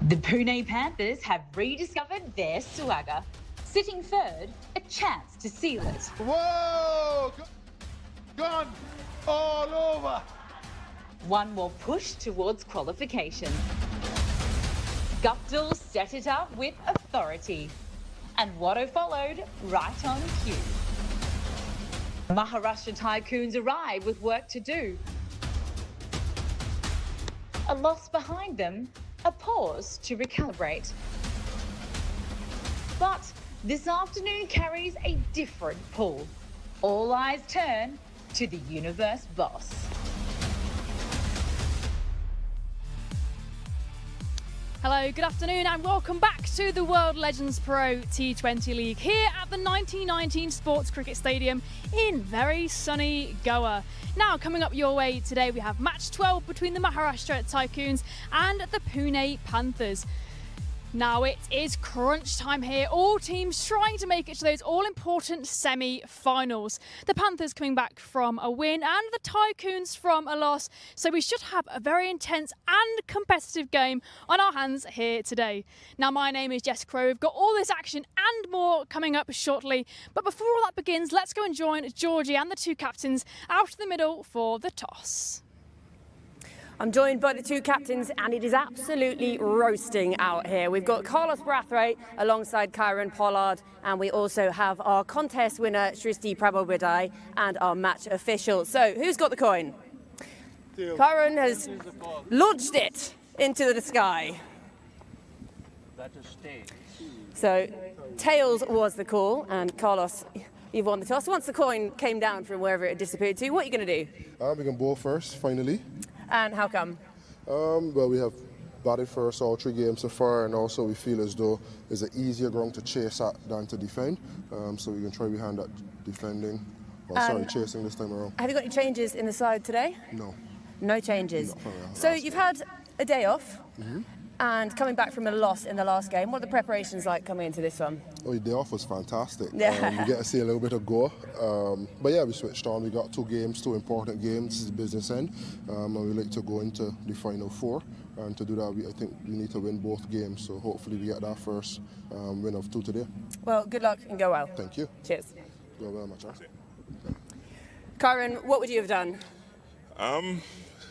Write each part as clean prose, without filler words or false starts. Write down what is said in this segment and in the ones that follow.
The Pune Panthers have rediscovered their swagger. Sitting third, a chance to seal it. Whoa! Gone all over. One more push towards qualification. Guptill set it up with authority. And Watto followed right on cue. Maharashtra Tycoons arrive with work to do. A loss behind them, a pause to recalibrate. But this afternoon carries a different pull. All eyes turn to the universe boss. Hello, good afternoon and welcome back to the World Legends Pro T20 League here at the 1919 Sports Cricket Stadium in very sunny Goa. Now coming up your way today we have match 12 between the Maharashtra Tycoons and the Pune Panthers. Now it is crunch time here, all teams trying to make it to those all-important semi-finals. The Panthers coming back from a win and the Tycoons from a loss, so we should have a very intense and competitive game on our hands here today. Now my name is Jess Crow, we've got all this action and more coming up shortly, but before all that begins, let's go and join Georgie and the two captains out in the middle for the toss. I'm joined by the two captains and it is absolutely roasting out here. We've got Carlos Brathwaite alongside Kyron Pollard and we also have our contest winner Shrishti Prabhabhidai and our match official. So who's got the coin? Kyron has launched it into the sky. So tails was the call and Carlos, you've won the toss. Once the coin came down from wherever it disappeared to, what are you going to do? We can bowl first, finally. And how come? Well, we have batted first all 3 games so far, and also we feel as though it's an easier ground to chase at than to defend. So we can try behind that defending, chasing this time around. Have you got any changes in the side today? No. No changes. So you've had a day off, and coming back from a loss in the last game, what are the preparations like coming into this one? Oh, the day off was fantastic. Yeah. We get to see a little bit of go. But yeah, we switched on. We got 2 games, 2 important games. This is the business end. And we like to go into the final 4. And to do that, I think we need to win both games. So hopefully we get that first win of 2 today. Well, good luck and go well. Thank you. Cheers. Go well, much. Kyron, what would you have done?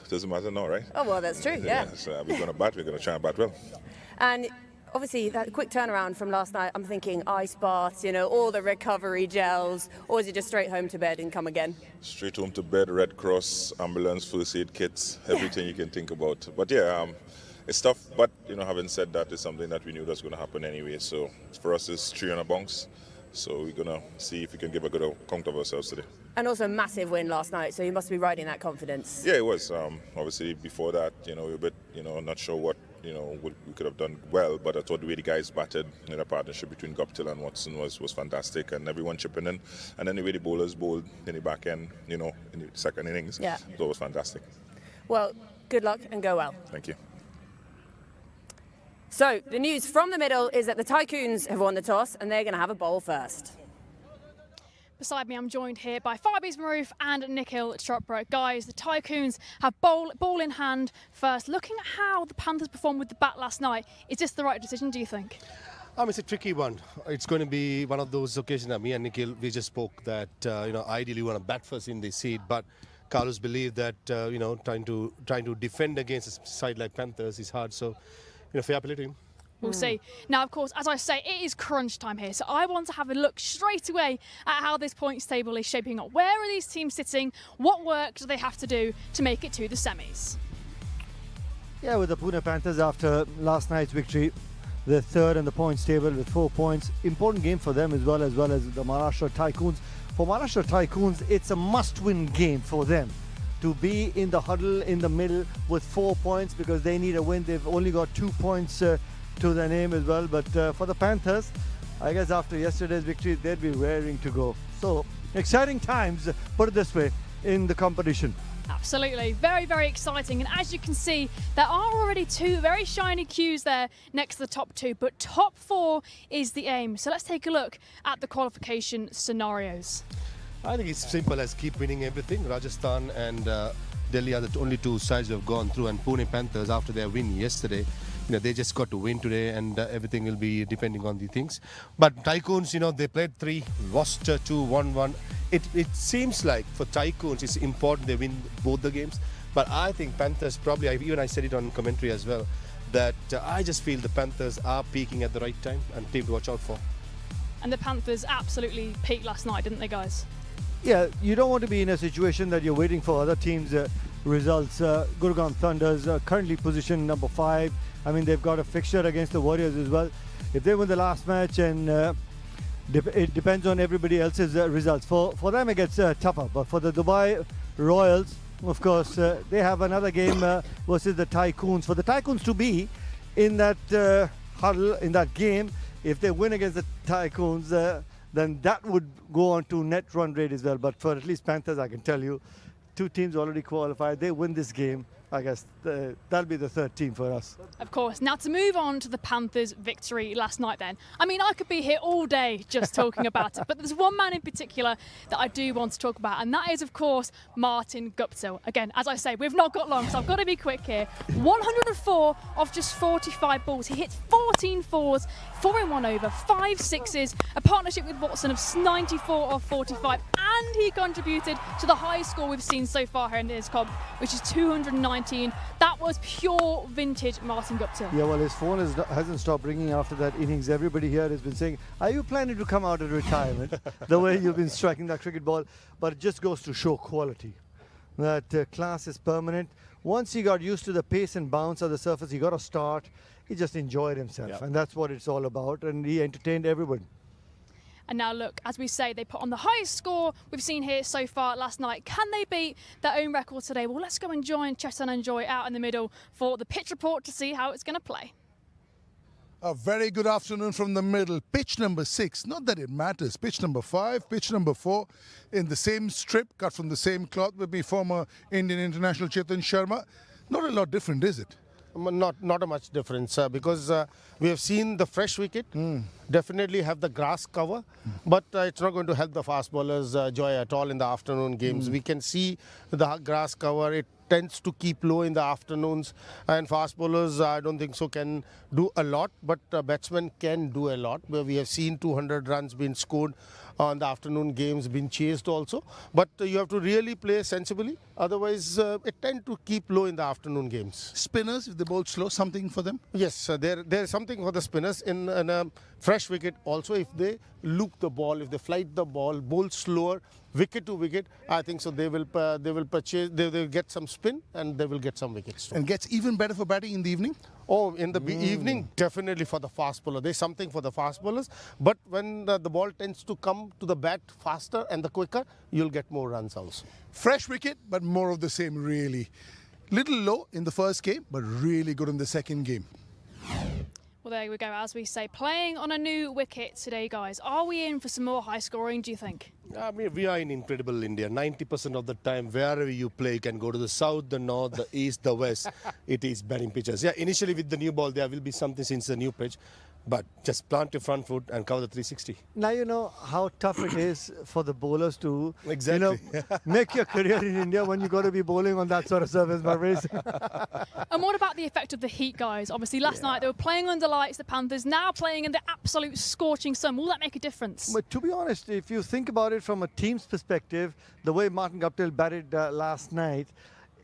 Doesn't matter now, right? Oh, well, that's true, yeah. So we're going to bat, we're going to try and bat well. And obviously, that quick turnaround from last night, I'm thinking ice baths, you know, all the recovery gels, or is it just straight home to bed and come again? Straight home to bed, Red Cross, ambulance, first aid kits, everything you can think about. But yeah, it's tough, but you know, having said that, it's something that we knew was going to happen anyway. So for us, it's 3 on a bounce. So we're going to see if we can give a good account of ourselves today. And also a massive win last night, so you must be riding that confidence. Yeah, it was. Obviously, before that, you know, we were a bit, you know, not sure what, you know, we could have done well, but I thought the way the guys batted, you know, the partnership between Guptill and Watson was fantastic, and everyone chipping in. And then the way the bowlers bowled in the back end, you know, in the second innings, yeah. So it was fantastic. Well, good luck and go well. Thank you. So the news from the middle is that the Tycoons have won the toss and they're going to have a bowl first. Beside me, I'm joined here by Fabiz Maroof and Nikhil Chopra. Guys, the Tycoons have ball in hand first. Looking at how the Panthers performed with the bat last night, is this the right decision, do you think? It's a tricky one. It's going to be one of those occasions that me and Nikhil, we just spoke that, you know, ideally we want to bat first in the seed, but Carlos believed that, you know, trying to defend against a side like Panthers is hard, so, you know, fair play to him. We'll see. Now, of course, as I say, it is crunch time here, so I want to have a look straight away at how this points table is shaping up. Where are these teams sitting? What work do they have to do to make it to the semis? Yeah, with the Pune Panthers after last night's victory, they're third in the points table with 4 points. Important game for them as well as the Maharashtra Tycoons. For Maharashtra Tycoons, it's a must-win game for them to be in the huddle in the middle with 4 points because they need a win. They've only got 2 points to their name as well, but for the Panthers, I guess after yesterday's victory, they'd be raring to go. So exciting times, put it this way, in the competition. Absolutely, very, very exciting. And as you can see, there are already 2 very shiny cues there next to the top 2, but top 4 is the aim. So let's take a look at the qualification scenarios. I think it's simple as keep winning everything. Rajasthan and Delhi are the only 2 sides who have gone through, and Pune Panthers, after their win yesterday, they just got to win today, and everything will be depending on the things. But Tycoons, they played 3, lost 2, 1-1. It seems like for Tycoons, it's important they win both the games. But I think Panthers probably, I said it on commentary as well, that I just feel the Panthers are peaking at the right time and team to watch out for. And the Panthers absolutely peaked last night, didn't they, guys? Yeah, you don't want to be in a situation that you're waiting for other teams' results. Gurgaon Thunders currently positioned number 5. I mean, they've got a fixture against the Warriors as well. If they win the last match, and it depends on everybody else's results. For them, it gets tougher. But for the Dubai Royals, of course, they have another game versus the Tycoons. For the Tycoons to be in that huddle, in that game, if they win against the Tycoons, then that would go on to net run rate as well. But for at least Panthers, I can tell you, 2 teams already qualified. They win this game, I guess that'll be the 3rd team for us. Of course. Now to move on to the Panthers' victory last night then. I mean, I could be here all day just talking about it, but there's one man in particular that I do want to talk about, and that is, of course, Martin Guptill. Again, as I say, we've not got long, so I've got to be quick here. 104 of just 45 balls. He hits 14 fours, 4 in 1 over, 5 sixes, a partnership with Watson of 94 of 45, and he contributed to the highest score we've seen so far here in this comp, which is 219. That was pure vintage Martin Guptill. Yeah, well, his phone hasn't stopped ringing after that innings. Everybody here has been saying, are you planning to come out of retirement? The way you've been striking that cricket ball. But it just goes to show quality. That class is permanent. Once he got used to the pace and bounce of the surface, he got a start. He just enjoyed himself. Yep. And that's what it's all about. And he entertained everyone. And now look, as we say, they put on the highest score we've seen here so far last night. Can they beat their own record today? Well, let's go and join Chetan and Joy out in the middle for the pitch report to see how it's going to play. A very good afternoon from the middle. Pitch number 6, not that it matters. Pitch number 5, pitch number 4, in the same strip, cut from the same cloth with me, former Indian international Chetan Sharma. Not a lot different, is it? Not a much difference because we have seen the fresh wicket, definitely have the grass cover, but it's not going to help the fast bowlers Joy at all in the afternoon games. We can see the grass cover, it tends to keep low in the afternoons, and fast bowlers I don't think so can do a lot, but batsmen can do a lot. Where we have seen 200 runs being scored on the afternoon games, been chased also, but you have to really play sensibly, otherwise it tends to keep low in the afternoon games. Spinners, if they bowl slow, something for them? Yes, there is something for the spinners in a fresh wicket also. If they loop the ball, if they flight the ball, bowl slower, wicket to wicket, I think so they will get some spin and they will get some wickets too. And gets even better for batting in the evening? Oh, in the evening, definitely for the fast bowler. There's something for the fast bowlers, but when the ball tends to come to the bat faster and the quicker, you'll get more runs also. Fresh wicket, but more of the same really. Little low in the first game, but really good in the second game. Well, there we go. As we say, playing on a new wicket today, guys. Are we in for some more high scoring, do you think? I mean, we are in incredible India. 90% of the time, wherever you play, you can go to the south, the north, the east, the west. It is batting pitches. Yeah, initially with the new ball, there will be something since the new pitch. But just plant your front foot and cover the 360. Now you know how tough it is for the bowlers to Exactly. make your career in India when you got to be bowling on that sort of surface, Marvis. And what about the effect of the heat, guys? Obviously, last night they were playing under lights, the Panthers, now playing in the absolute scorching sun. Will that make a difference? But to be honest, if you think about it from a team's perspective, the way Martin Guptill batted last night,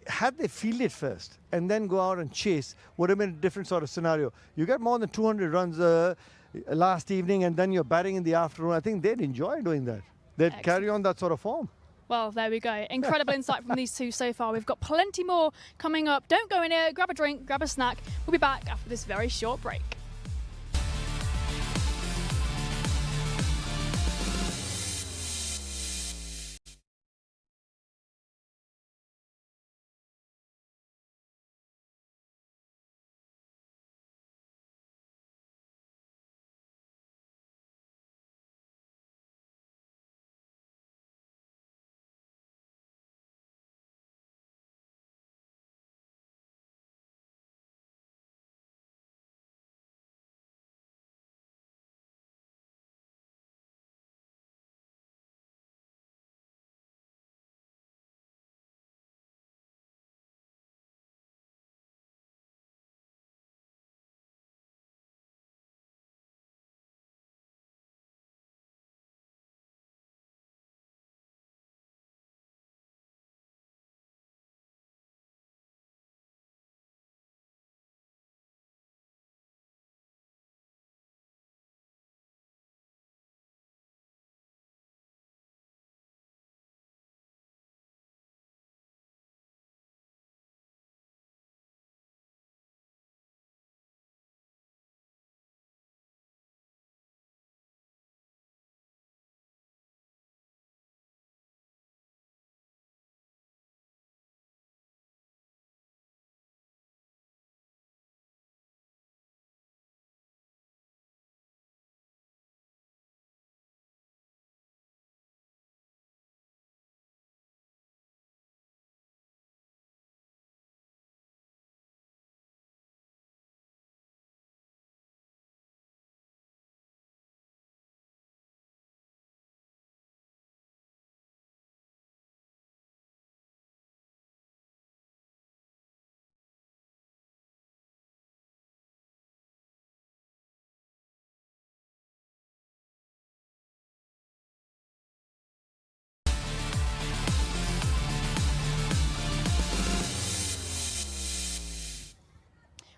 had they fielded first and then go out and chase, would have been a different sort of scenario. You get more than 200 runs last evening and then you're batting in the afternoon. I think they'd enjoy doing that. They'd carry on that sort of form. Well, there we go. Incredible insight from these two so far. We've got plenty more coming up. Don't go in here, grab a drink, grab a snack. We'll be back after this very short break.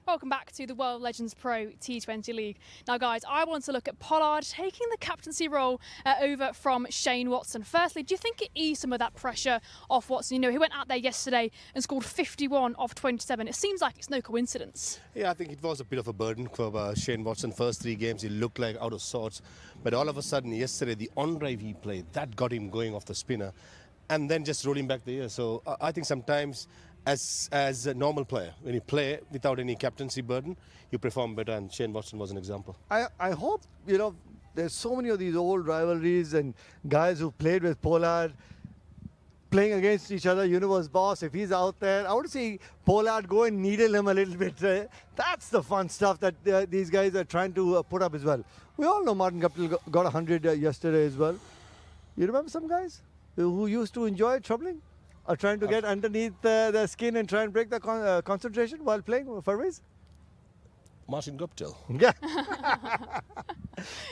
Welcome back to the World Legends Pro T20 League. Now, guys, I want to look at Pollard taking the captaincy role over from Shane Watson. Firstly, do you think it eased some of that pressure off Watson? You know, he went out there yesterday and scored 51 off 27. It seems like it's no coincidence. Yeah, I think it was a bit of a burden for Shane Watson. First 3 games, he looked like out of sorts. But all of a sudden, yesterday, the on-drive he played, that got him going off the spinner. And then just rolling back the year. So I think sometimes as a normal player, when you play without any captaincy burden, you perform better, and Shane Watson was an example. I hope, you know, there's so many of these old rivalries and guys who played with Pollard playing against each other, universe boss. If he's out there, I want to see Pollard go and needle him a little bit. That's the fun stuff that these guys are trying to put up as well. We all know Martin Guptill got 100 yesterday as well. You remember some guys who used to enjoy troubling? Or trying to get underneath their skin and try and break the concentration while playing Furways? Martin Guptill. Yeah.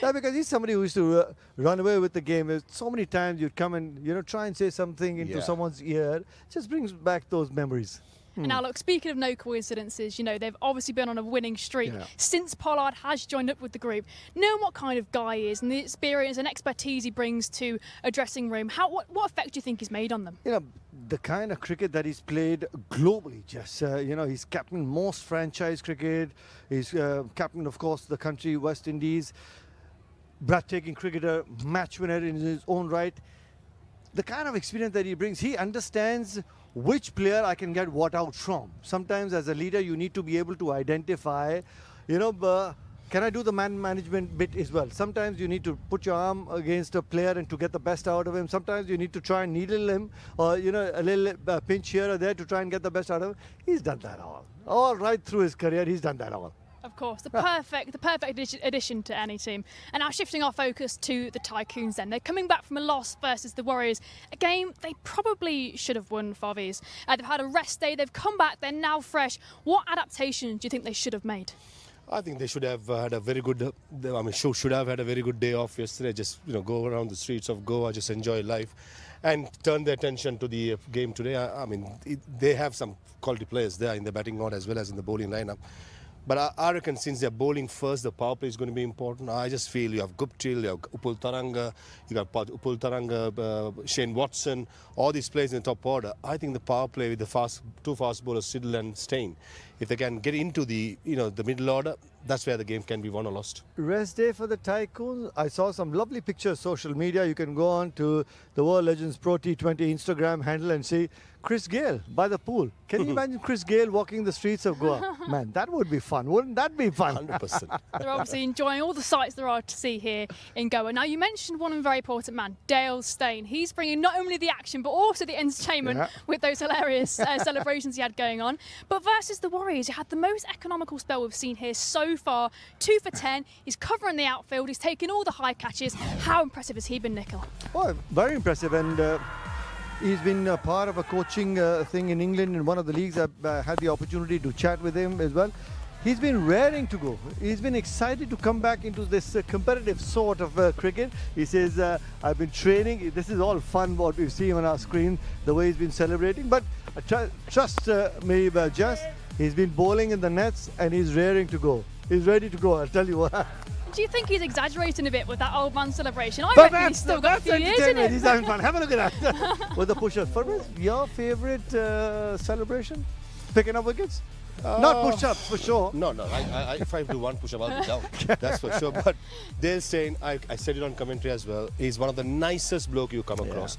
Yeah, because he's somebody who used to run away with the game. There's so many times you'd come and, you know, try and say something into someone's ear. It just brings back those memories. And now, look, speaking of no coincidences, you know, they've obviously been on a winning streak since Pollard has joined up with the group. Knowing what kind of guy he is and the experience and expertise he brings to a dressing room, what effect do you think he's made on them? You know, the kind of cricket that he's played globally, Jess. You know, he's captain most franchise cricket. He's captain, of course, the country, West Indies. Breathtaking cricketer, match winner in his own right. The kind of experience that he brings, he understands which player I can get what out from. Sometimes as a leader, you need to be able to identify, you know, can I do the man management bit as well? Sometimes you need to put your arm against a player and to get the best out of him. Sometimes you need to try and needle him or, you know, a little pinch here or there to try and get the best out of him. He's done that all right through his career. He's done that all. Of course, the perfect addition to any team. And now shifting our focus to the Tycoons then. They're coming back from a loss versus the Warriors, a game they probably should have won, Faviz. They've had a rest day, they've come back, they're now fresh. What adaptations do you think they should have made? I think they should have had a very good, should have had a very good day off yesterday. Just, you know, go around the streets of Goa, just enjoy life and turn their attention to the game today. I mean, they have some quality players there in the batting order as well as in the bowling lineup. But I reckon since they're bowling first, the power play is going to be important. I just feel you have Guptill, you have Upul Taranga, you got Upul Taranga, Shane Watson, all these players in the top order. I think the power play with the two fast bowlers, Siddle and Stein, if they can get into the middle order, that's where the game can be won or lost. Rest day for the Tycoons. I saw some lovely pictures social media. You can go on to the World Legends Pro T20 Instagram handle and see Chris Gale by the pool. Can you imagine Chris Gale walking the streets of Goa? Man, that would be fun. Wouldn't that be fun? 100%. They're obviously enjoying all the sights there are to see here in Goa. Now, you mentioned one very important man, Dale Steyn. He's bringing not only the action but also the entertainment with those hilarious celebrations he had going on. But versus the Warriors, he had the most economical spell we've seen here so far. 2 for 10. He's covering the outfield. He's taking all the high catches. How impressive has he been, Nikhil? Oh, very impressive. And he's been a part of a coaching thing in England in one of the leagues. I've had the opportunity to chat with him as well. He's been raring to go. He's been excited to come back into this competitive sort of cricket. He says, I've been training. This is all fun what we see on our screen, the way he's been celebrating. But trust me, Jess, he's been bowling in the nets and he's raring to go. He's ready to go, I'll tell you what. Do you think he's exaggerating a bit with that old man celebration? I reckon he's still got a few years in it. He's having fun. Have a look at that. With the push-ups. Farmers, your favourite celebration? Picking up wickets? Not push-ups, for sure. No. If I do one push-up, I'll be down. That's for sure. But Dale Steyn, I said it on commentary as well, he's one of the nicest bloke you come across.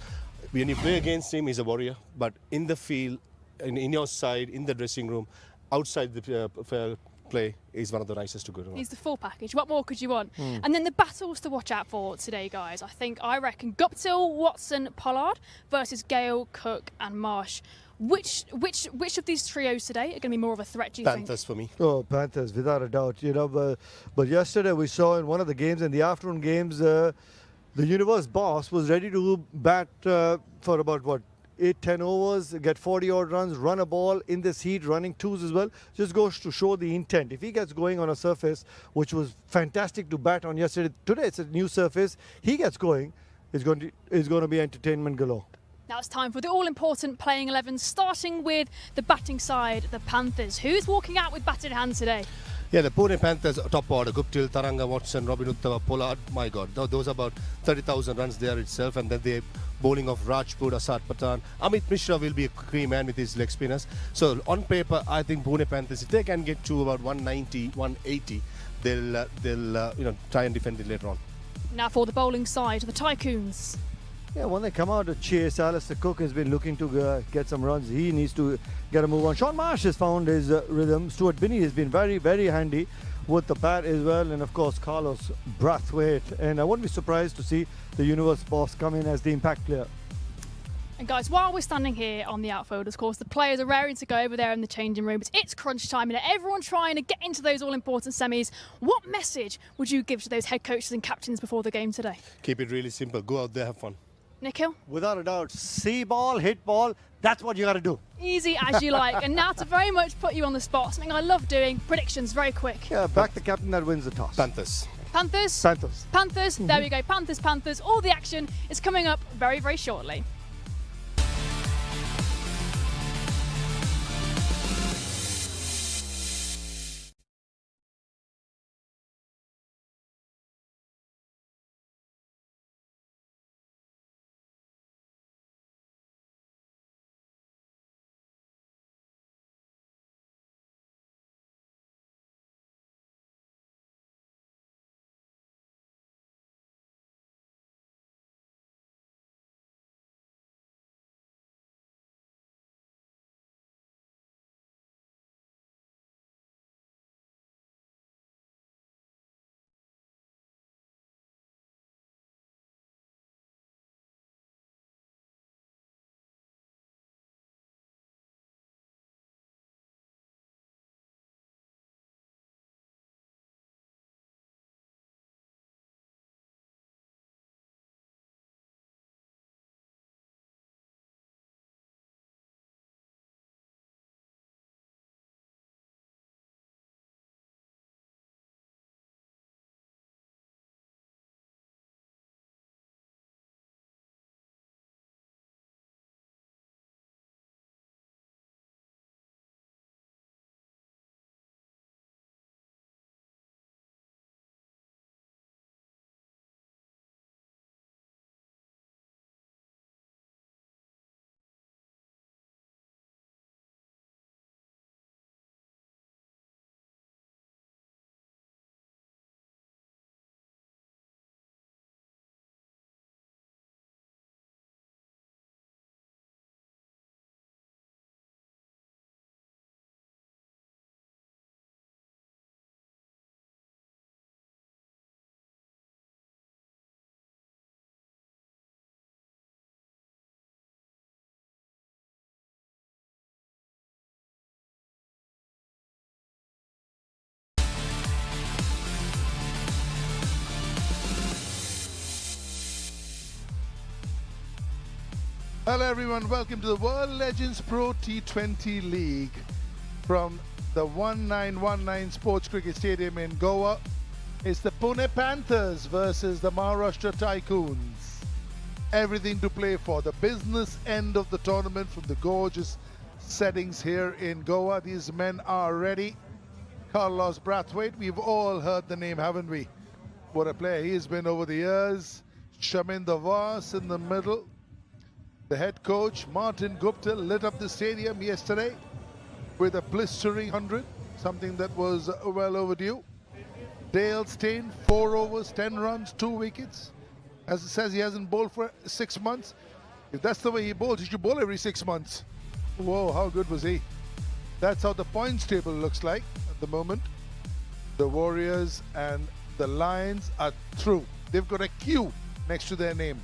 When you play against him, he's a warrior. But in the field, in your side, in the dressing room, outside the play, he's one of the nicest to go to. He's the full package. What more could you want? And then the battles to watch out for today, guys. I reckon Guptill, Watson, Pollard versus Gale, Cook and Marsh. Which of these trios today are going to be more of a threat, do you think? Panthers for me. Oh, Panthers, without a doubt. You know, but yesterday we saw in one of the games, in the afternoon games, the universe boss was ready to bat for about, 8-10 overs, get 40 odd runs, run a ball in this heat, running twos as well. Just goes to show the intent. If he gets going on a surface, which was fantastic to bat on yesterday, today it's a new surface, he gets going, it's going to be entertainment galore. Now it's time for the all-important playing 11, starting with the batting side, the Panthers. Who's walking out with batted hand today? Yeah, the Pune Panthers top order, Guptill, Taranga, Watson, Robin Uttava, Pollard, my God, those are about 30,000 runs there itself, and then the bowling of Rajput, Asad Patan. Amit Mishra will be a key man with his leg spinners. So on paper, I think Pune Panthers, if they can get to about 190, 180, they'll try and defend it later on. Now for the bowling side, the Tycoons. Yeah, when they come out to chase, Alistair Cook has been looking to get some runs. He needs to get a move on. Sean Marsh has found his rhythm. Stuart Binney has been very, very handy with the bat as well. And of course, Carlos Brathwaite. And I wouldn't be surprised to see the Universe boss come in as the impact player. And guys, while we're standing here on the outfield, of course, the players are raring to go over there in the changing rooms. It's crunch time and everyone trying to get into those all-important semis. What message would you give to those head coaches and captains before the game today? Keep it really simple. Go out there, have fun. Nikhil? Without a doubt, see ball, hit ball, that's what you got to do. Easy as you like. And now to very much put you on the spot, something I love doing, predictions very quick. Yeah, back the captain that wins the toss. Panthers. Panthers? Panthers. Panthers, there we go, Panthers, Panthers. All the action is coming up very, very shortly. Hello everyone, welcome to the World Legends Pro T20 League from the 1919 Sports Cricket Stadium in Goa. It's the Pune Panthers versus the Maharashtra Tycoons. Everything to play for. The business end of the tournament from the gorgeous settings here in Goa. These men are ready. Carlos Brathwaite, we've all heard the name, haven't we? What a player he has been over the years. Shaminder Vas in the middle. The head coach, Martin Gupta, lit up the stadium yesterday with a blistering 100, something that was well overdue. Dale Steyn, 4 overs, 10 runs, 2 wickets. As it says, he hasn't bowled for 6 months. If that's the way he bowls, he should bowl every 6 months. Whoa, how good was he? That's how the points table looks like at the moment. The Warriors and the Lions are through. They've got a Q next to their name.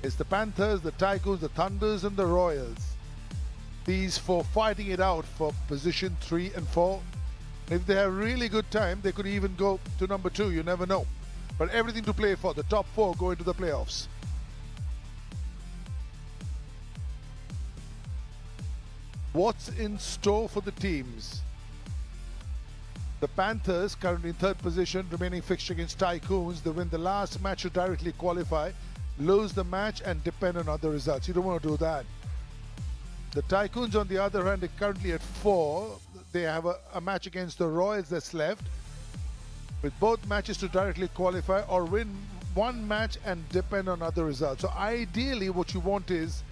It's the Panthers, the Tycoons, the Thunders and the Royals. These 4 fighting it out for position 3 and 4. If they have really good time, they could even go to number 2, you never know. But everything to play for, the top 4 go into the playoffs. What's in store for the teams? The Panthers, currently in 3rd position, remaining fixture against Tycoons. They win the last match to directly qualify. lose the match and depend on other results. You don't want to do that. The Tycoons, on the other hand, are currently at 4. They have a match against the Royals that's left, with both matches to directly qualify or win one match and depend on other results. So ideally what you want is,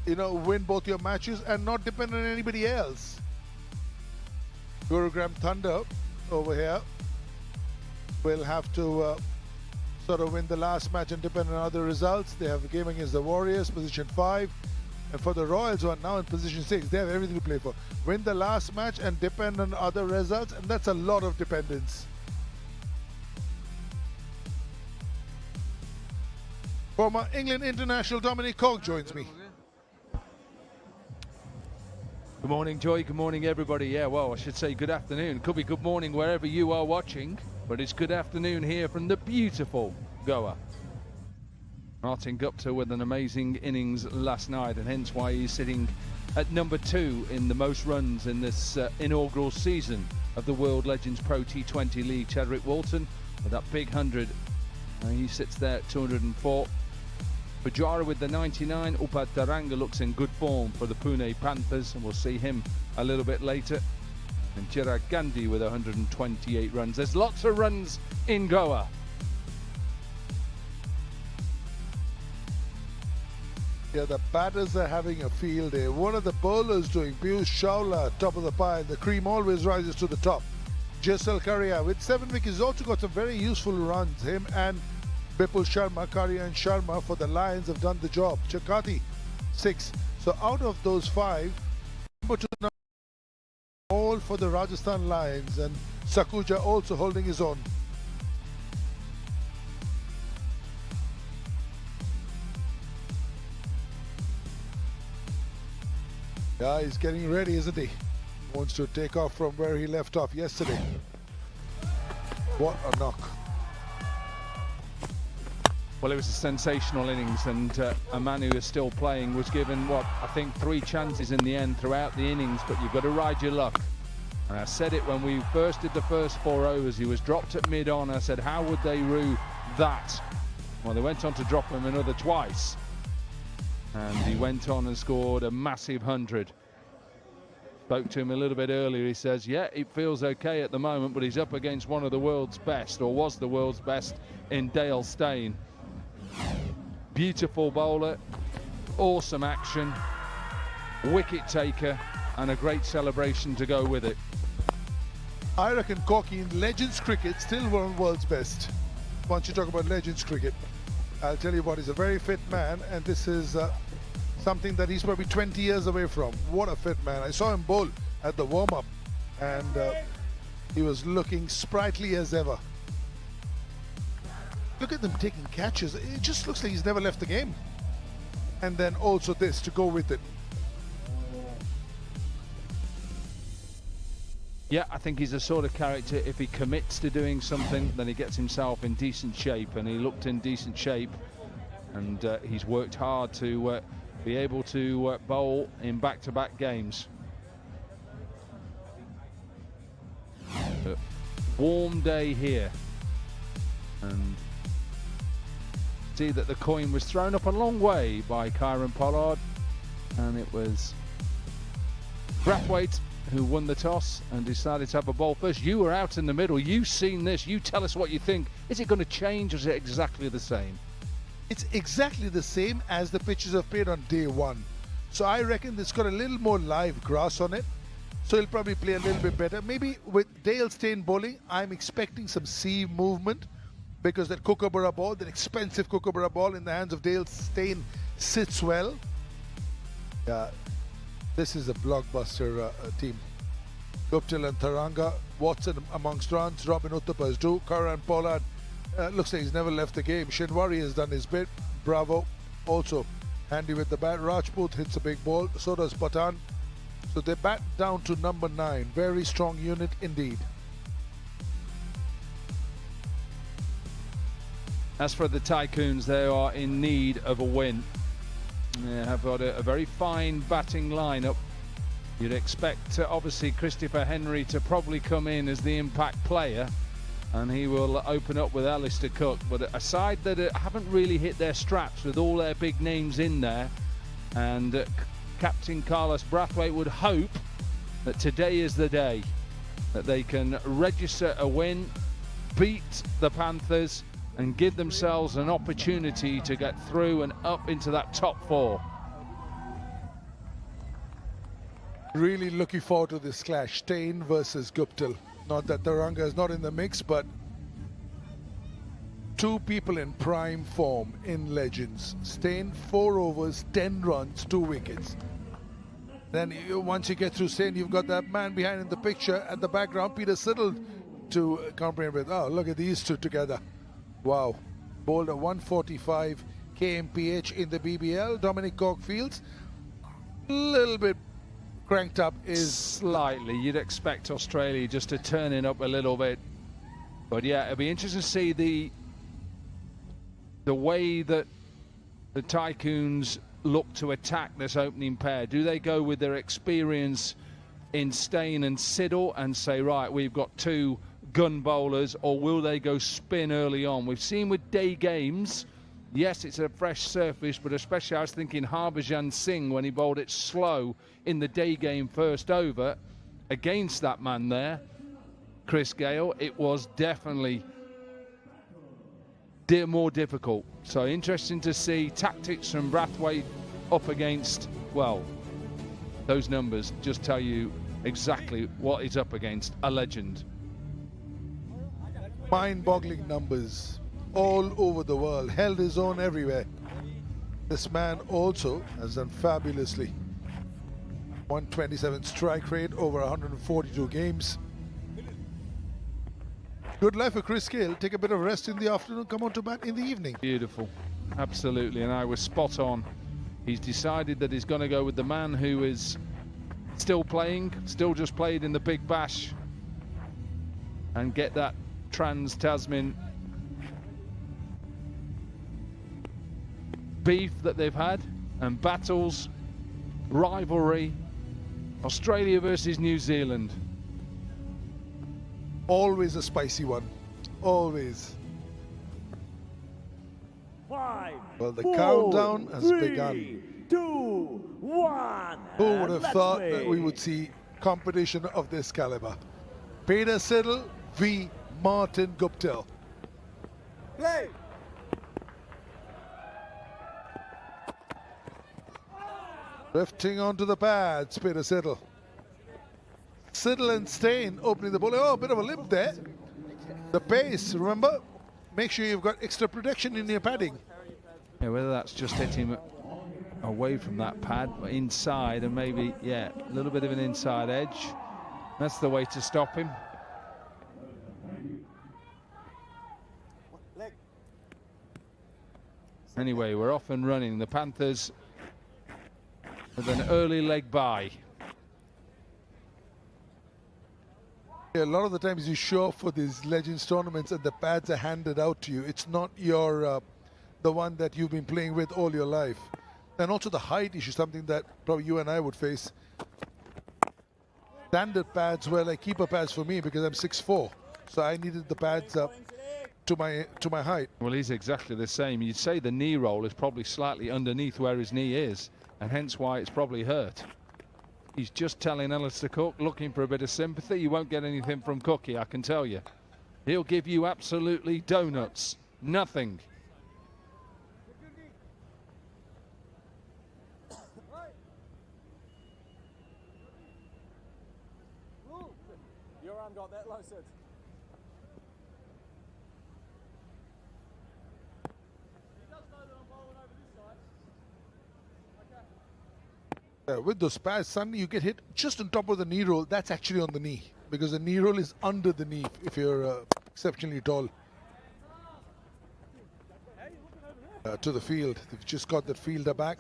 win both your matches and not depend on anybody else. Gurugram Thunder over here will have to sort of win the last match and depend on other results. They have a game against the Warriors, position 5. And for the Royals, who are now in position 6, they have everything to play for. Win the last match and depend on other results, and that's a lot of dependence. Former England international Dominic Cogg joins me. Good morning, Joy. Good morning, everybody. Yeah, well, I should say good afternoon. Could be good morning wherever you are watching, but it's good afternoon here from the beautiful Goa. Martin Gupta with an amazing innings last night, and hence why he's sitting at number 2 in the most runs in this inaugural season of the World Legends Pro T20 League. Chadwick Walton with that big 100. He sits there at 204. Pujara with the 99. Upad Taranga looks in good form for the Pune Panthers, and we'll see him a little bit later. And Chirag Gandhi with 128 runs. There's lots of runs in Goa. Yeah, the batters are having a field day. One of the bowlers doing, Piyush Chawla, top of the pile. The cream always rises to the top. Jaisal Karia with 7 wickets, also got some very useful runs. Him and Bipul Sharma, Karia and Sharma for the Lions have done the job. Chakati, 6. So out of those 5, number 2, all for the Rajasthan Lions, and Sakuja also holding his own. Yeah, he's getting ready, isn't he? Wants to take off from where he left off yesterday. What a knock. Well, it was a sensational innings, and a man who is still playing was given, I think 3 chances in the end throughout the innings, but you've got to ride your luck. And I said it when we first did the first 4 overs. He was dropped at mid-on. I said, how would they rue that? Well, they went on to drop him another twice. And he went on and scored a massive 100. Spoke to him a little bit earlier. He says, yeah, it feels okay at the moment, but he's up against one of the world's best, or was the world's best, in Dale Steyn. Beautiful bowler, awesome action, wicket taker, and a great celebration to go with it. I reckon Corky in Legends cricket still one of the world's best. Once you talk about Legends cricket, I'll tell you what, he's a very fit man, and this is something that he's probably 20 years away from. What a fit man. I saw him bowl at the warm-up, and he was looking sprightly as ever. Look at them taking catches. It just looks like he's never left the game. And then also this to go with it. Yeah, I think he's the sort of character, if he commits to doing something, then he gets himself in decent shape, and he looked in decent shape, and he's worked hard to be able to bowl in back-to-back games. Warm day here, and see that the coin was thrown up a long way by Kieran Pollard, and it was Brathwaite who won the toss and decided to have a bowl first. You were out in the middle. You've seen this. You tell us what you think. Is it going to change, or is it exactly the same? It's exactly the same as the pitches have played on day 1. So I reckon it's got a little more live grass on it. So he'll probably play a little bit better. Maybe with Dale Steyn bowling, I'm expecting some seam movement, because that Kookaburra ball, that expensive Kookaburra ball in the hands of Dale Steyn, sits well. Yeah, this is a blockbuster team. Guptill and Tharanga, Watson amongst runs, Robin Uthappa is due, Karan Pollard looks like he's never left the game. Shinwari has done his bit, Bravo also handy with the bat. Rajput hits a big ball, so does Patan. So they bat down to number 9, very strong unit indeed. As for the Tycoons, they are in need of a win. They have got a very fine batting lineup. You'd expect, obviously, Christopher Henry to probably come in as the impact player. and he will open up with Alistair Cook. But a side that haven't really hit their straps with all their big names in there, and Captain Carlos Brathwaite would hope that today is the day that they can register a win, beat the Panthers, and give themselves an opportunity to get through and up into that top 4. Really looking forward to this clash, Steyn versus Guptill. Not that Taranga is not in the mix, but two people in prime form in Legends. Steyn, 4 overs, 10 runs, 2 wickets. Then once you get through Steyn, you've got that man behind in the picture at the background, Peter Siddle, to comprehend with. Oh, look at these two together. Wow. Bowled a 145 kmph in the BBL. Dominic Corkfields, a little bit cranked up is slightly. You'd expect Australia just to turn it up a little bit, but yeah, it'll be interesting to see the way that the Tycoons look to attack this opening pair. Do they go with their experience in Steyn and Siddle and say, right, we've got 2 gun bowlers, or will they go spin early on? We've seen with day games, yes, it's a fresh surface, but especially I was thinking Harbhajan Singh when he bowled it slow in the day game first over against that man there, Chris Gale. It was definitely more difficult. So interesting to see tactics from Brathwaite up against, well, those numbers just tell you exactly what he's up against, a legend. mind-boggling numbers all over the world, held his own everywhere. This man also has done fabulously. 127 strike rate over 142 games. Good life for Chris Gale. Take a bit of rest in the afternoon, come on to bat in the evening. Beautiful, absolutely, and I was spot on. He's decided that he's going to go with the man who is still playing, still just played in the Big Bash, and get that Trans-Tasman beef that they've had, and battles, rivalry, Australia versus New Zealand. Always a spicy one, always. Five, Well, the four, countdown has 3, begun. 2, 1. Who would have Let's thought play. that we would see competition of this caliber? Peter Siddle v. Martin Guptill. Play. Drifting onto the pads, Peter Siddle. Siddle and Steyn opening the ball. Oh, a bit of a limp there. The pace, remember? Make sure you've got extra protection in your padding. Yeah, whether that's just hitting away from that pad, but inside, and maybe, yeah, a little bit of an inside edge. That's the way to stop him. Anyway, we're off and running. The Panthers with an early leg bye. A lot of the times you show up for these Legends tournaments and the pads are handed out to you. It's not your the one that you've been playing with all your life. And also the height issue, something that probably you and I would face. Standard pads were like keeper pads for me because I'm 6'4", so I needed the pads up to my height. Well, he's exactly the same. You'd say the knee roll is probably slightly underneath where his knee is, and hence why it's probably hurt. He's just telling Alistair Cook, looking for a bit of sympathy. You won't get anything from Cookie, I can tell you. He'll give you absolutely donuts. Nothing. Your arm got that low, Sid. With those pads, suddenly you get hit just on top of the knee roll. That's actually on the knee because the knee roll is under the knee if you're exceptionally tall. To the field. They've just got that fielder back.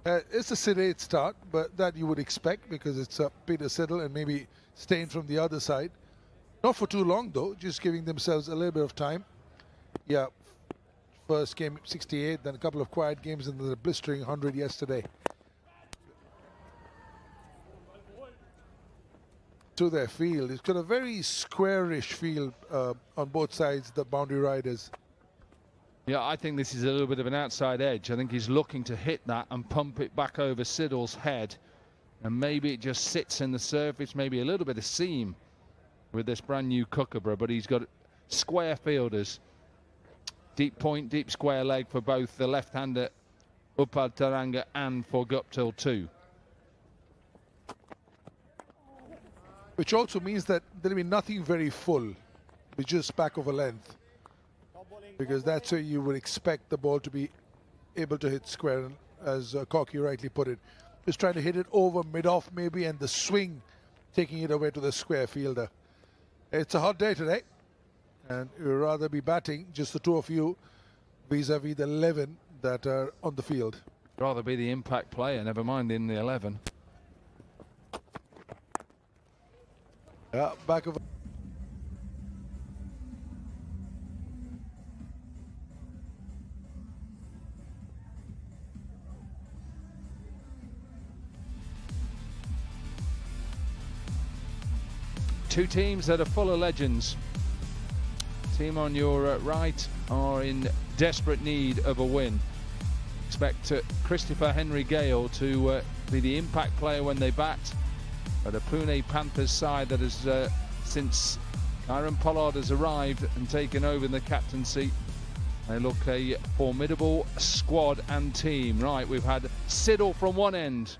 It's a sedate start, but that you would expect because it's Peter Siddle and maybe Steyn from the other side. Not for too long though, just giving themselves a little bit of time. Yeah, first game 68, then a couple of quiet games and the blistering 100 yesterday. to their field. It's got a very squarish field on both sides, the boundary riders. Yeah, I think this is a little bit of an outside edge. I think he's looking to hit that and pump it back over Siddle's head. And maybe it just sits in the surface, maybe a little bit of seam with this brand new Kookaburra, but he's got square fielders. Deep point, deep square leg for both the left-hander Upal Taranga and for Guptill too. Which also means that there'll be nothing very full, but just back of a length. Because that's where you would expect the ball to be able to hit square, as Corky rightly put it. Just trying to hit it over mid-off maybe, and the swing taking it away to the square fielder. It's a hot day today, and you'd rather be batting, just the two of you, vis-a-vis the 11 that are on the field. Rather be the impact player, never mind in the 11. Yeah, back of... Two teams that are full of legends. Team on your right are in desperate need of a win. Expect Christopher Henry Gale to be the impact player when they bat. But a Pune Panthers side that has, since Kieran Pollard has arrived and taken over in the captaincy, they look a formidable squad and team. Right, we've had Siddle from one end.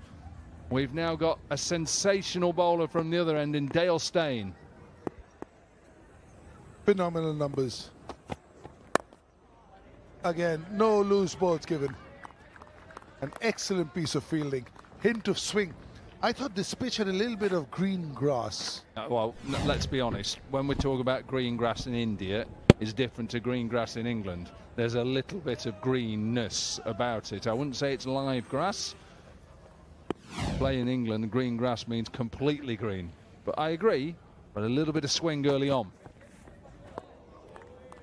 We've now got a sensational bowler from the other end in Dale Steyn. Phenomenal numbers. Again, no loose balls given. An excellent piece of fielding. Hint of swing. I thought this pitch had a little bit of green grass. Well, let's be honest. When we talk about green grass in India, it's different to green grass in England. There's a little bit of greenness about it. I wouldn't say it's live grass. Play in England, green grass means completely green. But I agree, but a little bit of swing early on.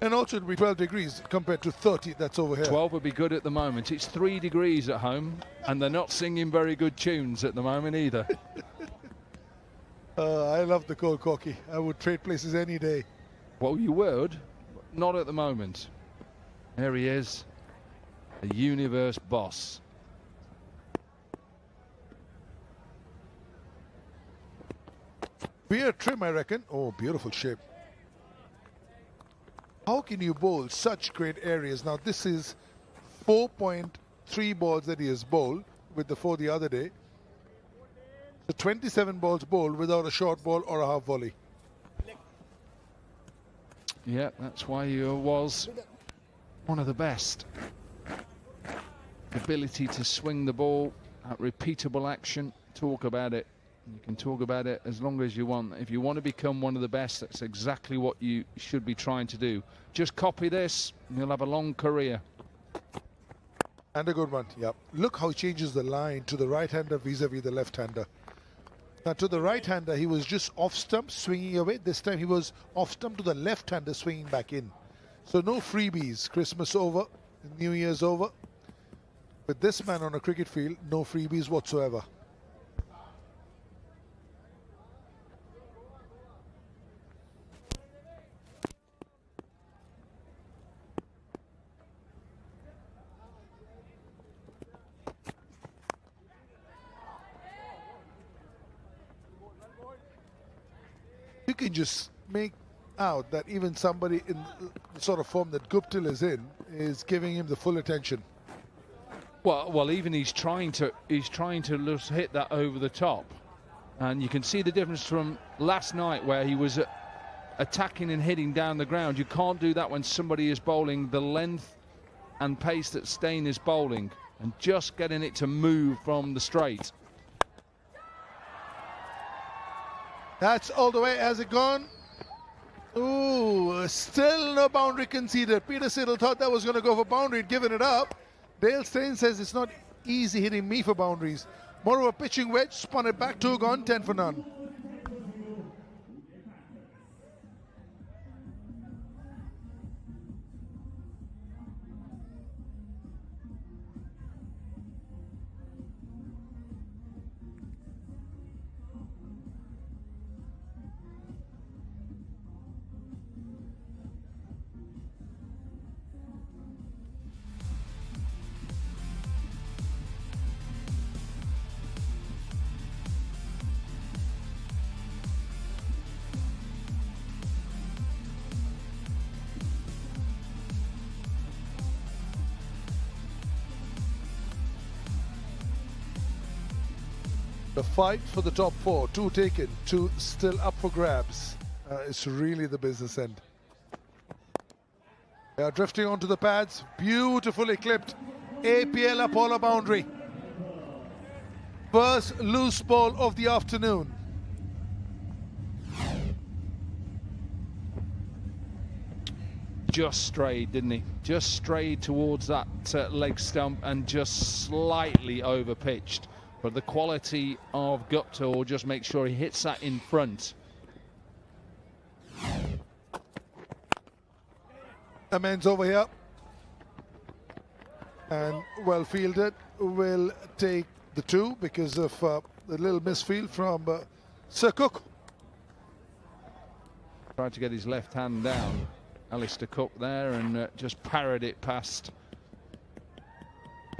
And also it'll be 12 degrees compared to 30 that's over here. 12 would be good at the moment. It's 3 degrees at home, and they're not singing very good tunes at the moment either. I love the cold Corky. I would trade places any day. Well, you would, but not at the moment. There he is, the universe boss. Beer trim, I reckon. Oh, beautiful shape. How can you bowl such great areas? Now, this is 4.3 balls that he has bowled with the 4 the other day. So 27 balls bowled without a short ball or a half volley. Yeah, that's why he was one of the best. Ability to swing the ball, that repeatable action, talk about it. You can talk about it as long as you want. If you want to become one of the best, that's exactly what you should be trying to do. Just copy this, and you'll have a long career. And a good one, yep. Look how he changes the line to the right-hander vis-a-vis the left-hander. Now, to the right-hander, he was just off-stump, swinging away. This time, he was off-stump to the left-hander, swinging back in. So no freebies. Christmas over, New Year's over. With this man on a cricket field, no freebies whatsoever. You can just make out that even somebody in the sort of form that Guptill is in is giving him the full attention. Well, even he's trying to just hit that over the top, and you can see the difference from last night where he was attacking and hitting down the ground. You can't do that when somebody is bowling the length and pace that Steyn is bowling, and just getting it to move from the straight. That's all the way. Has it gone? Ooh, still no boundary conceded. Peter Siddle thought that was going to go for boundary, given it up. Dale Steyn says it's not easy hitting me for boundaries. More of a pitching wedge, spun it back, 2 gone, 10 for none. The fight for the top 4, 2 taken, 2 still up for grabs. It's really the business end. They are drifting onto the pads, beautifully clipped. APL Apollo boundary. First loose ball of the afternoon. Just strayed, didn't he? Just strayed towards that leg stump and just slightly over pitched. But the quality of Gupta will just make sure he hits that in front. Amends over here. And well fielded, will take the 2 because of the little misfield from Sir Cook. Tried to get his left hand down, Alistair Cook there, and just parried it past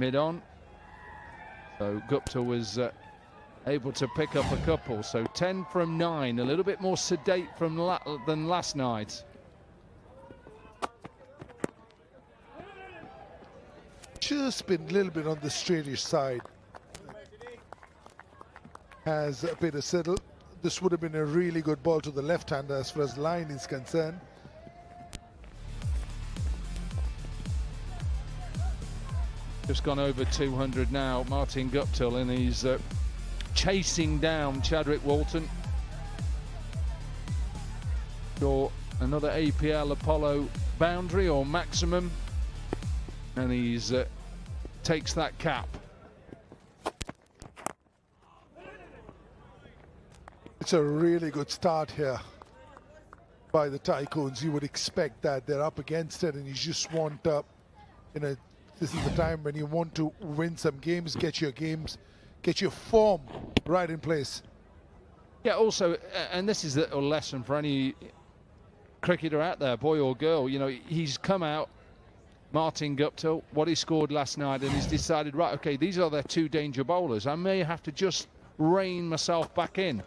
mid-on. So Gupta was able to pick up a couple. So 10 from 9, a little bit more sedate than last night. Just been a little bit on the straightish side. Has Peter Siddle. This would have been a really good ball to the left-hander as far as line is concerned. Just gone over 200 now, Martin Guptill, and he's chasing down Chadwick Walton. For another APL Apollo boundary or maximum, and he's takes that cap. It's a really good start here by the Tycoons. You would expect that they're up against it, and you just want this is the time when you want to win some games, get your form right in place. Yeah, also, and this is a lesson for any cricketer out there, boy or girl, you know, he's come out, Martin Guptill, what he scored last night, and he's decided, right, okay, these are their 2 danger bowlers. I may have to just rein myself back in.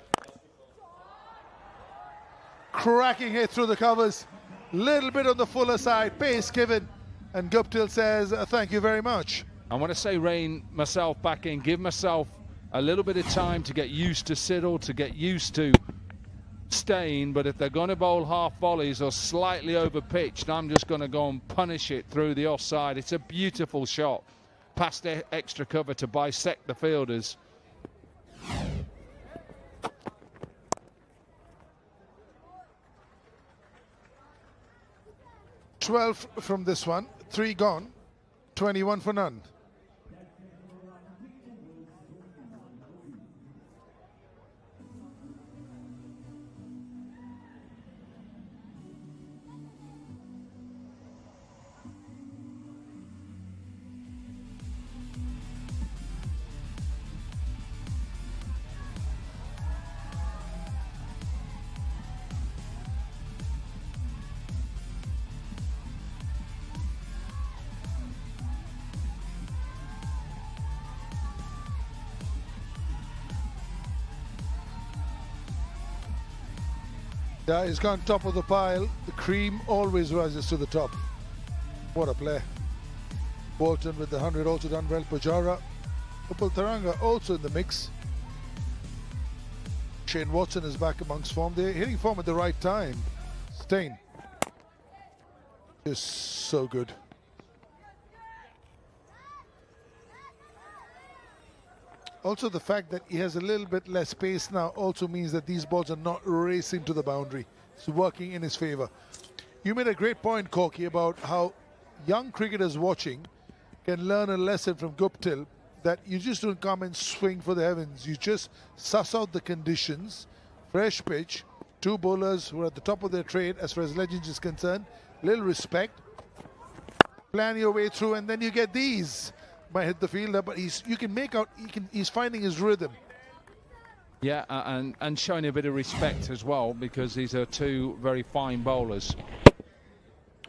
Cracking it through the covers, little bit on the fuller side, pace given, and Guptill says thank you very much. I want to say rein myself back in, give myself a little bit of time to get used to Siddle, to get used to staying, but if they're going to bowl half volleys or slightly over pitched, I'm just going to go and punish it through the offside. It's a beautiful shot past extra cover to bisect the fielders. "12 from this one, 3 gone, 21 for none." Yeah, he's gone top of the pile. The cream always rises to the top. What a play. Bolton with the 100 also done well. Pujara, Upal Tharanga also in the mix. Shane Watson is back amongst form. They're hitting form at the right time. Stein is so good. Also, the fact that he has a little bit less pace now also means that these balls are not racing to the boundary. It's working in his favor. You made a great point, Corky, about how young cricketers watching can learn a lesson from Guptill, that you just don't come and swing for the heavens. You just suss out the conditions, fresh pitch, 2 bowlers who are at the top of their trade as far as Legends is concerned, little respect, plan your way through, and then you get these. Might hit the fielder, but you can make out he's finding his rhythm. Yeah, and showing a bit of respect as well, because these are 2 very fine bowlers.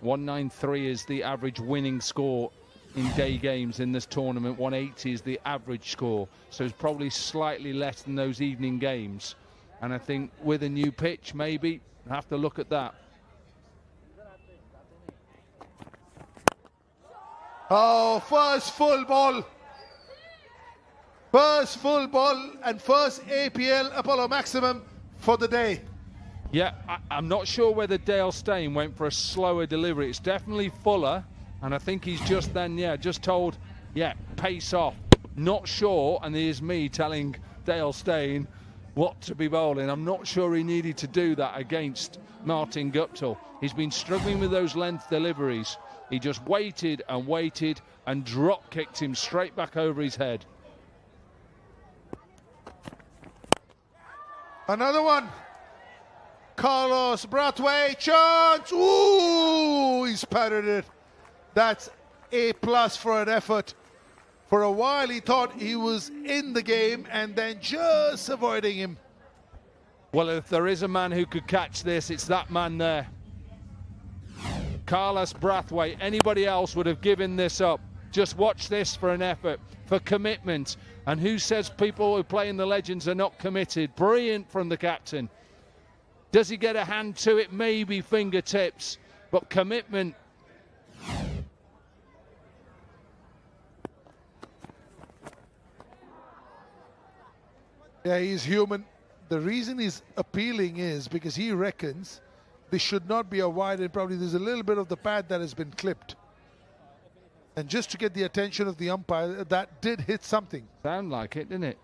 193 is the average winning score in day games in this tournament. 180 is the average score, so it's probably slightly less than those evening games. And I think with a new pitch, maybe have to look at that. Oh, first full ball. First full ball and first APL Apollo maximum for the day. Yeah, I'm not sure whether Dale Steyn went for a slower delivery. It's definitely fuller, and I think he's just then, just told, pace off. Not sure, and here's me telling Dale Steyn what to be bowling. I'm not sure he needed to do that against Martin Guptill. He's been struggling with those length deliveries. He just waited and drop kicked him straight back over his head. Another one. Carlos Brathwaite, chance. Ooh, he's patted it. That's A+ for an effort. For a while, he thought he was in the game and then just avoiding him. Well, if there is a man who could catch this, it's that man there. Carlos Brathwaite. Anybody else would have given this up. Just watch this for an effort, for commitment. And who says people who play in the Legends are not committed? Brilliant from the captain. Does he get a hand to it? Maybe fingertips, but commitment. Yeah, he's human. The reason he's appealing is because he reckons this should not be a wide, and probably there's a little bit of the pad that has been clipped. And just to get the attention of the umpire, that did hit something. Sound like it, didn't it?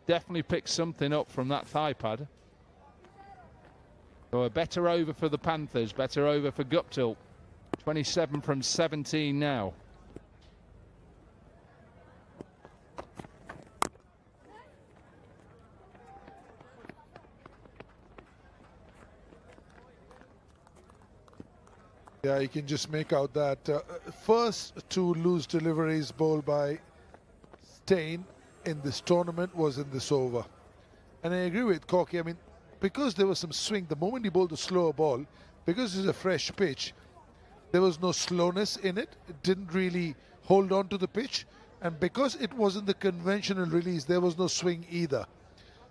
Definitely picked something up from that thigh pad. So a better over for the Panthers, better over for Guptill. 27 from 17 now. Yeah, you can just make out that first two loose deliveries bowled by Steyn in this tournament was in this over. And I agree with Corky. I mean, because there was some swing, the moment he bowled a slower ball, because it's a fresh pitch, there was no slowness in it. It didn't really hold on to the pitch. And because it wasn't the conventional release, there was no swing either.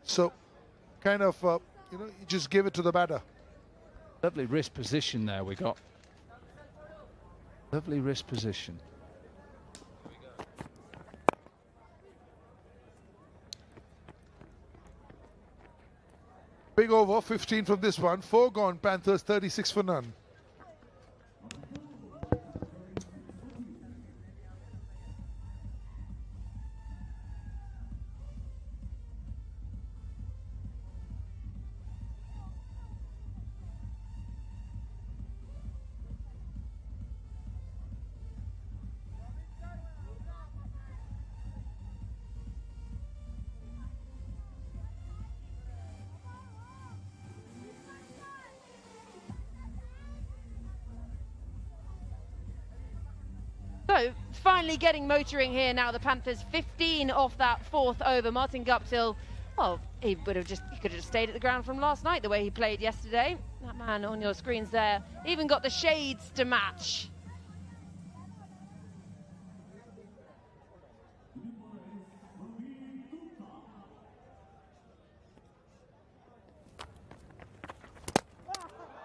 So, kind of, you just give it to the batter. Lovely wrist position there we got. Lovely wrist position. Big over, 15 from this one. 4 gone, Panthers, 36 for none. So, finally getting motoring here now. The Panthers 15 off that fourth over. Martin Guptill, well, he could have just stayed at the ground from last night the way he played yesterday. That man on your screens there even got the shades to match.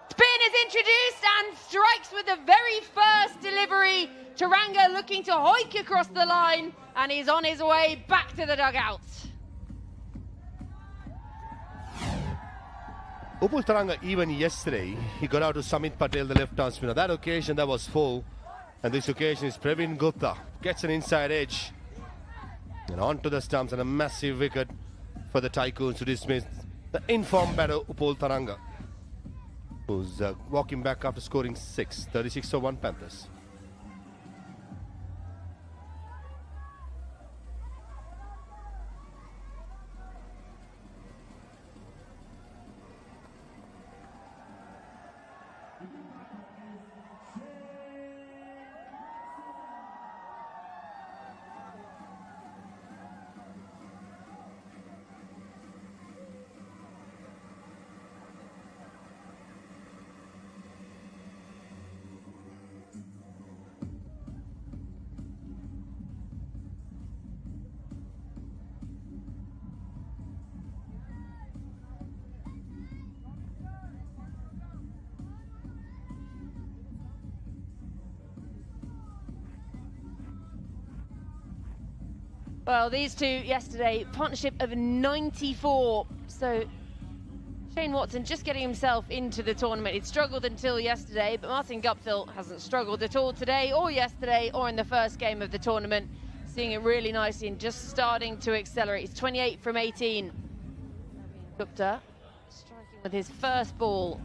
Spin is introduced and strikes with the very first delivery. Taranga looking to hoik across the line, and he's on his way back to the dugout. Upul Taranga, even yesterday, he got out to Samit Patel, the left-arm spinner. That occasion, that was full. And this occasion is Praveen Gupta. Gets an inside edge. And onto the stumps, and a massive wicket for the Tycoons to dismiss the informed batter, Upul Taranga, who's walking back after scoring 6. 36 for 1 Panthers. Well, these two yesterday, partnership of 94. So Shane Watson just getting himself into the tournament. He'd struggled until yesterday, but Martin Guptill hasn't struggled at all today or yesterday or in the first game of the tournament. Seeing it really nicely and just starting to accelerate. He's 28 from 18. Gupta striking with his first ball.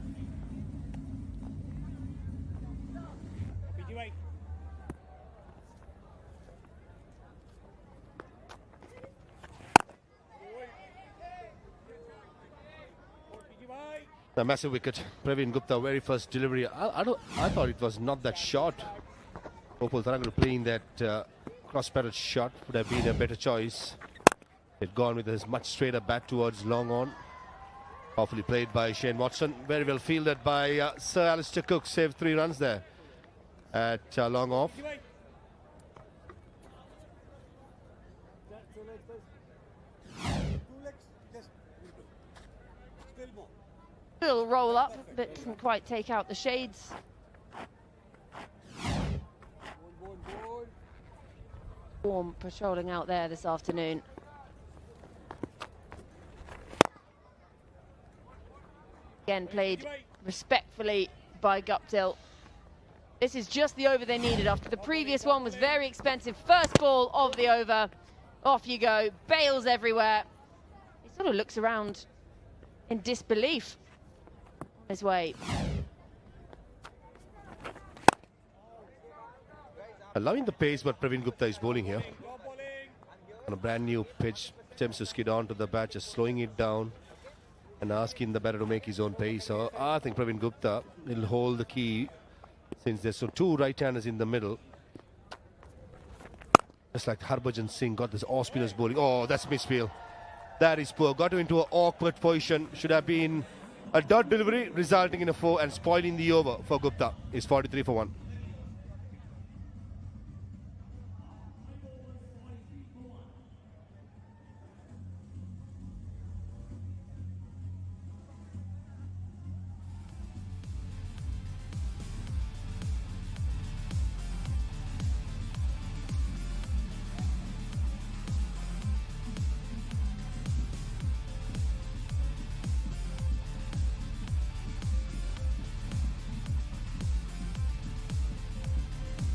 A massive wicket. Praveen Gupta, very first delivery. I thought it was not that short. Gopal Tharangal playing that cross-patted shot would have been a better choice. It gone with his much straighter bat towards long on. Powerfully played by Shane Watson. Very well fielded by Sir Alistair Cook. Saved 3 runs there at long off. Little roll up, but doesn't quite take out the shades. Warm patrolling out there this afternoon. Again, played respectfully by Guptill. This is just the over they needed after the previous one was very expensive. First ball of the over. Off you go. Bails everywhere. He sort of looks around in disbelief. His way. Allowing the pace, but Praveen Gupta is bowling here. On a brand new pitch, attempts to skid onto the bat, just slowing it down and asking the batter to make his own pace. So I think Praveen Gupta will hold the key since there's 2 right-handers in the middle. Just like Harbhajan Singh got this off-spinners bowling. Oh, that's misfield. That is poor. Got into an awkward position. Should have been a dot delivery resulting in a 4 and spoiling the over for Gupta. Is 43 for 1.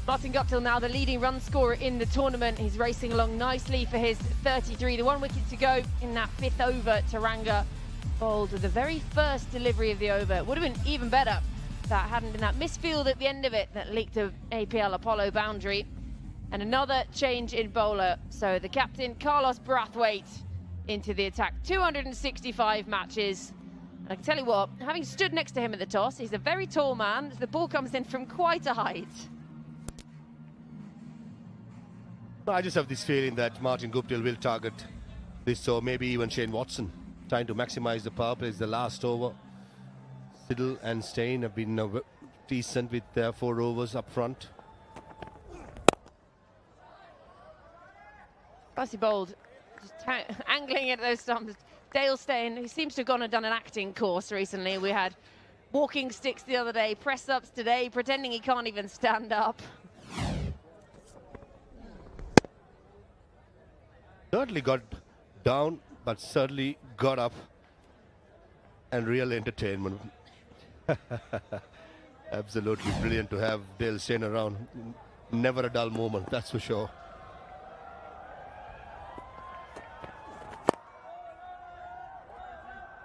Martin Guptill now the leading run scorer in the tournament. He's racing along nicely for his 33. The 1 wicket to go in that 5th over. Taranga bowled with the very first delivery of the over. It would have been even better if that hadn't been that misfield at the end of it that leaked a APL Apollo boundary. And another change in bowler. So the captain, Carlos Brathwaite, into the attack. 265 matches. And I can tell you what, having stood next to him at the toss, he's a very tall man. The ball comes in from quite a height. I just have this feeling that Martin Guptill will target this, so maybe even Shane Watson, trying to maximize the power play. Is the last over. Siddle and Stein have been decent with their 4 overs up front. Nicely bowled, just angling at those stumps. Dale Steyn, who seems to have gone and done an acting course recently. We had walking sticks the other day, press-ups today, pretending he can't even stand up. Certainly got down, but certainly got up. And real entertainment. Absolutely brilliant to have Dale Steyn around. Never a dull moment, that's for sure.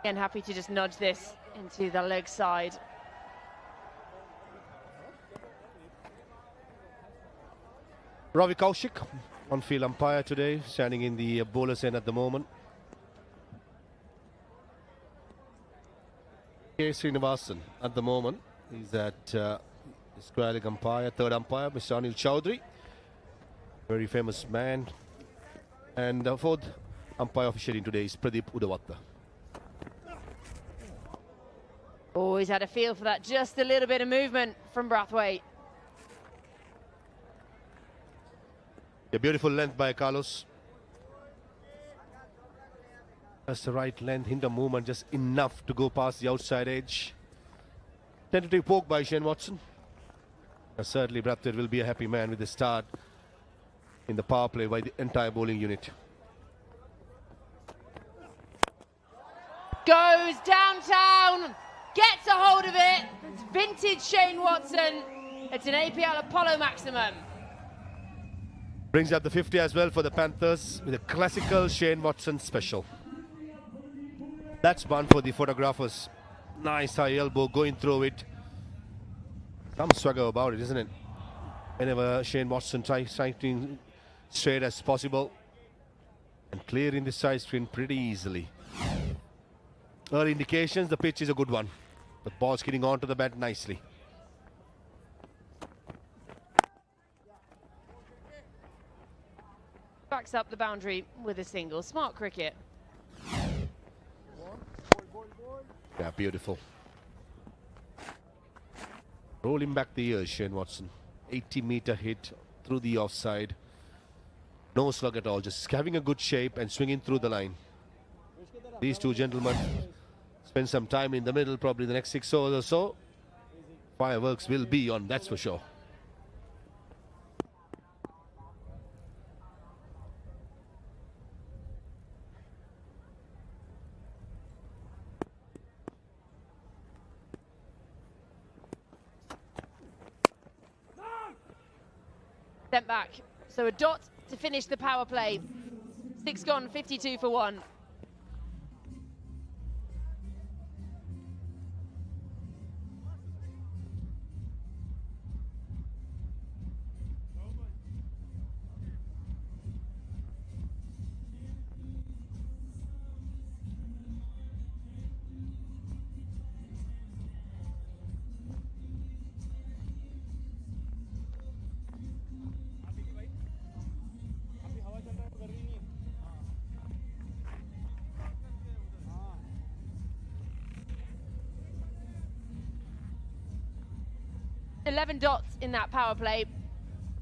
Again, happy to just nudge this into the leg side. Ravi Kaushik, on-field umpire today, standing in the bowler's end at the moment. K. Srinivasan at the moment. He's at square leg umpire, third umpire, Mr. Anil Chowdhury. Very famous man. And fourth umpire officiating today is Pradeep Udavatta. Oh, he's had a feel for that. Just a little bit of movement from Brathwaite. A beautiful length by Carlos. That's the right length, hinder movement, just enough to go past the outside edge. Tentative poke by Shane Watson. Certainly Brathwaite will be a happy man with the start in the power play by the entire bowling unit. Goes downtown, gets a hold of it. It's vintage Shane Watson. It's an APL Apollo maximum. Brings up the 50 as well for the Panthers with a classical Shane Watson special. That's one for the photographers. Nice high elbow going through it. Some swagger about it, isn't it? Whenever Shane Watson tries striking straight as possible and clearing the side screen pretty easily. Early indications, the pitch is a good one. The ball's getting onto the bat nicely. Backs up the boundary with a single. Smart cricket. Yeah, beautiful. Rolling back the ears, Shane Watson. 80-meter hit through the offside. No slug at all, just having a good shape and swinging through the line. These two gentlemen spend some time in the middle, probably the next 6 overs or so. Fireworks will be on, that's for sure. Sent back. So a dot to finish the power play. 6 gone, 52 for 1. $11 dots in that power play,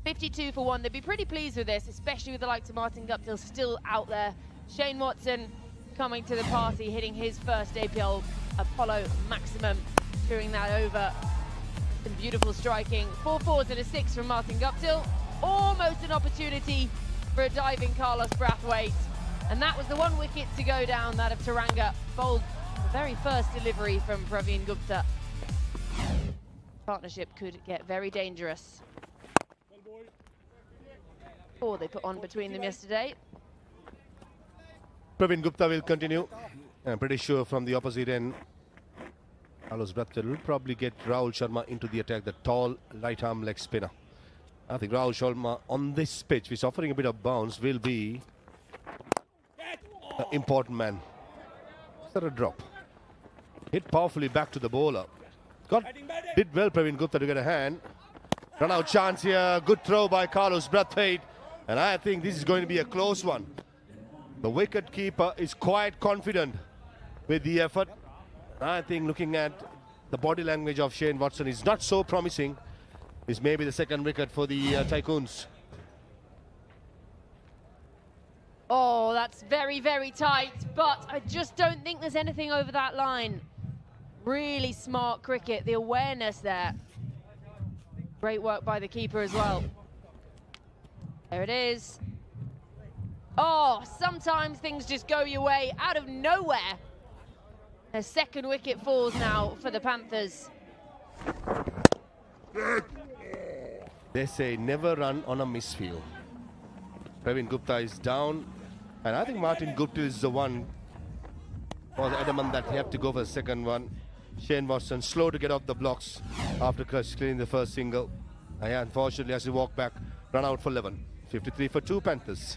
52 for 1. They'd be pretty pleased with this, especially with the likes of Martin Guptill still out there. Shane Watson coming to the party, hitting his first APL Apollo maximum, during that over. Some beautiful striking. 4 fours and a 6 from Martin Guptill. Almost an opportunity for a diving Carlos Brathwaite. And that was the 1 wicket to go down, that of Taranga. Bowled the very first delivery from Praveen Gupta. Partnership could get very dangerous. 4 they put on between them yesterday. Praveen Gupta will continue. I'm pretty sure from the opposite end, Carlos Brathwaite will probably get Rahul Sharma into the attack, the tall right arm leg spinner. I think Rahul Sharma on this pitch, which is offering a bit of bounce, will be an important man. Is that a drop? Hit powerfully back to the bowler. Did well Praveen Gupta to get a hand. Run out chance here. Good throw by Carlos Brathwaite. And I think this is going to be a close one. The wicket keeper is quite confident with the effort. I think looking at the body language of Shane Watson is not so promising. This may be the second wicket for the Tycoons. Oh, that's very, very tight. But I just don't think there's anything over that line. Really smart cricket, the awareness there. Great work by the keeper as well. There it is. Oh, sometimes things just go your way out of nowhere. A second wicket falls now for the Panthers. They say never run on a misfield. Praveen Gupta is down. And I think Martin Gupta is the one was adamant that he had to go for the second one. Shane Watson slow to get off the blocks after clearing the first single. And unfortunately, as he walked back, run out for 11. 53 for 2 Panthers.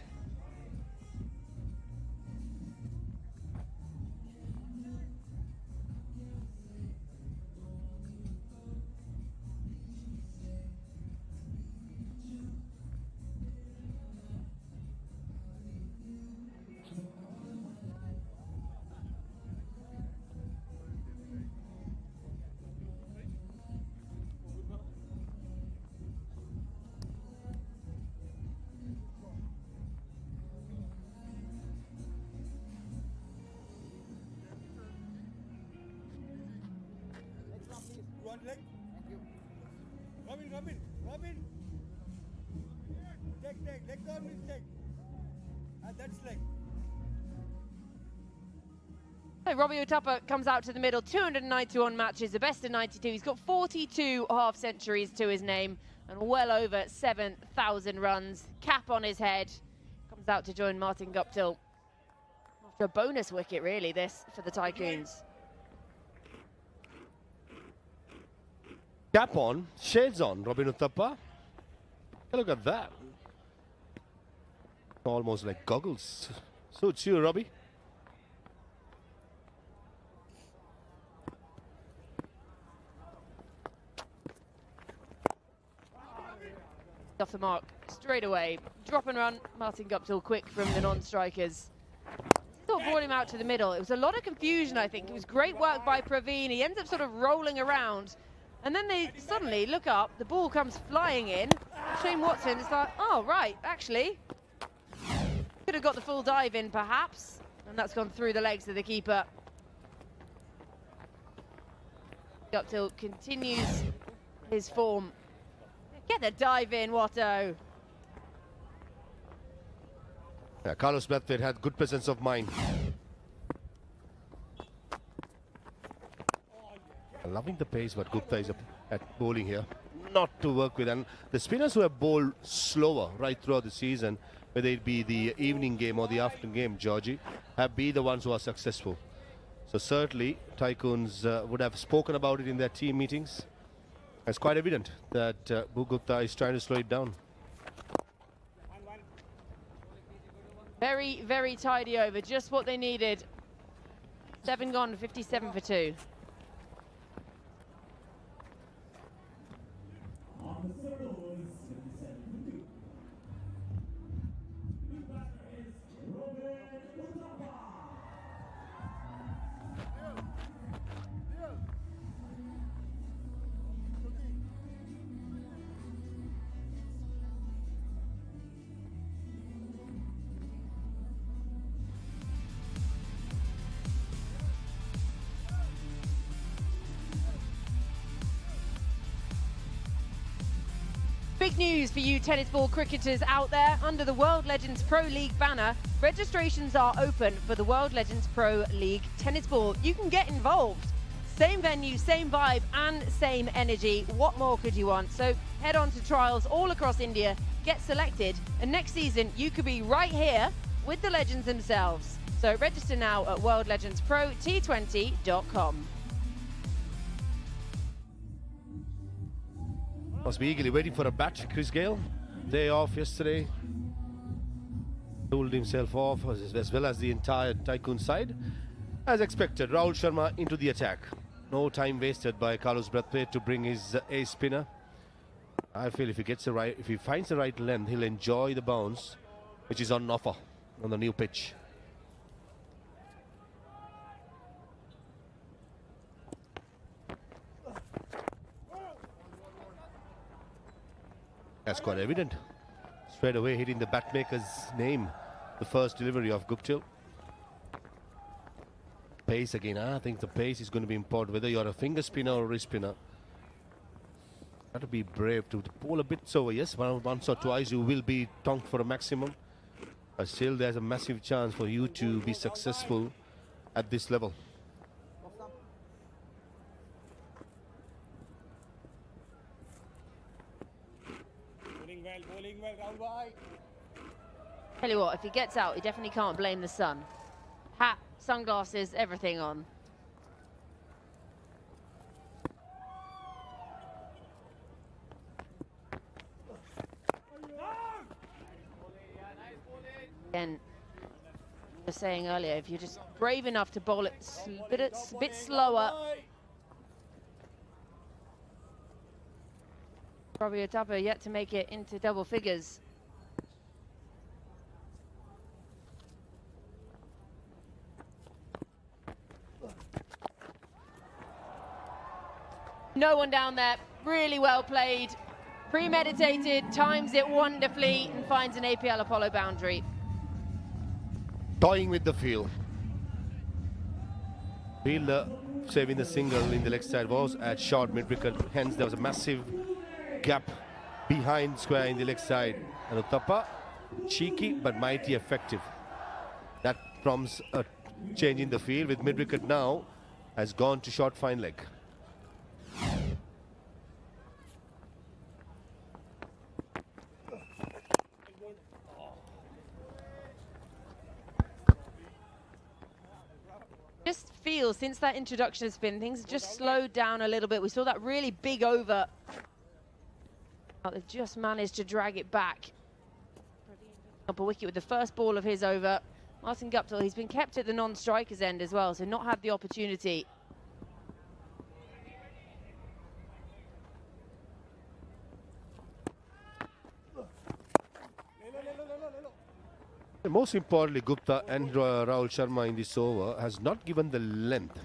Leg turn means leg. That's leg. So Robbie Uthappa comes out to the middle, 291 matches, the best of 92. He's got 42 half centuries to his name and well over 7,000 runs. Cap on his head, comes out to join Martin Guptill. After a bonus wicket, really, this for the Tycoons. Cap on, shades on, Robin Uthappa. Look at that. Almost like goggles. Suits you, Robbie. Off the mark straight away. Drop and run. Martin Guptill quick from the non-strikers. Sort of brought him out to the middle. It was a lot of confusion, I think. It was great work by Praveen. He ends up sort of rolling around. And then they suddenly look up. The ball comes flying in. Shane Watson is like, oh, right, actually. Could have got the full dive in, perhaps. And that's gone through the legs of the keeper. Guptill continues his form. Get the dive in, Watto. Yeah, Carlos Brathwaite had good presence of mind. Loving the pace, but Gupta is at bowling here. Not to work with. And the spinners who have bowled slower right throughout the season, whether it be the evening game or the afternoon game, Georgie, have been the ones who are successful. So certainly, Tycoons would have spoken about it in their team meetings. It's quite evident that Gupta is trying to slow it down. Very, very tidy over. Just what they needed. 7 gone, 57 for 2. Big news for you tennis ball cricketers out there. Under the World Legends Pro League banner, registrations are open for the World Legends Pro League tennis ball. You can get involved. Same venue, same vibe, and same energy. What more could you want? So head on to trials all across India, get selected, and next season you could be right here with the legends themselves. So register now at worldlegendsprot20.com. Must be eagerly waiting for a bat, Chris Gale. Day off yesterday. Pulled himself off as well as the entire Tycoon side. As expected, Rahul Sharma into the attack. No time wasted by Carlos Brathwaite to bring his ace spinner. I feel if he finds the right length, he'll enjoy the bounce, which is on offer on the new pitch. That's quite evident. Straight away hitting the batmaker's name. The first delivery of Guptill. Pace again. I think the pace is going to be important, whether you're a finger spinner or a wrist spinner. Got to be brave to bowl a bit slower. Yes, once or twice you will be tonked for a maximum. But still there's a massive chance for you to be successful at this level. Bowling well, Rahul bhai. Tell you what, if he gets out, he definitely can't blame the sun. Hat, sunglasses, everything on. Again, just saying earlier, if you're just brave enough to bowl it a bit slower. Robbie Uthappa yet to make it into double figures. No one down there. Really well played. Premeditated, times it wonderfully, and finds an APL Apollo boundary. Toying with the field. Fielder saving the single in the leg side was at short mid-wicket. Hence there was a massive gap behind square in the leg side. And Uthappa, cheeky but mighty effective. That prompts a change in the field with mid-wicket now has gone to short fine leg. Just feels since that introduction of spin, things have just slowed down a little bit. We saw that really big over. They've just managed to drag it back. Up a wicket with the first ball of his over. Martin Guptill, he's been kept at the non-strikers end as well, so not had the opportunity. Most importantly, Gupta and Rahul Sharma in this over has not given the length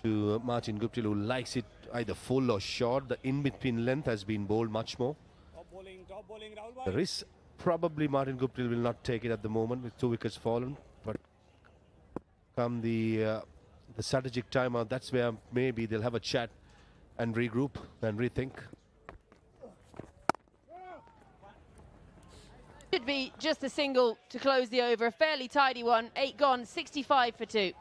to Martin Guptill, who likes it either full or short. The in-between length has been bowled much more. Top bowling, Rahul There is probably Martin Guptill will not take it at the moment with 2 wickets fallen, but come the strategic timeout, that's where maybe they'll have a chat and regroup and rethink. Should be just a single to close the over, a fairly tidy one. 8 gone, 65 for 2.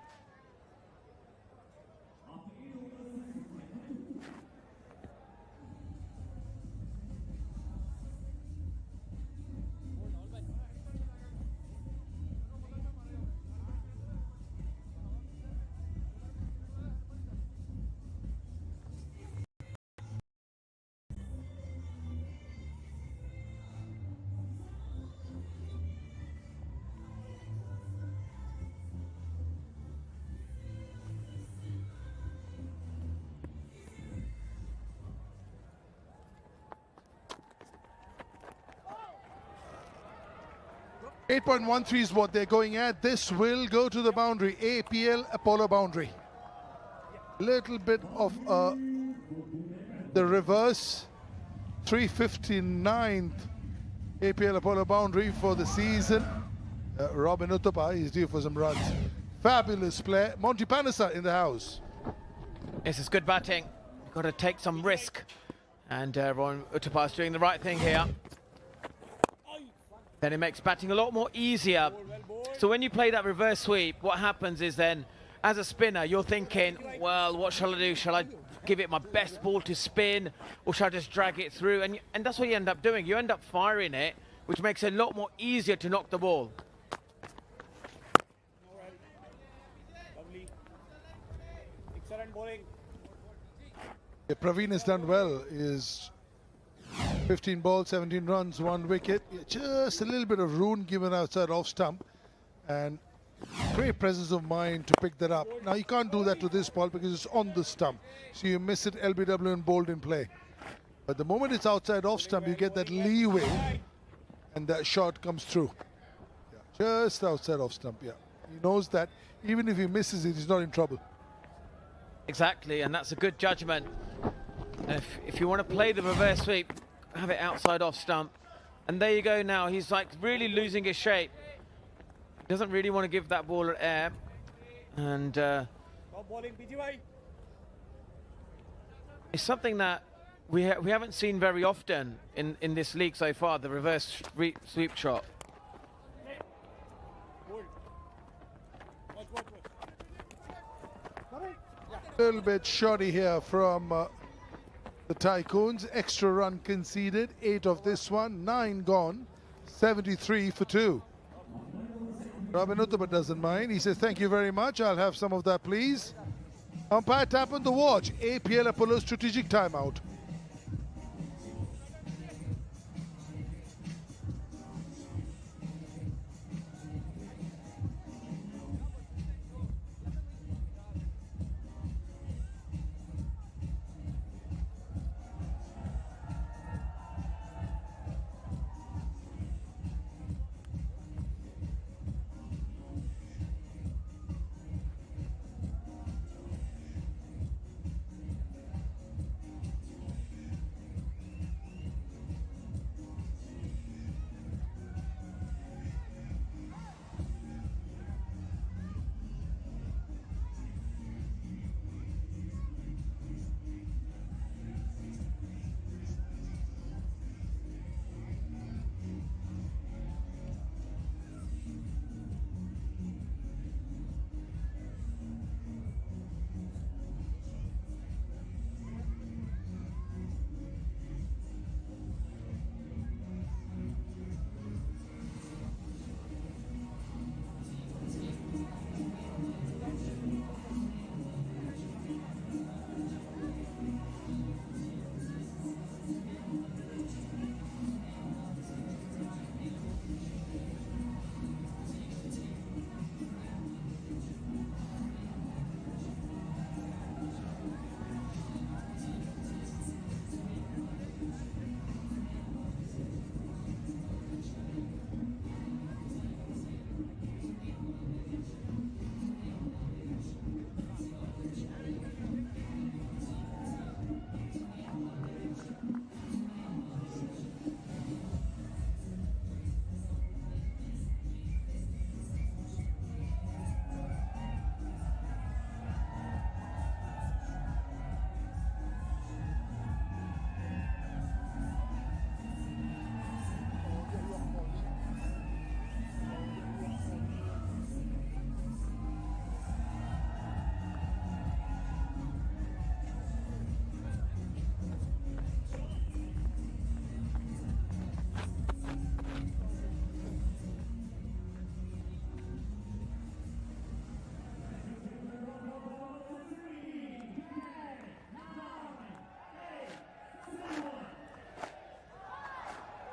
.13 is what they're going at. This will go to the boundary. APL Apollo boundary. Little bit of the reverse. 359th APL Apollo boundary for the season. Robin Uthappa is due for some runs. Fabulous play. Monty Panasa in the house. This is good batting. You've got to take some risk. And Robin Uthappa is doing the right thing here. Then it makes batting a lot more easier. So when you play that reverse sweep, what happens is then, as a spinner, you're thinking, well, what shall I do? Shall I give it my best ball to spin, or shall I just drag it through? And that's what you end up doing. You end up firing it, which makes it a lot more easier to knock the ball. Lovely. Excellent bowling. Yeah, Praveen has done well. Is 15 balls, 17 runs, 1 wicket. Just a little bit of ruin given outside off stump, and great presence of mind to pick that up. Now you can't do that to this ball because it's on the stump, so you miss it. LBW and bowled in play. But the moment it's outside off stump, you get that leeway, and that shot comes through. Yeah, just outside off stump. Yeah, he knows that even if he misses it, he's not in trouble. Exactly, and that's a good judgment. If you want to play the reverse sweep, have it outside off stump. And there you go now. He's like really losing his shape. Doesn't really want to give that ball an air. And Top bowling, PGY. it's something that we haven't seen very often in this league so far, the reverse sweep shot. A little bit shoddy here from the Tycoons. Extra run conceded, 8 of this one, 9 gone, 73 for 2. Robin Uthappa doesn't mind. He says, thank you very much. I'll have some of that, please. Umpire tap on the watch. APL Apollo strategic timeout.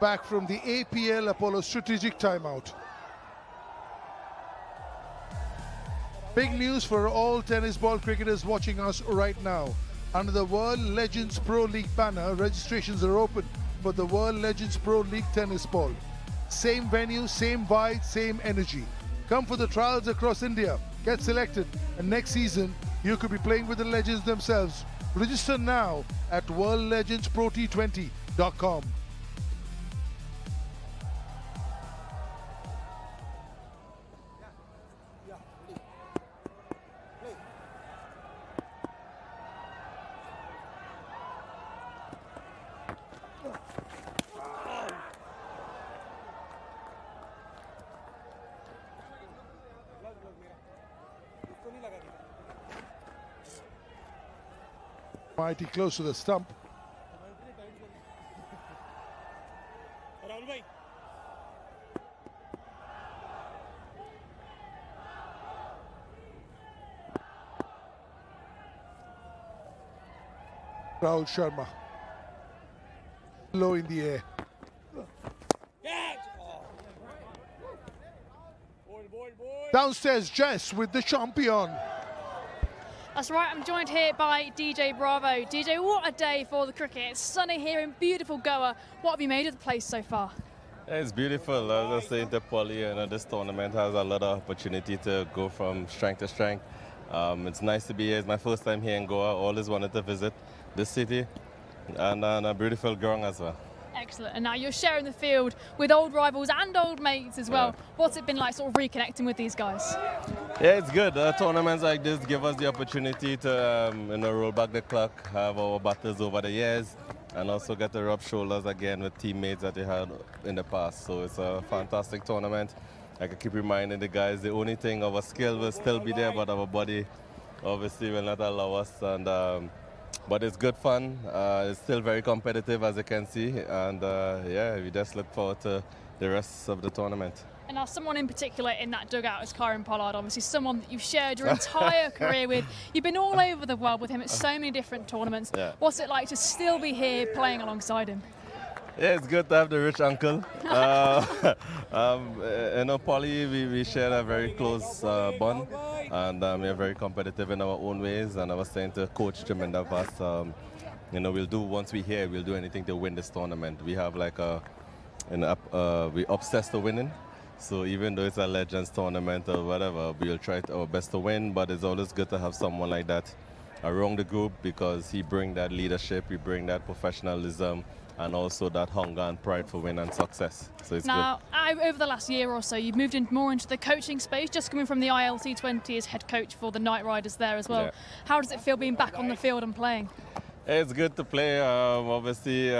back from the APL Apollo strategic timeout. Big news for all tennis ball cricketers watching us right now. Under the World Legends Pro League banner, registrations are open for the World Legends Pro League Tennis Ball. Same venue, same vibe, same energy. Come for the trials across India, get selected, and next season you could be playing with the legends themselves. Register now at worldlegendsprot20.com. Mighty close to the stump. Rahul भाई Rahul Sharma. Low in the air. Downstairs, Jess with the champion. That's right, I'm joined here by DJ Bravo. DJ, what a day for the cricket. It's sunny here in beautiful Goa. What have you made of the place so far? Yeah, it's beautiful. As I was saying to Polly, this tournament has a lot of opportunity to go from strength to strength. It's nice to be here. It's my first time here in Goa. Always wanted to visit this city and a beautiful ground as well. Excellent. And now you're sharing the field with old rivals and old mates as well. Yeah. What's it been like sort of reconnecting with these guys? Yeah, it's good. Tournaments like this give us the opportunity to roll back the clock, have our battles over the years, and also get to rub shoulders again with teammates that we had in the past. So it's a fantastic tournament. I can keep reminding the guys the only thing, our skill will still be there, but our body obviously will not allow us. But it's good fun. It's still very competitive, as you can see. And yeah, we just look forward to the rest of the tournament. And now someone in particular in that dugout is Kieran Pollard, obviously someone that you've shared your entire career with. You've been all over the world with him at so many different tournaments. Yeah. What's it like to still be here playing alongside him? Yeah, it's good to have the rich uncle. Polly, we share a very close bond, and we're very competitive in our own ways. And I was saying to Coach Jim in the past, once we're here, we'll do anything to win this tournament. We have we obsessed to winning. So even though it's a Legends tournament or whatever, we'll try our best to win. But it's always good to have someone like that around the group because he brings that leadership, he brings that professionalism, and also that hunger and pride for win and success. So it's good. Over the last year or so, you've moved more into the coaching space, just coming from the ILT20 as head coach for the Knight Riders there as well. Yeah. How does it feel being back on the field and playing? It's good to play. Obviously,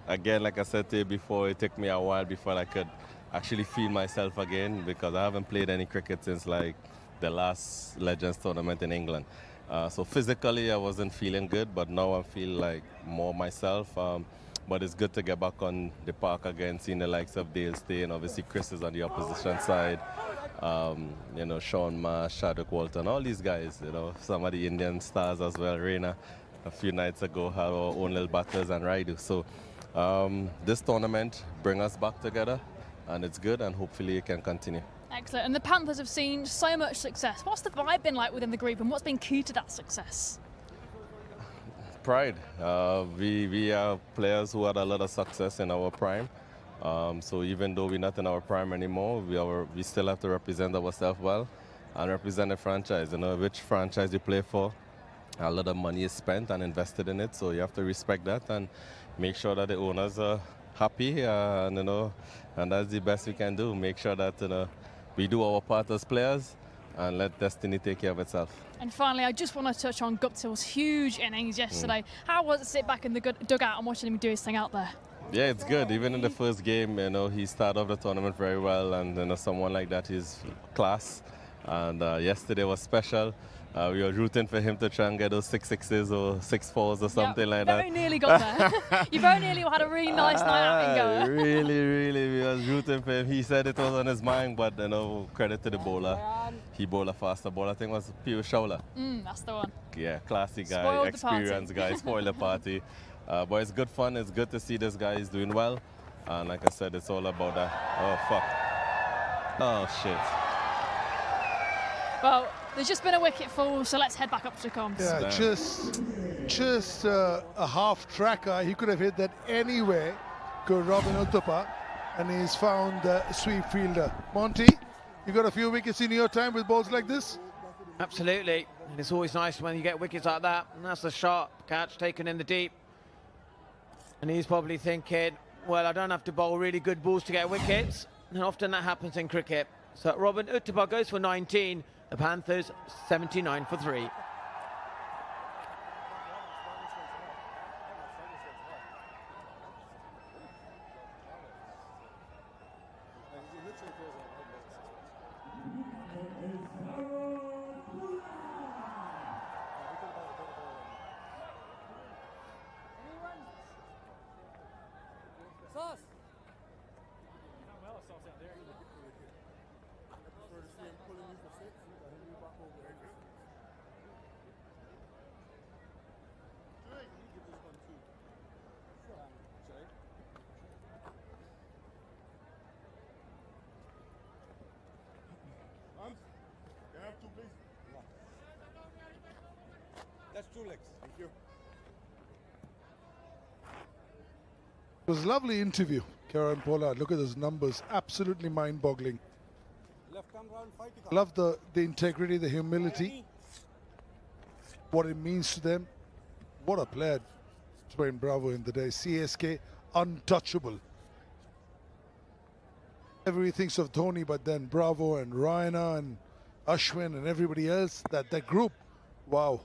again, like I said to you before, it took me a while before I could actually feel myself again because I haven't played any cricket since the last Legends tournament in England. So physically, I wasn't feeling good, but now I feel more myself. But it's good to get back on the park again, seeing the likes of Dale Stay, and obviously Chris is on the opposition side. Sean Marsh, Chadwick Walton, all these guys, some of the Indian stars as well. Reina, a few nights ago, had our own little battles and Raidu. So this tournament brings us back together, and it's good, and hopefully it can continue. Excellent. And the Panthers have seen so much success. What's the vibe been like within the group, and what's been key to that success? Pride. We are players who had a lot of success in our prime. So even though we're not in our prime anymore, we still have to represent ourselves well and represent the franchise. Which franchise you play for, a lot of money is spent and invested in it. So you have to respect that and make sure that the owners are happy. And that's the best we can do. Make sure that we do our part as players and let destiny take care of itself. And finally, I just want to touch on Guptill's huge innings yesterday. How was it to sit back in the dugout and watching him do his thing out there? Yeah, it's good. Even in the first game, he started off the tournament very well, and someone like that is class. And yesterday was special. We were rooting for him to try and get those 6 sixes or 6 fours or something like that. Very nearly got there. You very nearly had a really nice night out in Goa. Really, we was rooting for him. He said it was on his mind, but credit to the bowler. He bowled a faster ball. I think it was Piyush Chawla. That's the one. Yeah, classy guy, Spoiled experienced guy, spoiled the party. But it's good fun. It's good to see this guy is doing well. And like I said, it's all about that. Oh, fuck. Oh, shit. Well, there's just been a wicket fall, so let's head back up to the comms. Yeah, just a half tracker. He could have hit that anywhere. Good Robin Uthappa, and he's found the sweep fielder. Monty, you got a few wickets in your time with balls like this? Absolutely. And it's always nice when you get wickets like that. And that's a sharp catch taken in the deep. And he's probably thinking, well, I don't have to bowl really good balls to get wickets. And often that happens in cricket. So Robin Uthappa goes for 19. The Panthers 79 for 3. That's 2 legs. Thank you. It was a lovely interview, Kieran Pollard. Look at those numbers, absolutely mind-boggling. Left arm round, fight. Love the integrity, the humility, what it means to them. What a player, Dwayne Bravo in the day. CSK, untouchable. Everybody thinks of Dhoni, but then Bravo and Raina and Ashwin and everybody else, that group, wow.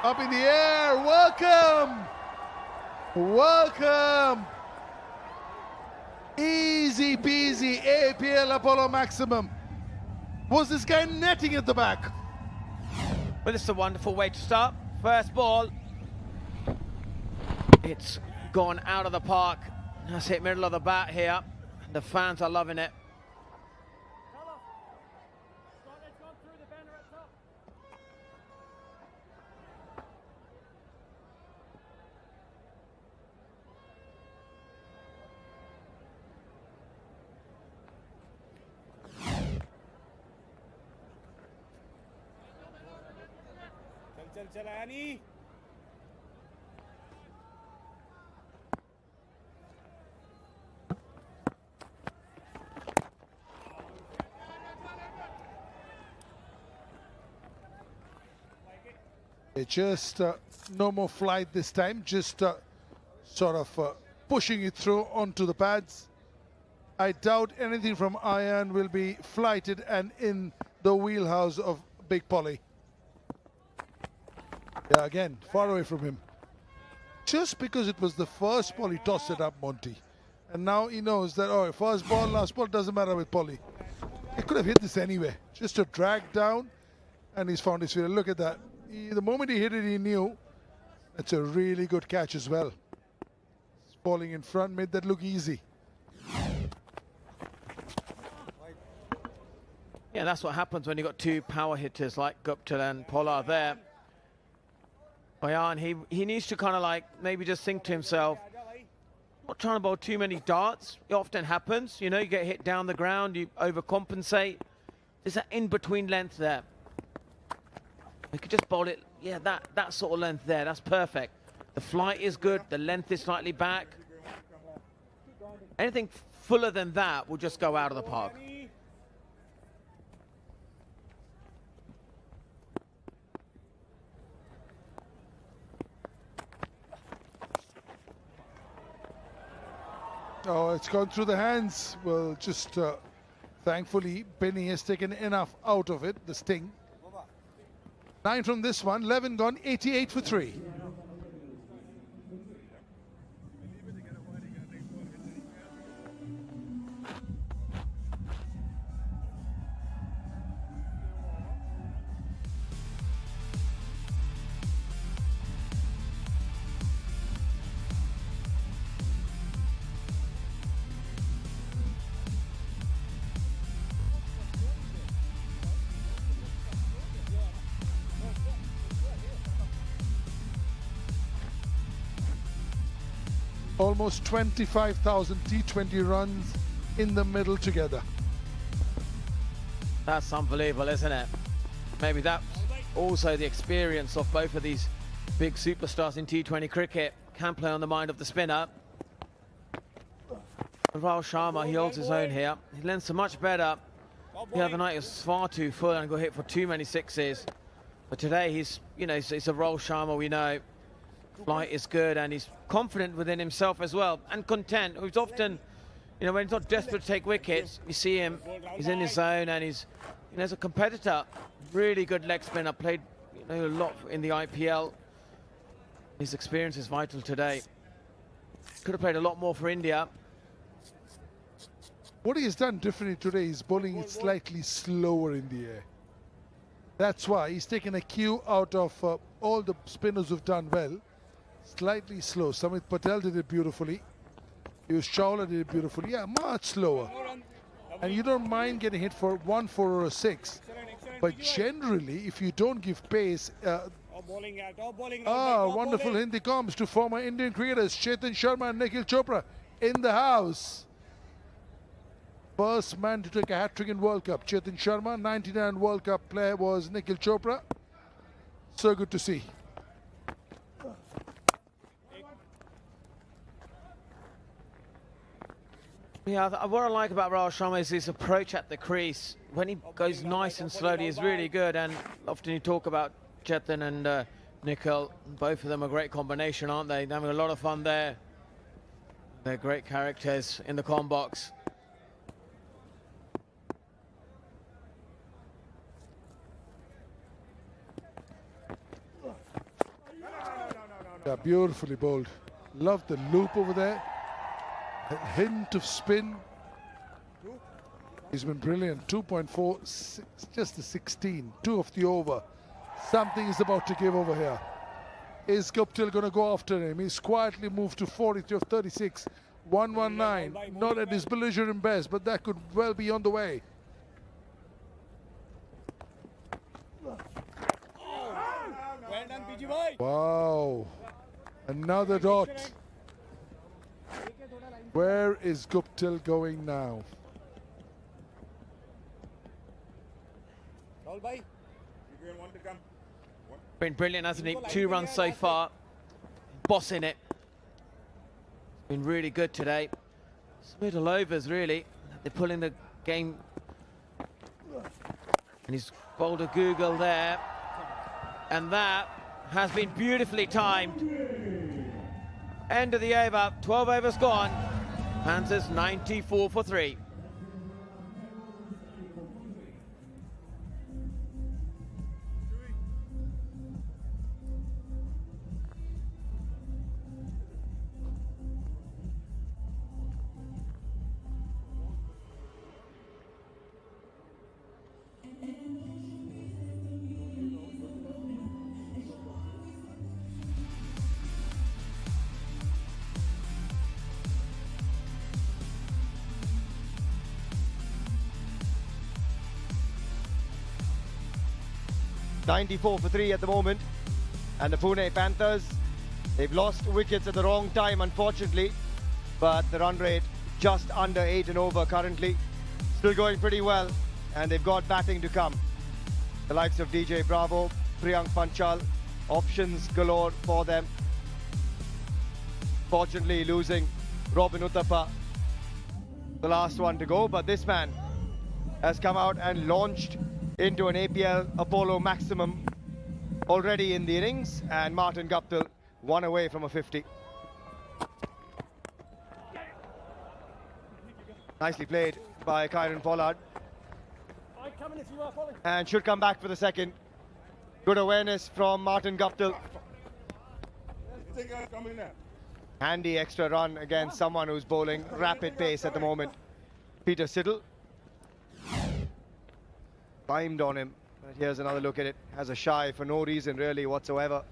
Up in the air, welcome! Welcome! Easy peasy, APL Apollo Maximum. Was this guy netting at the back? Well, this is a wonderful way to start. First ball. It's gone out of the park. That's hit middle of the bat here. The fans are loving it. चल यानी Just no more flight this time, just sort of pushing it through onto the pads. I doubt anything from iron will be flighted and in the wheelhouse of Big Polly. Yeah, again, far away from him. Just because it was the first ball, he tossed it up, Monty. And now he knows that, oh, first ball, last ball, doesn't matter with Polly. He could have hit this anyway. Just a drag down, and he's found his fielder. Look at that. The moment he hit it, he knew. It's a really good catch as well. Falling in front made that look easy. Yeah, that's what happens when you've got two power hitters like Gupta and Pollard there. Bayan, he needs to kind of like maybe just think to himself, not trying to bowl too many darts. It often happens, you know, you get hit down the ground, you overcompensate. There's that in-between length there. You could just bowl it, yeah, that sort of length there, that's perfect. The flight is good, the length is slightly back. Anything fuller than that will just go out of the park. Oh, it's gone through the hands. Well, just thankfully, Penny has taken enough out of it, the sting. 9 from this one, 11 gone, 88 for 3. Almost 25,000 T20 runs in the middle together. That's unbelievable, isn't it? Maybe that's also the experience of both of these big superstars in T20 cricket. Can play on the mind of the spinner. Rahul Sharma, he holds his own here. He lends so much better. The other night he was far too full and got hit for too many sixes. But today he's, you know, it's a Rahul Sharma, we know. Flight is good and he's confident within himself as well and content. He's often, you know, when he's not desperate to take wickets, you see him, he's in his zone and he's, you know, as a competitor, really good leg spinner, played, you know, a lot in the IPL. His experience is vital today. Could have played a lot more for India. What he has done differently today is bowling it slightly slower in the air. That's why he's taken a cue out of all the spinners who've done well. Slightly slow. Samit Patel did it beautifully. Piyush Chawla did it beautifully. Yeah, much slower. And you don't mind getting hit for 1, 4 or a 6. But generally, if you don't give pace... wonderful Hindi comms to former Indian cricketers Chetan Sharma and Nikhil Chopra in the house. First man to take a hat-trick in World Cup, Chetan Sharma. 99 World Cup player was Nikhil Chopra. So good to see. Yeah, what I like about Rahul Sharma is his approach at the crease. When he goes nice and slowly, is really good. And often you talk about Chetan and Nikhil. Both of them are a great combination, aren't they? They're having a lot of fun there. They're great characters in the comm box. Yeah, beautifully bowled. Love the loop over there. A hint of spin. He's been brilliant. 2.4, just the 16. 2 of the over. Something is about to give over here. Is Guptill going to go after him? He's quietly moved to 43 of 36. 119. Not at his belligerent best, but that could well be on the way. Wow. Another dot. Where is Guptill going now? Been brilliant, hasn't he? 2 runs so far. Bossing it. Been really good today. It's middle overs, really. They're pulling the game. And he's bowled a Google there. And that has been beautifully timed. End of the over, 12 overs gone. Panthers 94 for 3. .94 for 3 at the moment, and the Pune Panthers, they've lost wickets at the wrong time, unfortunately, but the run rate just under 8 and over currently, still going pretty well, and they've got batting to come. The likes of DJ Bravo, Priyank Panchal, options galore for them. Fortunately losing Robin Uthappa, the last one to go, but this man has come out and launched into an APL Apollo maximum already in the innings, and Martin Guptill 1 away from a 50. Nicely played by Kieron Pollard, and should come back for the second. Good awareness from Martin Guptill. Handy extra run against someone who's bowling rapid pace at the moment. Peter Siddle climbed on him, but here's another look at it. Has a shy for no reason really whatsoever.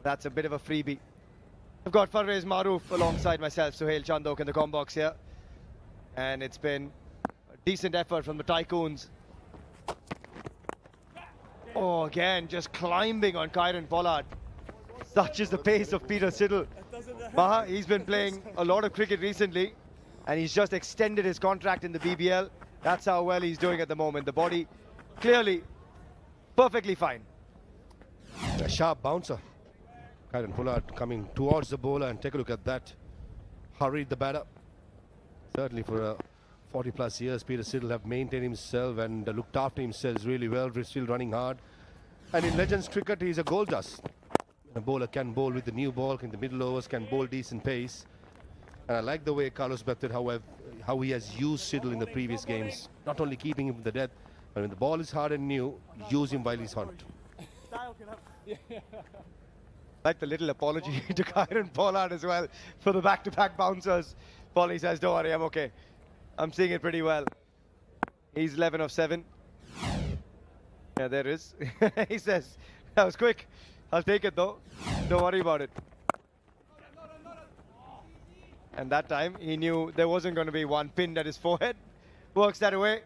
That's a bit of a freebie. I've got Farrez Maroof alongside myself, Suhail Chandok in the comm box here, and it's been a decent effort from the Tycoons. Oh, again, just climbing on Kieron Pollard. Such is the pace of Peter Siddle. Maha, he's been playing a lot of cricket recently, and he's just extended his contract in the BBL. That's how well he's doing at the moment. The body clearly perfectly fine. A sharp bouncer. Kyron Pollard coming towards the bowler, and take a look at that. Hurried the batter. Certainly for 40+ years, Peter Siddle have maintained himself and looked after himself really well, still running hard. And in Legends cricket, he's a goal dust. A bowler can bowl with the new ball, in the middle overs, can bowl decent pace. And I like the way Carlos Bathurst, how he has used Siddle in the previous games. Not only keeping him in the death, but when the ball is hard and new, use him while he's hot. Like the little apology to Kyron Pollard as well for the back-to-back bouncers. Polly says, don't worry, I'm okay. I'm seeing it pretty well. He's 11 of 7. Yeah, there is. He says, that was quick. I'll take it though. Don't worry about it. And that time he knew there wasn't going to be one pinned at his forehead. Works that away.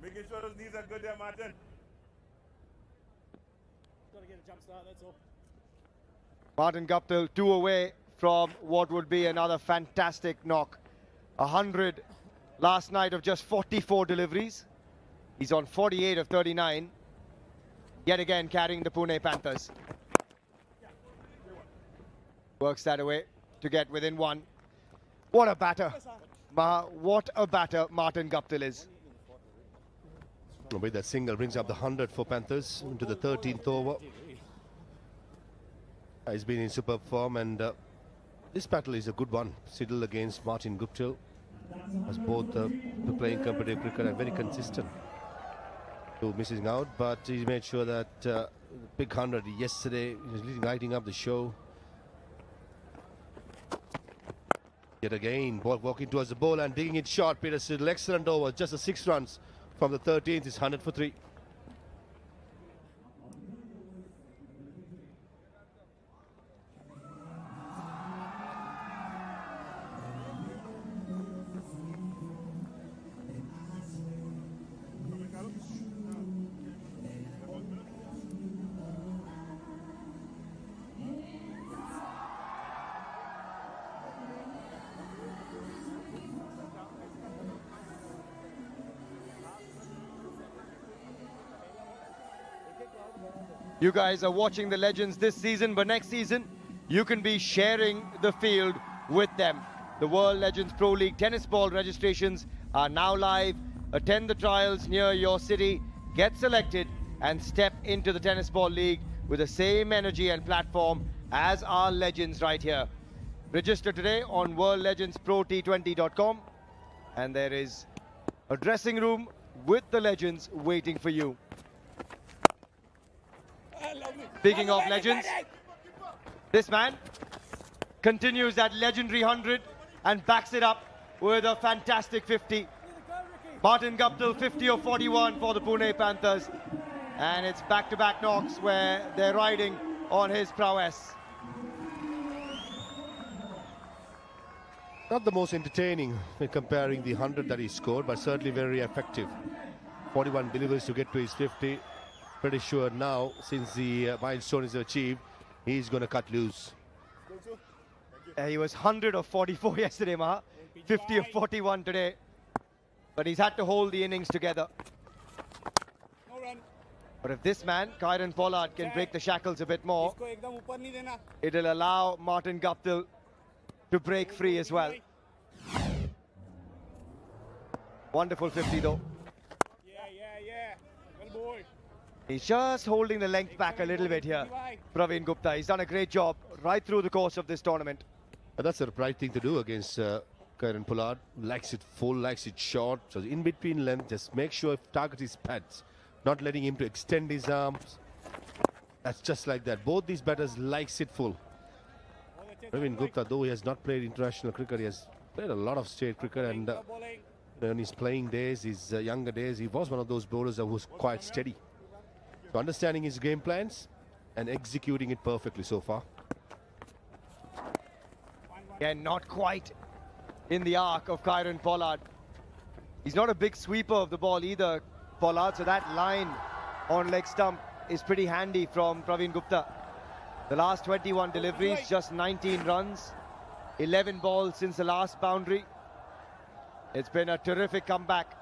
Making sure those knees are good there, Martin. Got to get a jump start, that's all. Martin Guptill 2 away from what would be another fantastic knock. 100 last night of just 44 deliveries. He's on 48 of 39. Yet again carrying the Pune Panthers. Works that away to get within 1. What a batter. What a batter Martin Guptill is. With that single brings up the 100 for Panthers into the 13th over. He's been in superb form, and this battle is a good one. Siddle against Martin Guptill, as both playing competitive cricket and very consistent. Missing out, but he made sure that big 100 yesterday is lighting up the show. Yet again, ball walking towards the ball and digging it short. Peter Siddle, excellent over, just a 6 runs from the 13th. Is 100 for 3. You guys are watching the Legends this season, but next season you can be sharing the field with them. The World Legends Pro League tennis ball registrations are now live. Attend the trials near your city, get selected, and step into the Tennis Ball League with the same energy and platform as our legends right here. Register today on worldlegendspro-t20.com, and there is a dressing room with the legends waiting for you. Speaking of legends, this man continues that legendary 100 and backs it up with a fantastic 50. Martin Guptill, 50 of 41 for the Pune Panthers. And it's back-to-back knocks where they're riding on his prowess. Not the most entertaining when comparing the 100 that he scored, but certainly very effective. 41 deliveries to get to his 50. Pretty sure now, since the milestone is achieved, he's going to cut loose. He was 100 of 44 yesterday, Maha. 50 of 41 today. But he's had to hold the innings together. But if this man, Kyron Pollard, can break the shackles a bit more, it'll allow Martin Guptill to break free as well. Wonderful 50 though. He's just holding the length back a little bit here, Praveen Gupta. He's done a great job right through the course of this tournament. But that's the right thing to do against Kyron Pollard. Likes it full, likes it short. So in between length, just make sure target his pads, not letting him to extend his arms. That's just like that. Both these batters likes it full. Praveen Gupta, though he has not played international cricket, he has played a lot of state cricket, and in his playing days, his younger days, he was one of those bowlers that was quite steady. So understanding his game plans and executing it perfectly so far. Again, not quite in the arc of Kyron Pollard. He's not a big sweeper of the ball either, Pollard, so that line on leg stump is pretty handy from Praveen Gupta. The last 21 deliveries, just 19 runs, 11 balls since the last boundary. It's been a terrific comeback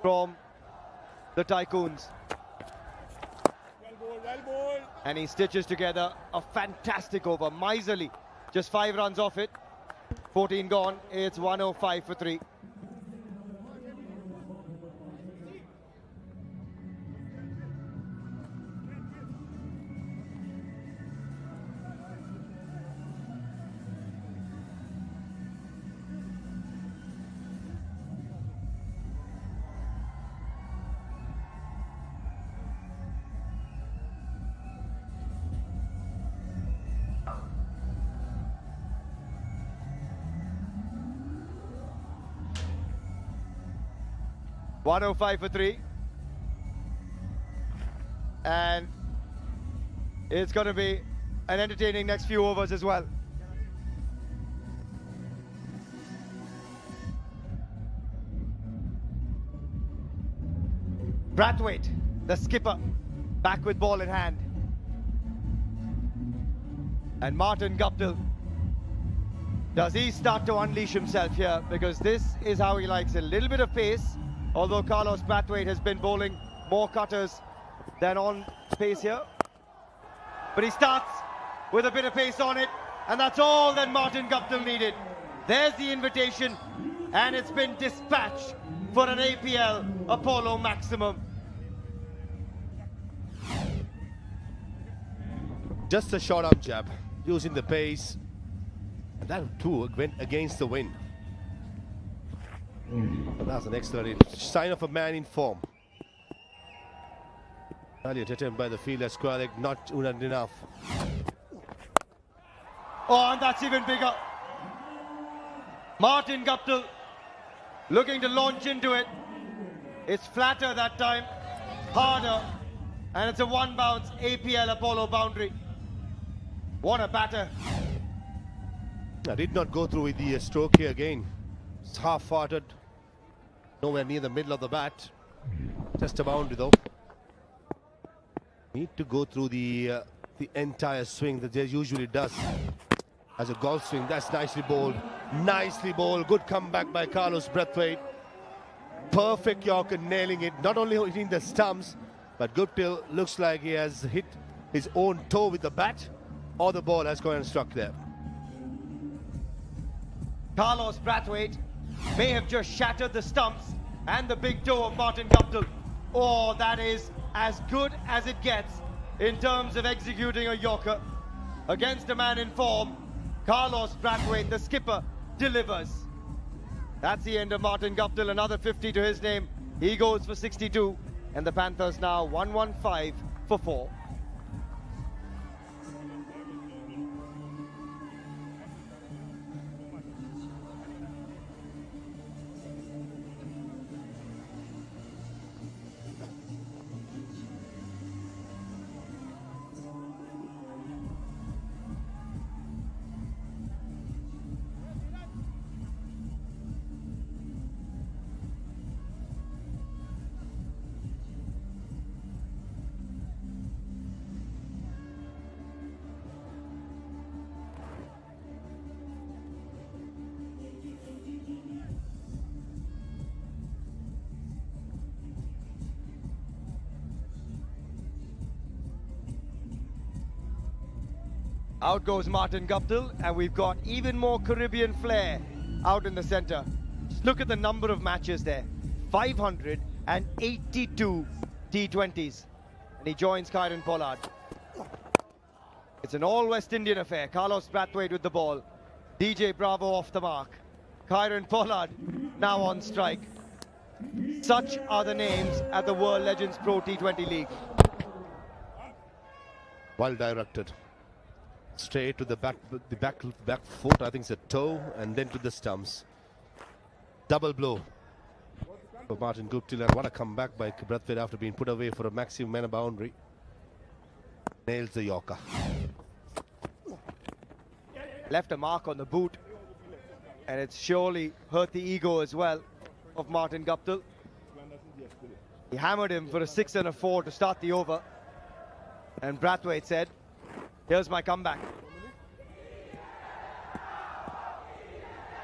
from the Tycoons. And he stitches together a fantastic over, miserly. Just 5 runs off it, 14 gone, it's 105 for 3. .105 for 3. And it's going to be an entertaining next few overs as well. Brathwaite, the skipper, back with ball in hand. And Martin Guptill, does he start to unleash himself here? Because this is how he likes it. A little bit of pace, although Carlos Brathwaite has been bowling more cutters than on pace here. But he starts with a bit of pace on it, and that's all that Martin Guptill needed. There's the invitation, and it's been dispatched for an APL Apollo maximum. Just a short arm jab, using the pace. And that too went against the wind. That's an excellent sign of a man in form. Valiant attempt by the fielder, square leg, not enough. Oh, and that's even bigger. Martin Guptill looking to launch into it. It's flatter that time, harder, and it's a one bounce APL Apollo boundary. What a batter. I did not go through with the stroke here again. It's half-hearted, nowhere near the middle of the bat. Just a boundary though. Need to go through the entire swing that there usually does. As a golf swing, that's nicely bowled. Nicely bowled. Good comeback by Carlos Brathwaite. Perfect Yorker, nailing it. Not only hitting the stumps, but Guptill looks like he has hit his own toe with the bat, or the ball has gone and struck there. Carlos Brathwaite may have just shattered the stumps and the big toe of Martin Guptill. Oh, that is as good as it gets in terms of executing a Yorker against a man in form. Carlos Brathwaite, the skipper, delivers. That's the end of Martin Guptill. Another 50 to his name. He goes for 62, and the Panthers now 115 for 4. Out goes Martin Guptill, and we've got even more Caribbean flair out in the center. Just look at the number of matches there. 582 T20s. And he joins Kieron Pollard. It's an all West Indian affair. Carlos Brathwaite with the ball. DJ Bravo off the mark. Kieron Pollard now on strike. Such are the names at the World Legends Pro T20 League. Well directed. Straight to the back foot, I think it's a toe, and then to the stumps. Double blow for Martin Guptill, and what a comeback by Brathwaite after being put away for a maximum man boundary. Nails the Yorker. Left a mark on the boot, and it's surely hurt the ego as well of Martin Guptill. He hammered him for a 6 and a 4 to start the over, and Brathwaite said, Here's my comeback.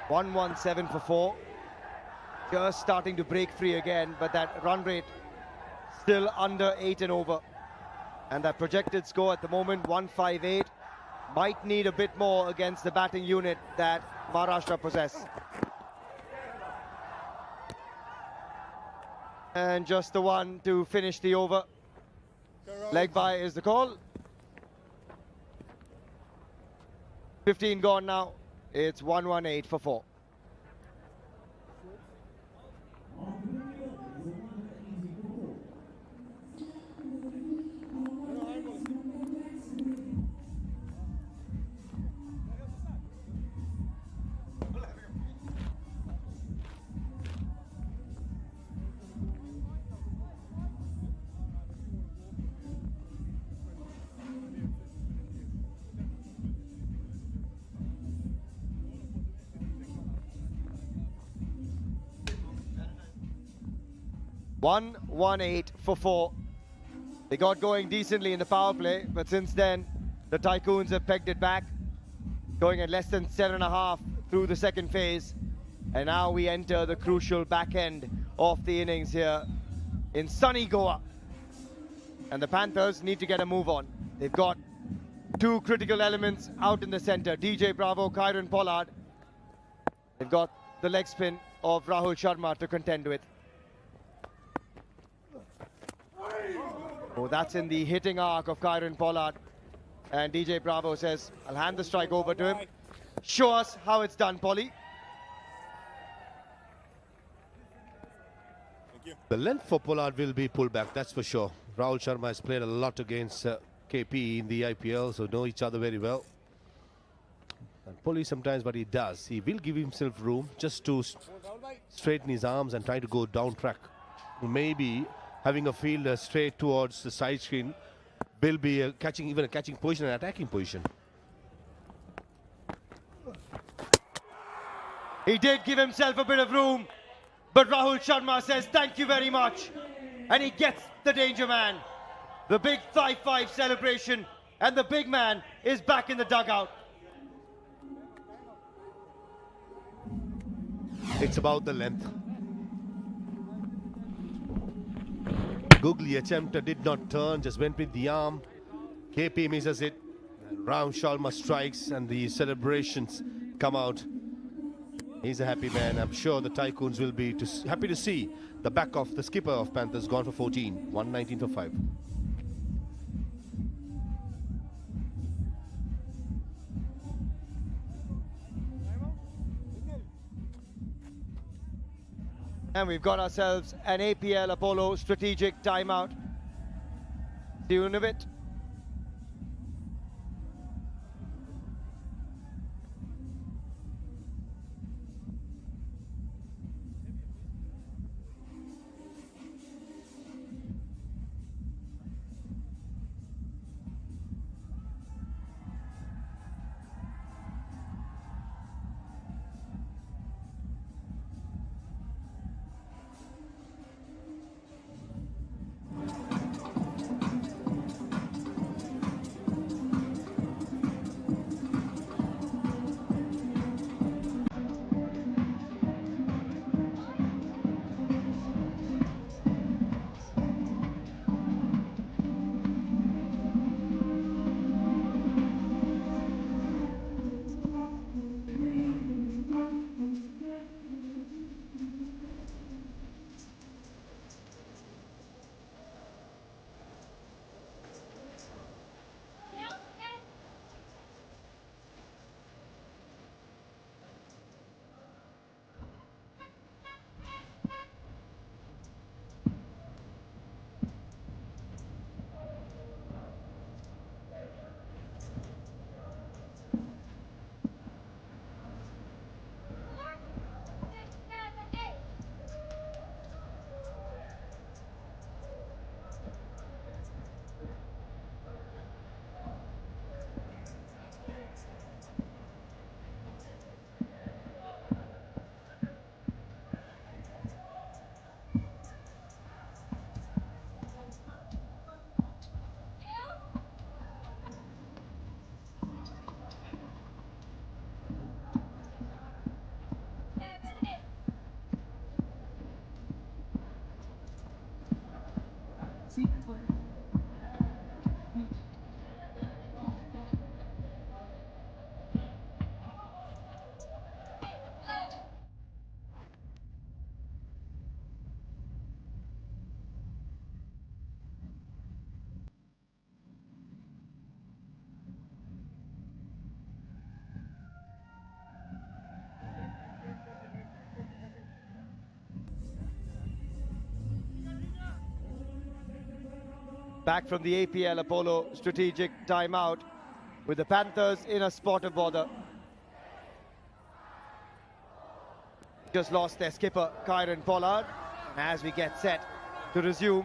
117 for 4. Just starting to break free again, but that run rate still under 8 and over. And that projected score at the moment, 158. Might need a bit more against the batting unit that Maharashtra possess. And just the one to finish the over. Leg bye is the call. 15 gone now. It's 118 for 4. One 118 for 4. They got going decently in the power play, but since then the Tycoons have pegged it back, going at less than 7.5 through the second phase, and now we enter the crucial back end of the innings here in sunny Goa. And the Panthers need to get a move on. They've got two critical elements out in the center, DJ Bravo, Kyron Pollard. They've got the leg spin of Rahul Sharma to contend with. Oh, that's in the hitting arc of Kyron Pollard. And DJ Bravo says, I'll hand the strike over to him. Show us how it's done, Polly. The length for Pollard will be pulled back, that's for sure. Rahul Sharma has played a lot against KP in the IPL, so know each other very well. And Polly sometimes what he does, he will give himself room just to straighten his arms and try to go down track. Maybe having a fielder straight towards the side screen will be a catching position and attacking position. He did give himself a bit of room, but Rahul Sharma says thank you very much. And he gets the danger man. The big 5-5 celebration, and the big man is back in the dugout. It's about the length. Googly attempted, did not turn, just went with the arm. KP misses it. Rahul Sharma strikes and the celebrations come out. He's a happy man. I'm sure the Tycoons will be happy to see the back of the skipper of Panthers gone for 14. 119 for 5. And we've got ourselves an APL Apollo strategic timeout. See you in a bit. Back from the APL Apollo strategic timeout with the Panthers in a spot of bother. Just lost their skipper, Kieran Pollard. As we get set to resume,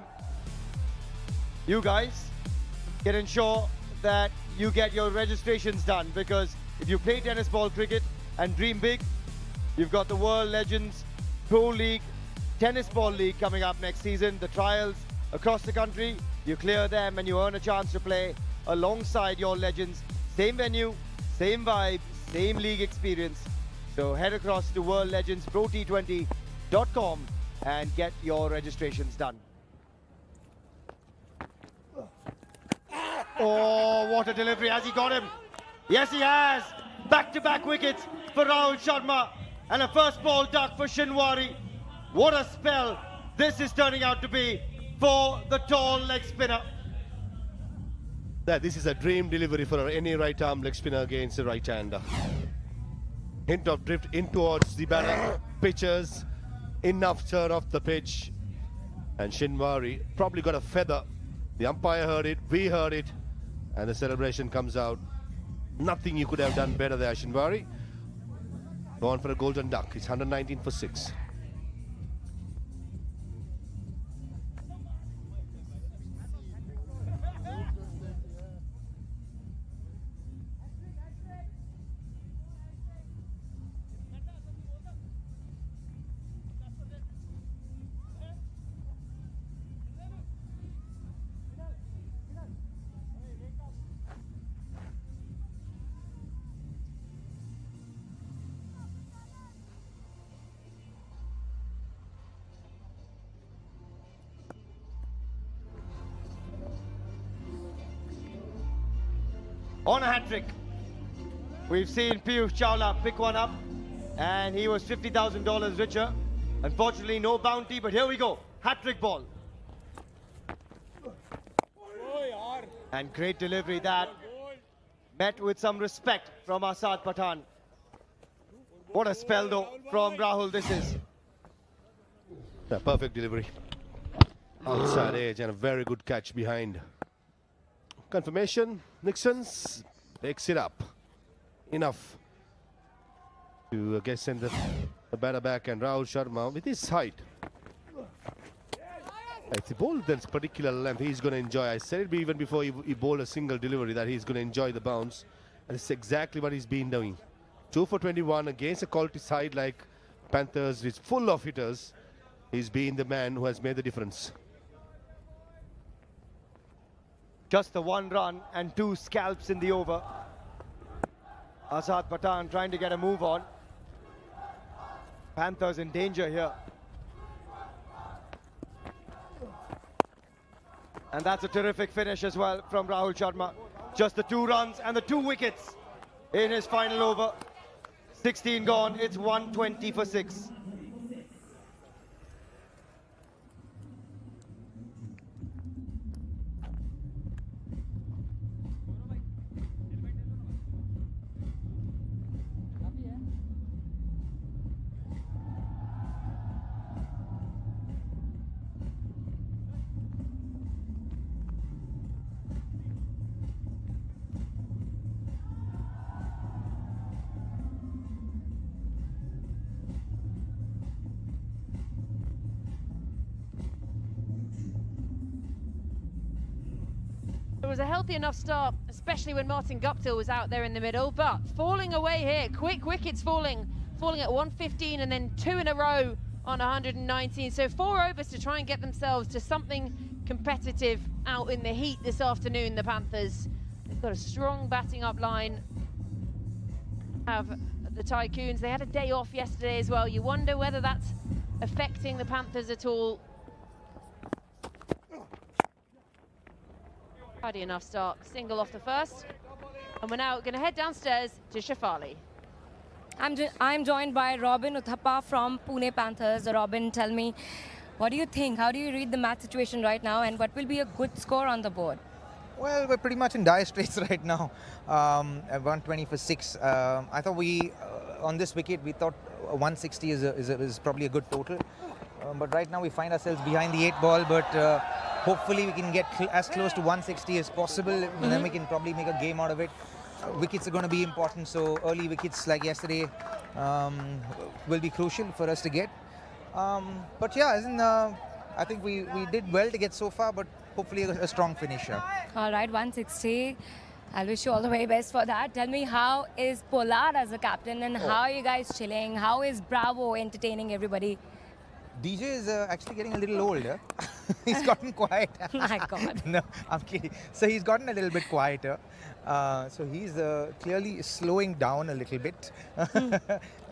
you guys can ensure that you get your registrations done, because if you play tennis ball cricket and dream big, you've got the World Legends Pro League Tennis Ball League coming up next season. The trials across the country, you clear them and you earn a chance to play alongside your legends. Same venue, same vibe, same league experience. So head across to worldlegendsprot20.com and get your registrations done. Oh, what a delivery. Has he got him? Yes, he has. Back-to-back wickets for Rahul Sharma and a first ball duck for Shinwari. What a spell this is turning out to be for the tall leg spinner. This is a dream delivery for any right arm leg spinner against the right hander. Hint of drift in towards the batter, pitches, enough turn off the pitch, and Shinwari probably got a feather. The umpire heard it, we heard it, and the celebration comes out. Nothing you could have done better there, Shinwari. Gone for a golden duck. It's 119 for 6. On a hat-trick. We've seen Piyush Chawla pick one up, and he was $50,000 richer. Unfortunately, no bounty, but here we go. Hat-trick ball. And great delivery that met with some respect from Asad Pathan. What a spell though from Rahul this is. A perfect delivery. Outside edge and a very good catch behind. Confirmation, Nixon's picks it up. Enough to send the batter back, and Rahul Sharma with his height. If he bowled this particular length, he's going to enjoy. I said it even before he bowled a single delivery that he's going to enjoy the bounce. And it's exactly what he's been doing. 2 for 21 against a quality side like Panthers. It's full of hitters. He's been the man who has made the difference. Just the 1 run and 2 scalps in the over. Asad Pathan trying to get a move on. Panthers in danger here. And that's a terrific finish as well from Rahul Sharma. Just the 2 runs and the 2 wickets in his final over. 16 gone, it's 120 for 6. It was a healthy enough start, especially when Martin Guptill was out there in the middle, but falling away here, quick wickets falling at 115 and then 2 in a row on 119. So 4 overs to try and get themselves to something competitive out in the heat this afternoon, the Panthers. They've got a strong batting up line. Have the Tycoons. They had a day off yesterday as well. You wonder whether that's affecting the Panthers at all. Tidy enough start, single off the first. And we're now going to head downstairs to Shafali. I'm joined by Robin Uthappa from Pune Panthers. Robin, tell me, what do you think? How do you read the match situation right now, and what will be a good score on the board? Well, we're pretty much in dire straits right now. At 120 for 6. I thought on this wicket, we thought 160 is probably a good total. But right now we find ourselves behind the 8 ball, but hopefully we can get as close to 160 as possible, and then we can probably make a game out of it. Wickets are going to be important, so early wickets like yesterday will be crucial for us to get. But yeah, I think we did well to get so far, but hopefully a strong finish. All right, 160. I'll wish you all the very best for that. Tell me, how is Pollard as a captain, and how are you guys chilling? How is Bravo entertaining everybody? DJ is actually getting a little older. He's gotten quiet. My God. No, I'm kidding. So he's gotten a little bit quieter. So he's clearly slowing down a little bit.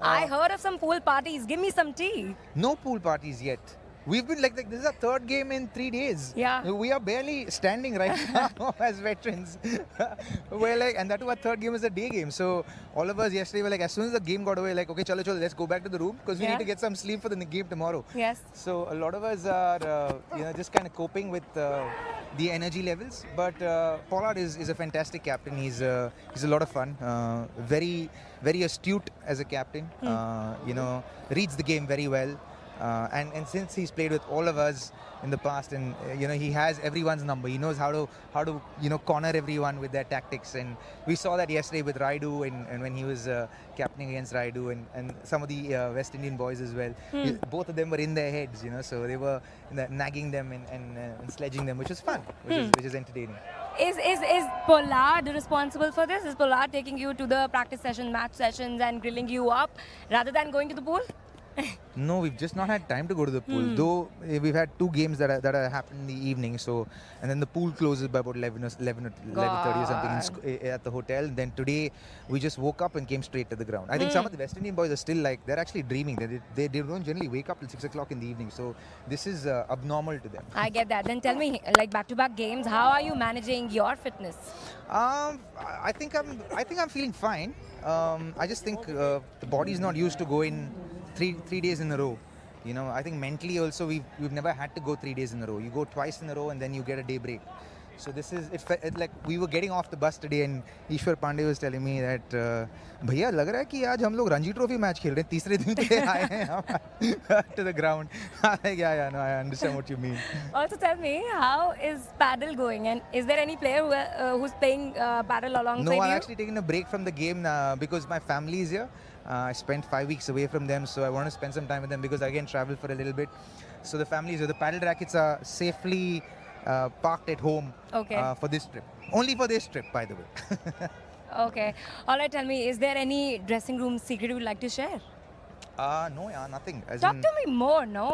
I heard of some pool parties. Give me some tea. No pool parties yet. We've been like this is our third game in 3 days. Yeah. We are barely standing right now as veterans. We're like, and that was our third game is a day game. So all of us yesterday were like, as soon as the game got away, like, okay, chalo, let's go back to the room because we need to get some sleep for the game tomorrow. Yes. So a lot of us are, just kind of coping with the energy levels. But Pollard is a fantastic captain. He's a lot of fun. Very, very astute as a captain. Reads the game very well. And since he's played with all of us in the past, and he has everyone's number. He knows how to corner everyone with their tactics, and we saw that yesterday with Raidu and when he was captaining against Raidu and some of the West Indian boys as well. Both of them were in their heads, so they were nagging them and sledging them, which is fun, which is entertaining. Is Pollard responsible for this? Is Pollard taking you to the practice session, match sessions, and grilling you up rather than going to the pool? No, we've just not had time to go to the pool. Though we've had 2 games that are happened in the evening. So, and then the pool closes by about 11:30 or something at the hotel. And then today we just woke up and came straight to the ground. I think some of the West Indian boys are still like they're actually dreaming. They don't generally wake up till 6 o'clock in the evening. So this is abnormal to them. I get that. Then tell me, like back-to-back games, how are you managing your fitness? I think I'm feeling fine. I just think the body's not used to going 3 days in a row. I think mentally also we've never had to go 3 days in a row. You go twice in a row and then you get a day break. So this is it like we were getting off the bus today and Ishwar Pandey was telling me that भैया लग रहा है कि आज हम लोग Ranji trophy match खेल रहे हैं तीसरे दिन पे आए हैं to the ground. Yeah, no, I understand what you mean. Also tell me, how is paddle going, and is there any player who's playing paddle alongside you? No, I've actually taken a break from the game because my family is here. I spent 5 weeks away from them, so I want to spend some time with them because I again travel for a little bit. So the family is here. The paddle rackets are safely parked at home for this trip. Only for this trip, by the way. Okay. All right, tell me, is there any dressing room secret you would like to share? No, nothing. Talk to me more, no?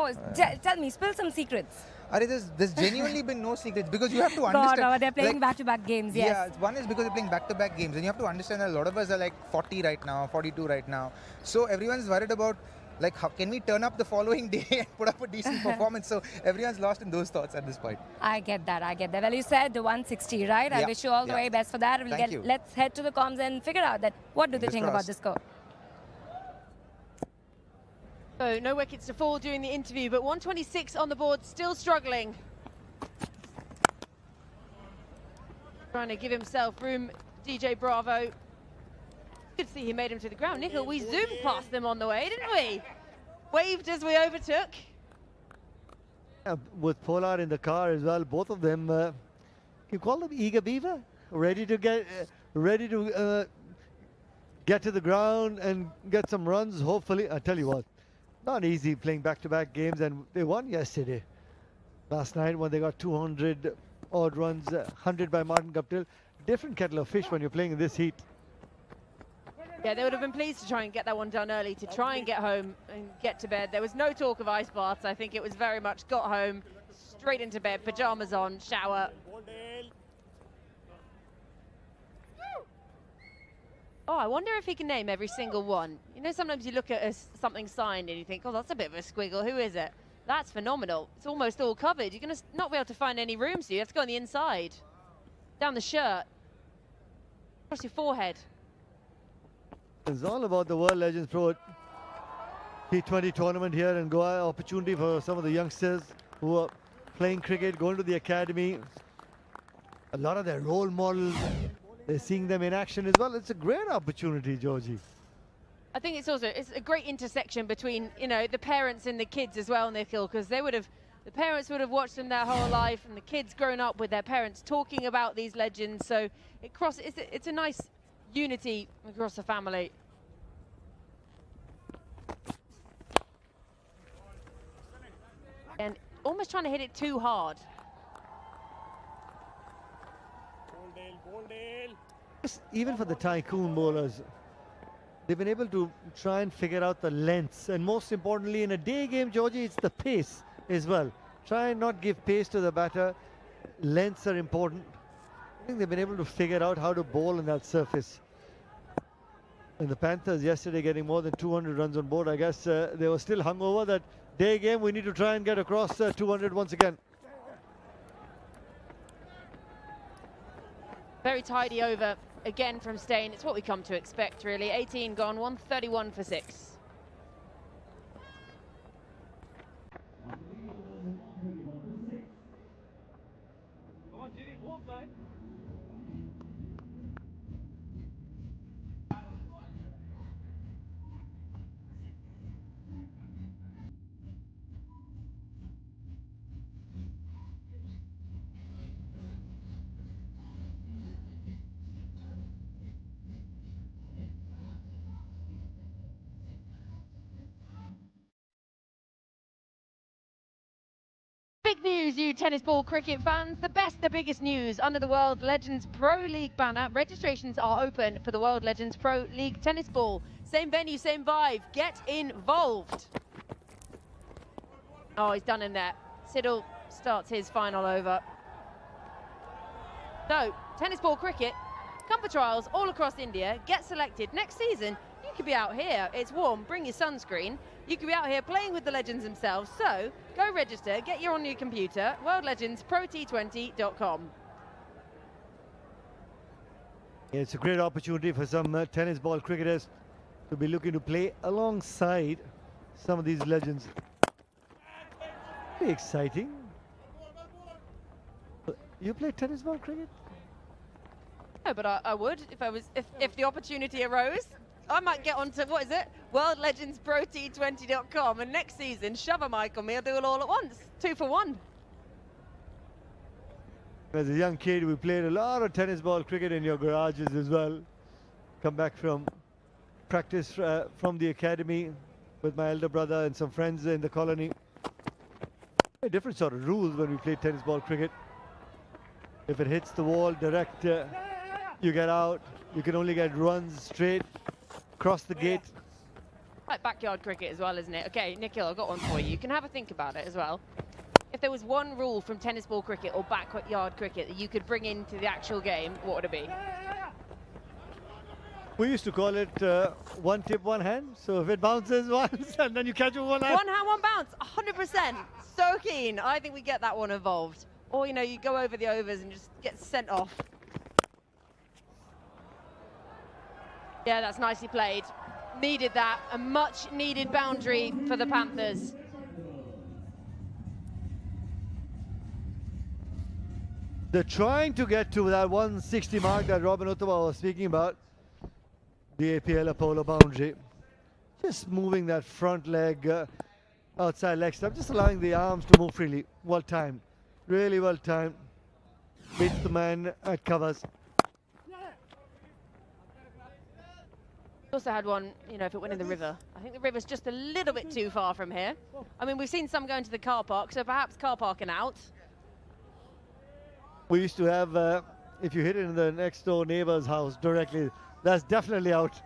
Tell me, spill some secrets. There's genuinely been no secrets because you have to understand. God, they're playing back-to-back games, yes. Yeah, one is because they're playing back-to-back games, and you have to understand that a lot of us are like 40 right now, 42 right now. So everyone's worried about like how can we turn up the following day and put up a decent performance. So everyone's lost in those thoughts at this point. I get that. Well, you said the 160, right? I wish you all the very best for that. Let's head to the comms and figure out that what do they think about this score. So no wickets to fall during the interview, but 126 on the board, still struggling. Trying to give himself room, DJ Bravo. You could see he made him to the ground. Nikhil, we zoomed past them on the way, didn't we? Waved as we overtook. With Pollard in the car as well, both of them, you call them eager beaver, ready to get to the ground and get some runs, hopefully. I tell you what, not easy playing back-to-back games, and they won yesterday. Last night when they got 200 odd runs, 100 by Martin Guptill. Different kettle of fish when you're playing in this heat. Yeah, they would have been pleased to try and get that one done early, to try and get home and get to bed. There was no talk of ice baths. I think it was very much got home, straight into bed, pajamas on, shower. Oh, I wonder if he can name every single one. You know, sometimes you look at something signed and you think, oh, that's a bit of a squiggle. Who is it? That's phenomenal. It's almost all covered. You're going to not be able to find any room, so you have to go on the inside. Down the shirt. Across your forehead. It's all about the World Legends Pro T20 tournament here in Goa. Opportunity for some of the youngsters who are playing cricket, going to the academy. A lot of their role models, they're seeing them in action as well. It's a great opportunity, Georgie. I think it's a great intersection between, you know, the parents and the kids as well, Nikhil, because the parents would have watched them their whole life, and the kids grown up with their parents talking about these legends. So it's a nice unity across the family. And almost trying to hit it too hard. Even for the Tycoon bowlers, they've been able to try and figure out the lengths, and most importantly in a day game, Georgie, it's the pace as well. Try and not give pace to the batter. Lengths are important. I think they've been able to figure out how to bowl on that surface. And the Panthers yesterday getting more than 200 runs on board. I guess they were still hungover that day game. We need to try and get across 200 once again. Very tidy over again from Steyn. It's what we come to expect, really. 18 gone, 131 for 6. Big news, you tennis ball cricket fans. The best, the biggest news. Under the World Legends Pro League banner, registrations are open for the World Legends Pro League tennis ball. Same venue, same vibe. Get involved. Oh, he's done in there. Siddle starts his final over. So, tennis ball cricket, come for trials all across India. Get selected. Next season, you could be out here. It's warm. Bring your sunscreen. You could be out here playing with the legends themselves. So go register, get on your computer, worldlegendsprot20.com. It's a great opportunity for some tennis ball cricketers to be looking to play alongside some of these legends. Very exciting. You play tennis ball cricket? No, but I would if the opportunity arose. I might get onto, what is it? worldlegendsprot20.com, and next season, shove a mic on me, I'll do it all at once. 2 for 1. As a young kid, we played a lot of tennis ball cricket in your garages as well. Come back from practice from the academy with my elder brother and some friends in the colony. A different sort of rules when we play tennis ball cricket. If it hits the wall direct, you get out. You can only get runs straight across the gate. Like backyard cricket as well, isn't it? Okay, Nikhil, I've got one for you. You can have a think about it as well. If there was one rule from tennis ball cricket or backyard cricket that you could bring into the actual game, what would it be? We used to call it one tip, one hand. So if it bounces once and then you catch it with one hand. One hand, one bounce, 100%. So keen. I think we get that one involved. Or, you know, you go over the overs and just get sent off. Yeah, that's nicely played. Needed that, a much needed boundary for the Panthers. They're trying to get to that 160 mark that Robin Uthappa was speaking about. The APL Apollo boundary. Just moving that front leg outside leg stump, just allowing the arms to move freely. Well timed, really well timed. Beats the man at covers. Also had one, you know, if it went in the river. I think the river's just a little bit too far from here. I mean, we've seen some go into the car park, so perhaps car parking out. We used to have, if you hit it in the next door neighbor's house directly, that's definitely out.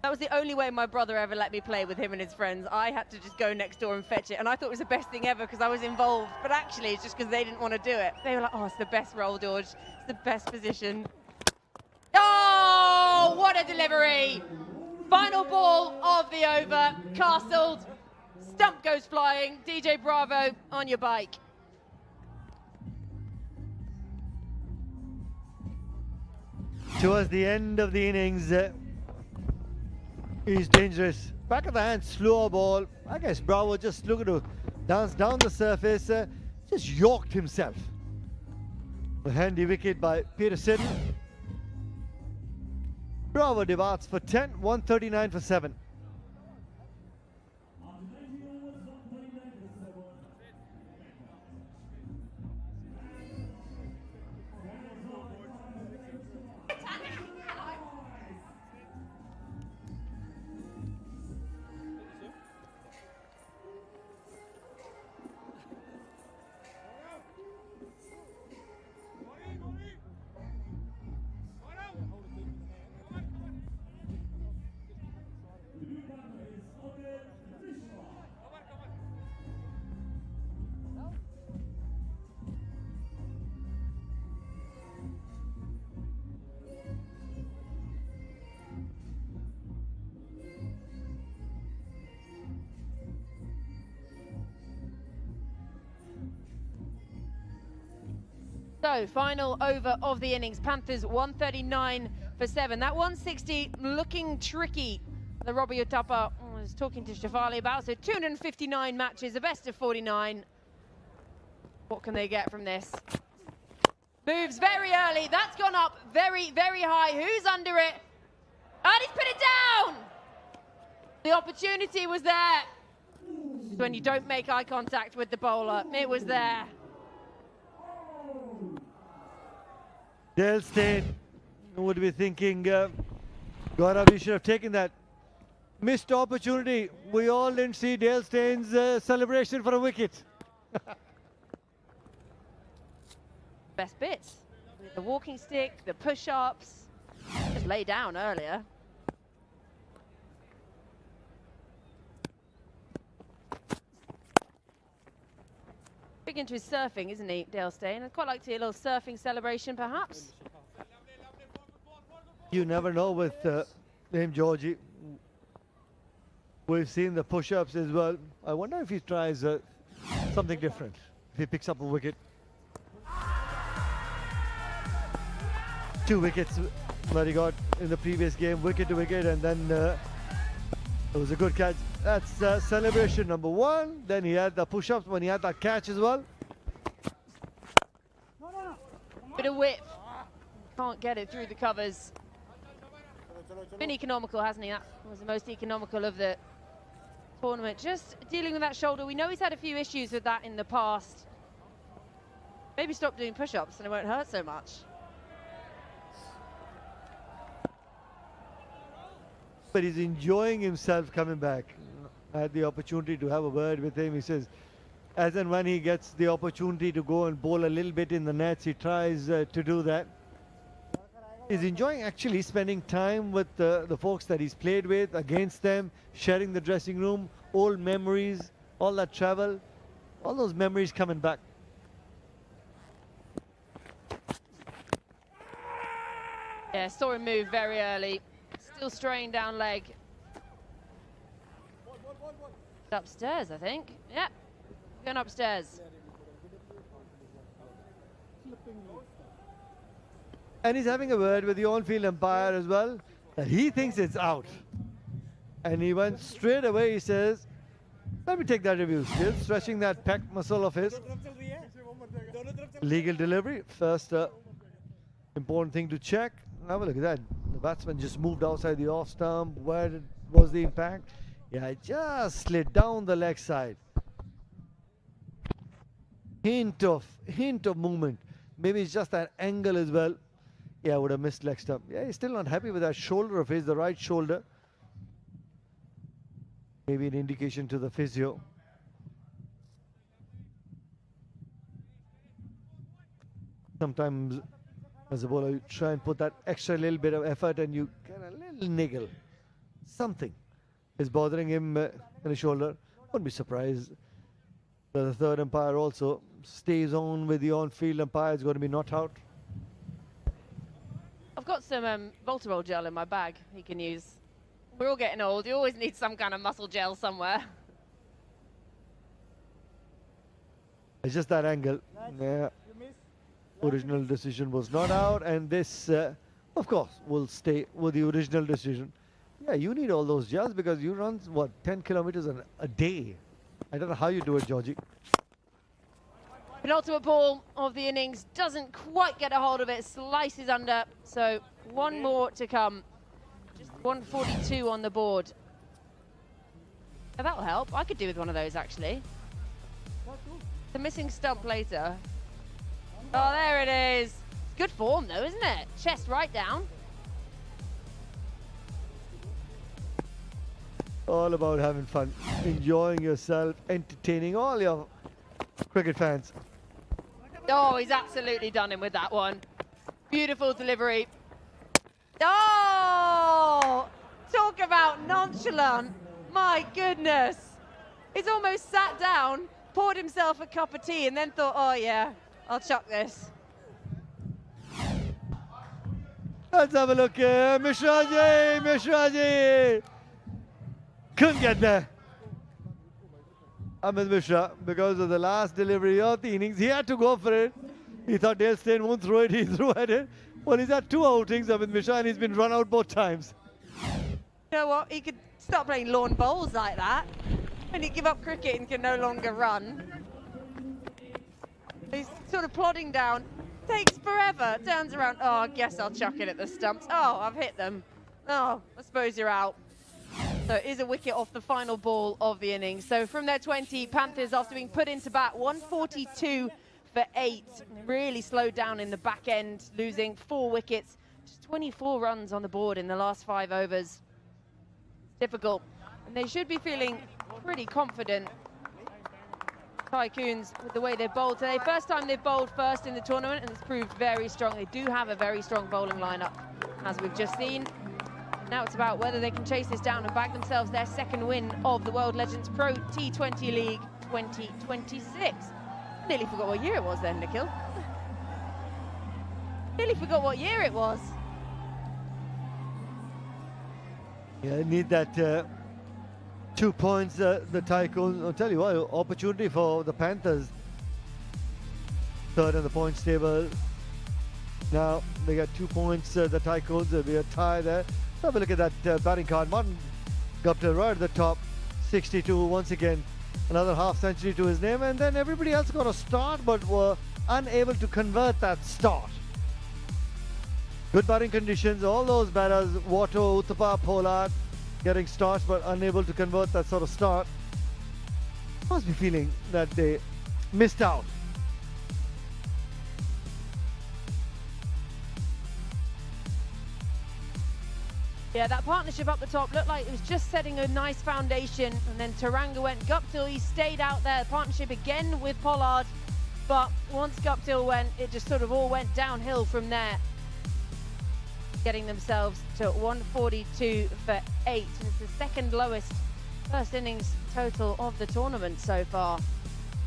That was the only way my brother ever let me play with him and his friends. I had to just go next door and fetch it, and I thought it was the best thing ever because I was involved. But actually, it's just because they didn't want to do it. They were like, oh, it's the best roll, George. It's the best position. Oh, what a delivery! Final ball of the over, castled. Stump goes flying. DJ Bravo on your bike. Towards the end of the innings, he's dangerous. Back of the hand, slower ball. I guess Bravo just looking to dance down the surface, just yorked himself. A handy wicket by Peterson. Bravo departs for 10, 139 for 7. So, final over of the innings. Panthers 139 for 7. That 160 looking tricky. The Robbie Uthappa was talking to Shefali about. So 259 matches, a best of 49. What can they get from this? Moves very early. That's gone up very, very high. Who's under it? And he's put it down! The opportunity was there. When you don't make eye contact with the bowler, it was there. Dale Steyn would be thinking, Gaurav, you should have taken that. Missed opportunity. We all didn't see Dale Steyn's celebration for a wicket. Best bits. The walking stick, the push-ups. Just lay down earlier. Big into his surfing, isn't he, Dale Steyn? I'd quite like to see a little surfing celebration, perhaps. You never know with him, Georgie. We've seen the push-ups as well. I wonder if he tries something different. If he picks up a wicket. 2 wickets that he got in the previous game, wicket to wicket, and then it was a good catch. That's celebration number 1. Then he had the push-ups when he had that catch as well. Bit of whip. Can't get it through the covers. Been economical, hasn't he? That was the most economical of the tournament. Just dealing with that shoulder. We know he's had a few issues with that in the past. Maybe stop doing push-ups and it won't hurt so much. But he's enjoying himself coming back. I had the opportunity to have a word with him. He says, as and when he gets the opportunity to go and bowl a little bit in the nets, he tries to do that. He's enjoying actually spending time with the folks that he's played with, against them, sharing the dressing room, old memories, all that travel, all those memories coming back. Yeah, saw him move very early. Still straying down leg. Upstairs, I think. Yep, going upstairs. And he's having a word with the on-field umpire as well, that he thinks it's out. And he went straight away, he says, let me take that review. Still stretching that pec muscle of his. Legal delivery, first important thing to check. Have a look at that. The batsman just moved outside the off stump. Where was the impact? Yeah, it just slid down the leg side. Hint of movement. Maybe it's just that angle as well. Yeah, I would have missed leg stump. Yeah, he's still not happy with that shoulder of his, the right shoulder. Maybe an indication to the physio. Sometimes as a bowler, you try and put that extra little bit of effort and you get a little niggle. Something is bothering him in the shoulder. Wouldn't be surprised that the third umpire also stays on with the on-field umpire. Is going to be not out. I've got some Voltarol gel in my bag he can use. We're all getting old. You always need some kind of muscle gel somewhere. It's just that angle. Yeah. Original decision was not out, and this, of course, will stay with the original decision. Yeah, you need all those gels because you run, what, 10 kilometers a day. I don't know how you do it, Georgie. Penultimate ball of the innings, doesn't quite get a hold of it, slices under. So 1 more to come. Just 142 on the board. Yeah, that'll help. I could do with one of those, actually. The missing stump later. Oh, there it is. Good form, though, isn't it? Chest right down. All about having fun, enjoying yourself, entertaining all your cricket fans. Oh, he's absolutely done him with that one. Beautiful delivery. Oh, talk about nonchalant. My goodness. He's almost sat down, poured himself a cup of tea, and then thought, oh, yeah, I'll chuck this. Let's have a look here. Mishraji. Couldn't get there. Amit Mishra, because of the last delivery of the innings, he had to go for it. He thought Dale Steyn won't throw it, he threw at it. Well, he's had 2 outings with Misha and he's been run out both times. You know what? He could start playing lawn bowls like that. When he give up cricket and can no longer run. He's sort of plodding down. Takes forever. Turns around. Oh, I guess I'll chuck it at the stumps. Oh, I've hit them. Oh, I suppose you're out. So it is a wicket off the final ball of the innings. So from their 20, Panthers, after being put into bat, 142 for 8. Really slowed down in the back end, losing 4 wickets. Just 24 runs on the board in the last 5 overs. Difficult. And they should be feeling pretty confident. Tycoons, with the way they've bowled today. First time they've bowled first in the tournament, and it's proved very strong. They do have a very strong bowling lineup, as we've just seen. Now it's about whether they can chase this down and bag themselves their second win of the World Legends Pro T20 League 2026. Nearly forgot what year it was then, Nikhil. Nearly forgot what year it was. Yeah, need that 2 points, the Tycoons. I'll tell you what, opportunity for the Panthers. Third in the points table. Now they got 2 points, the Tycoons. There'll be a tie there. Have a look at that batting card. Martin Guptill right at the top, 62 once again. Another half century to his name, and then everybody else got a start but were unable to convert that start. Good batting conditions, all those batters, Watto, Uthappa, Pollard, getting starts but unable to convert that sort of start. Must be feeling that they missed out. Yeah, that partnership up the top looked like it was just setting a nice foundation, and then Taranga went. Guptill, he stayed out there. Partnership again with Pollard, but once Guptill went, it just sort of all went downhill from there. Getting themselves to 142 for 8, and it's the second lowest first innings total of the tournament so far.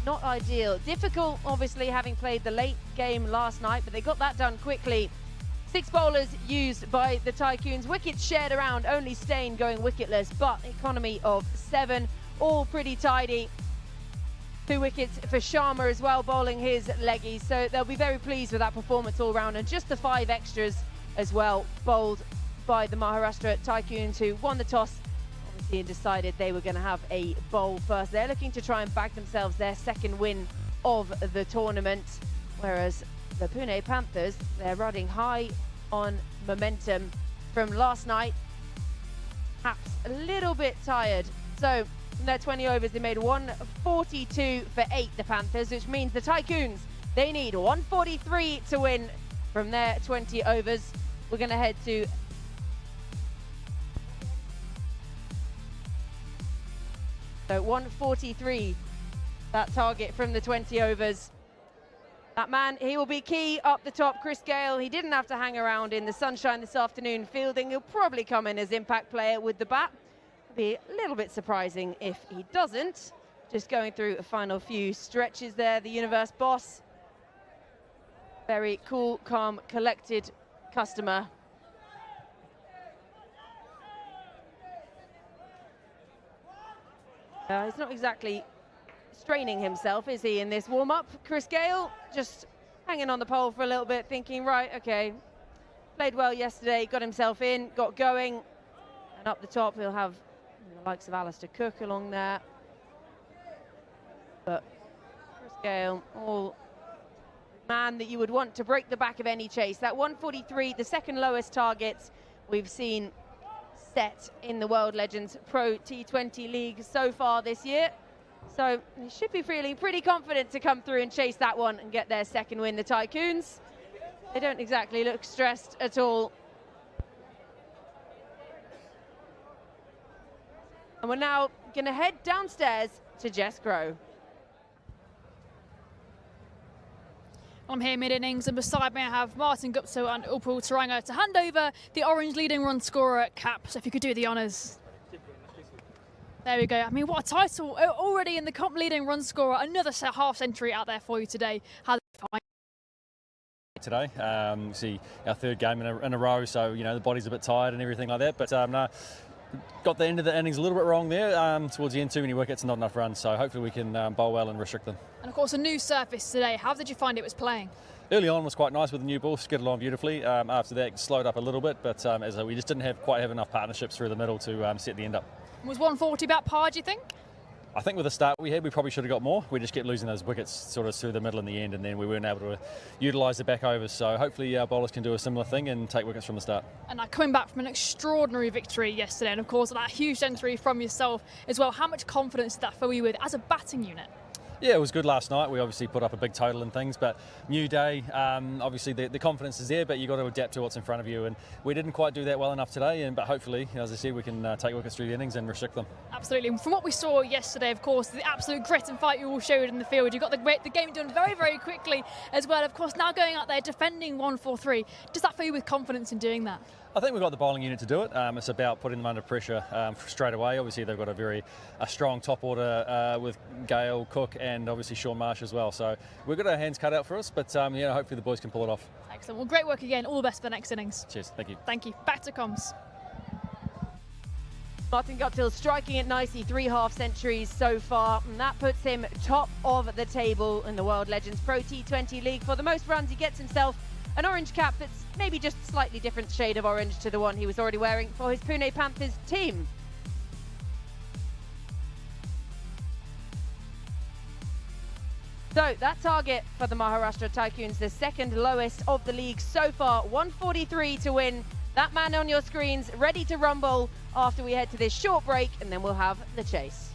Not ideal. Difficult, obviously, having played the late game last night, but they got that done quickly. 6 bowlers used by the Tycoons. Wickets shared around, only Steyn going wicketless, but economy of 7, all pretty tidy. 2 wickets for Sharma as well, bowling his leggies. So they'll be very pleased with that performance all round, and just the 5 extras as well, bowled by the Maharashtra Tycoons, who won the toss, obviously, and decided they were going to have a bowl first. They're looking to try and bag themselves their second win of the tournament, whereas the Pune Panthers, they're riding high on momentum from last night. Perhaps a little bit tired. So in their 20 overs, they made 142 for 8, the Panthers, which means the Tycoons, they need 143 to win from their 20 overs. We're going to head to so 143, that target from the 20 overs. That man, he will be key up the top. Chris Gale, he didn't have to hang around in the sunshine this afternoon fielding. He'll probably come in as impact player with the bat. It'll be a little bit surprising if he doesn't. Just going through a final few stretches there. The Universe boss, very cool, calm, collected customer. He's not exactly straining himself, is he, in this warm-up? Chris Gale just hanging on the pole for a little bit, thinking, right, okay, played well yesterday, got himself in, got going, and up the top he'll have the likes of Alistair Cook along there. But Chris Gale, all man that you would want to break the back of any chase. That 143, the second lowest target we've seen set in the World Legends Pro T20 League so far this year. So they should be feeling pretty confident to come through and chase that one and get their second win, the Tycoons. They don't exactly look stressed at all. And we're now going to head downstairs to Jess Grow. I'm here mid-innings, and beside me I have Martin Guptill and Upul Taranga to hand over the orange leading run scorer cap. So if you could do the honours. There we go. I mean, what a title. Already in the comp leading run scorer. Another half century out there for you today. How did you find today? See, our third game in a row, so, you know, the body's a bit tired and everything like that. But no, got the end of the innings a little bit wrong there. Towards the end, too many wickets and not enough runs. So hopefully we can bowl well and restrict them. And of course, a new surface today. How did you find it was playing? Early on was quite nice with the new ball, skidded along beautifully. After that, slowed up a little bit, but as we just didn't quite have enough partnerships through the middle to set the end up. Was 140 about par, do you think? I think with the start we had, we probably should have got more. We just kept losing those wickets sort of through the middle and the end, and then we weren't able to utilise the back overs. So hopefully our bowlers can do a similar thing and take wickets from the start. And coming back from an extraordinary victory yesterday, and of course that huge century from yourself as well, how much confidence did that fill you with as a batting unit? Yeah, it was good last night. We obviously put up a big total and things, but new day, obviously the confidence is there, but you've got to adapt to what's in front of you, and we didn't quite do that well enough today, but hopefully, as I said, we can take wickets through the innings and restrict them. Absolutely. And from what we saw yesterday, of course, the absolute grit and fight you all showed in the field, you got the game done very, very quickly as well. Of course, now going out there defending 143, does that fill you with confidence in doing that? I think we've got the bowling unit to do it. It's about putting them under pressure straight away. Obviously, they've got a strong top order with Gale, Cook, and obviously Sean Marsh as well. So we've got our hands cut out for us, but hopefully the boys can pull it off. Excellent. Well, great work again. All the best for the next innings. Cheers. Thank you. Thank you. Back to comms. Martin Guptill striking it nicely, 3 half-centuries so far, and that puts him top of the table in the World Legends Pro T20 League. For the most runs, he gets himself an orange cap that's maybe just a slightly different shade of orange to the one he was already wearing for his Pune Panthers team. So that target for the Maharashtra Tycoons, the second lowest of the league so far, 143 to win. That man on your screens ready to rumble after we head to this short break, and then we'll have the chase.